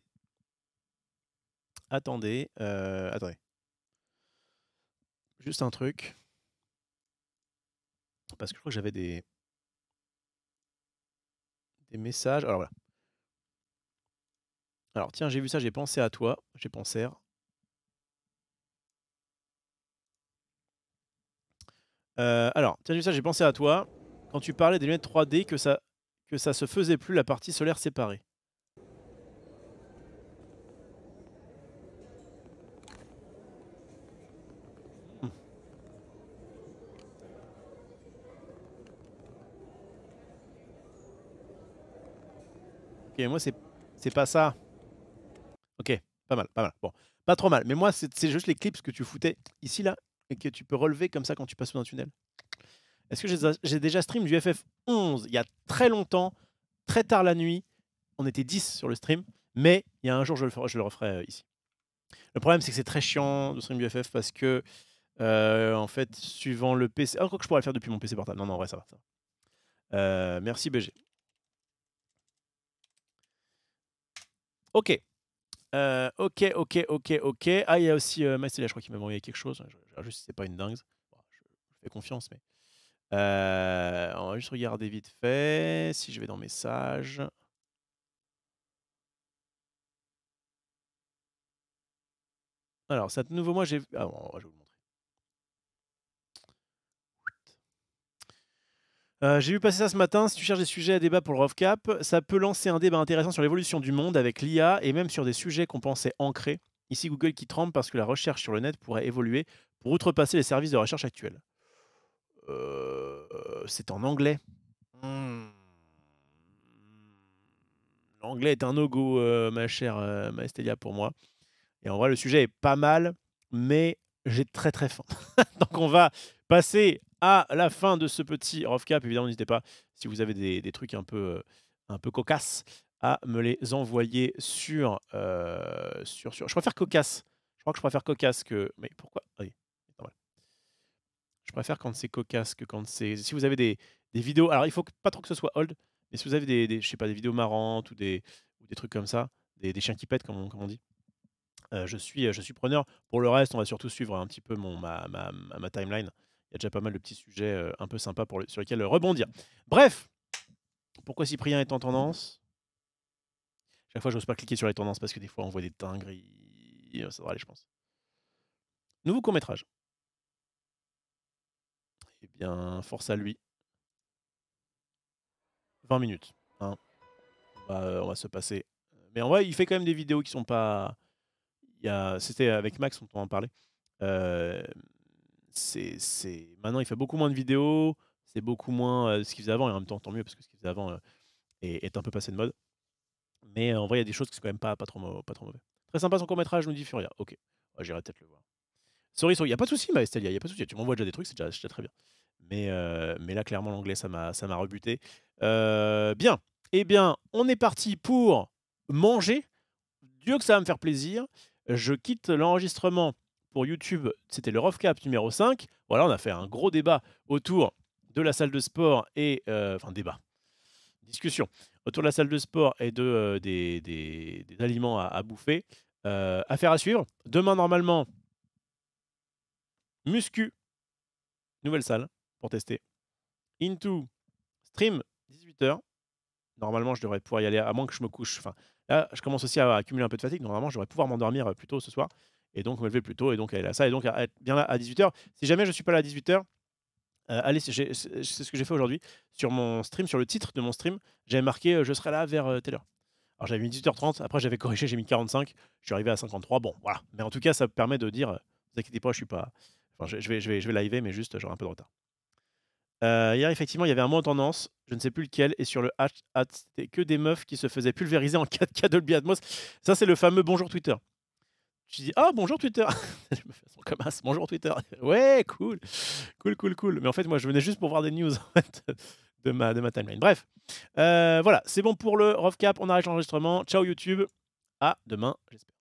Attendez. Juste un truc. Parce que je crois que j'avais des messages. Alors voilà. Alors tiens, j'ai vu ça, j'ai pensé à toi. J'ai pensé. Alors, tiens, j'ai vu ça, j'ai pensé à toi. Quand tu parlais des lunettes 3D, que ça se faisait plus la partie solaire séparée. Ok, moi c'est pas ça. Ok, pas mal. Bon, pas trop mal. Mais moi, c'est juste les clips que tu foutais ici, là, et que tu peux relever comme ça quand tu passes sous un tunnel. Est-ce que j'ai déjà stream du FF11 il y a très longtemps, très tard la nuit? On était 10 sur le stream, mais il y a un jour, je le referai ici. Le problème, c'est que c'est très chiant de stream du FF parce que, en fait, suivant le PC... Ah, je crois que je pourrais le faire depuis mon PC portable. Non, en vrai, ça va. Merci, BG. Ok. Ok. Ah, il y a aussi Mastelia, je crois qu'il m'a envoyé quelque chose. Je regarde juste si c'est pas une dingue. Bon, je fais confiance, mais... on va juste regarder vite fait. Si je vais dans Messages... Alors, ça de nouveau, moi, j'ai... Ah, bon, je vais vous le montrer. J'ai vu passer ça ce matin. Si tu cherches des sujets à débat pour le RovCap, ça peut lancer un débat intéressant sur l'évolution du monde avec l'IA et même sur des sujets qu'on pensait ancrés. Ici, Google qui tremble parce que la recherche sur le net pourrait évoluer pour outrepasser les services de recherche actuels. C'est en anglais. L'anglais est un no-go, ma chère Maestelia, pour moi. Et en vrai, le sujet est pas mal, mais j'ai très très faim. Donc on va passer à la fin de ce petit RovCap. Évidemment, n'hésitez pas, si vous avez des trucs un peu cocasses, à me les envoyer sur... Je préfère cocasse. Je crois que je préfère cocasse que... Mais pourquoi préfère quand c'est cocasse que quand c'est. Si vous avez des vidéos. Alors, il faut pas trop que ce soit old, mais si vous avez je sais pas, des vidéos marrantes ou des trucs comme ça, des chiens qui pètent, comme on dit, je suis preneur. Pour le reste, on va surtout suivre un petit peu ma timeline. Il y a déjà pas mal de petits sujets un peu sympas sur lesquels rebondir. Bref, pourquoi Cyprien est en tendance? Chaque fois, j'ose pas cliquer sur les tendances parce que des fois, on voit des dingueries. Ça devrait aller, je pense. Nouveau court-métrage. Eh bien, force à lui. 20 minutes. Hein. On va se passer. Mais en vrai, il fait quand même des vidéos qui sont pas. C'était avec Max dont on en parlait. Maintenant, il fait beaucoup moins de vidéos. C'est beaucoup moins ce qu'il faisait avant. Et en même temps, tant mieux parce que ce qu'il faisait avant est un peu passé de mode. Mais en vrai, il y a des choses qui sont quand même pas trop mauvais. Très sympa son court-métrage, nous dit Furia. Ok, ouais, j'irai peut-être le voir. Sorry, il n'y a pas de souci, Maestelia, il n'y a pas de souci. Tu m'envoies déjà des trucs, c'est déjà très bien. Mais là, clairement, l'anglais, ça m'a rebuté. Bien. Eh bien, on est parti pour manger. Dieu que ça va me faire plaisir. Je quitte l'enregistrement pour YouTube. C'était le Rovcap numéro 5. Voilà, on a fait un gros débat autour de la salle de sport et... Enfin, débat. Discussion. Autour de la salle de sport et des aliments à bouffer. Affaire à suivre. Demain, normalement, muscu. Nouvelle salle pour tester. Into stream 18h. Normalement, je devrais pouvoir y aller, à moins que je me couche. Enfin, là, je commence aussi à accumuler un peu de fatigue. Normalement, je devrais pouvoir m'endormir plus tôt ce soir. Et donc, me lever plus tôt. Et donc, aller à ça. Et donc, être bien là à 18h. Si jamais je ne suis pas là à 18h, allez, c'est ce que j'ai fait aujourd'hui. Sur mon stream, sur le titre de mon stream, j'avais marqué je serai là vers telle heure. Alors, j'avais mis 18h30. Après, j'avais corrigé, j'ai mis 45. Je suis arrivé à 53. Bon, voilà. Mais en tout cas, ça me permet de dire ne vous inquiétez pas, je suis pas. Enfin, je vais liver, mais juste, j'aurai un peu de retard. Hier, effectivement, il y avait un mot en tendance, je ne sais plus lequel, et sur le c'était que des meufs qui se faisaient pulvériser en 4K Dolby Atmos. Ça, c'est le fameux bonjour Twitter. Je dis ah bonjour Twitter. Je me fais son comme as, bonjour Twitter. Ouais, cool. Mais en fait, moi, je venais juste pour voir des news en fait, de ma timeline. Bref, voilà, c'est bon pour le Rovcap. On arrête l'enregistrement. Ciao YouTube. À demain, j'espère.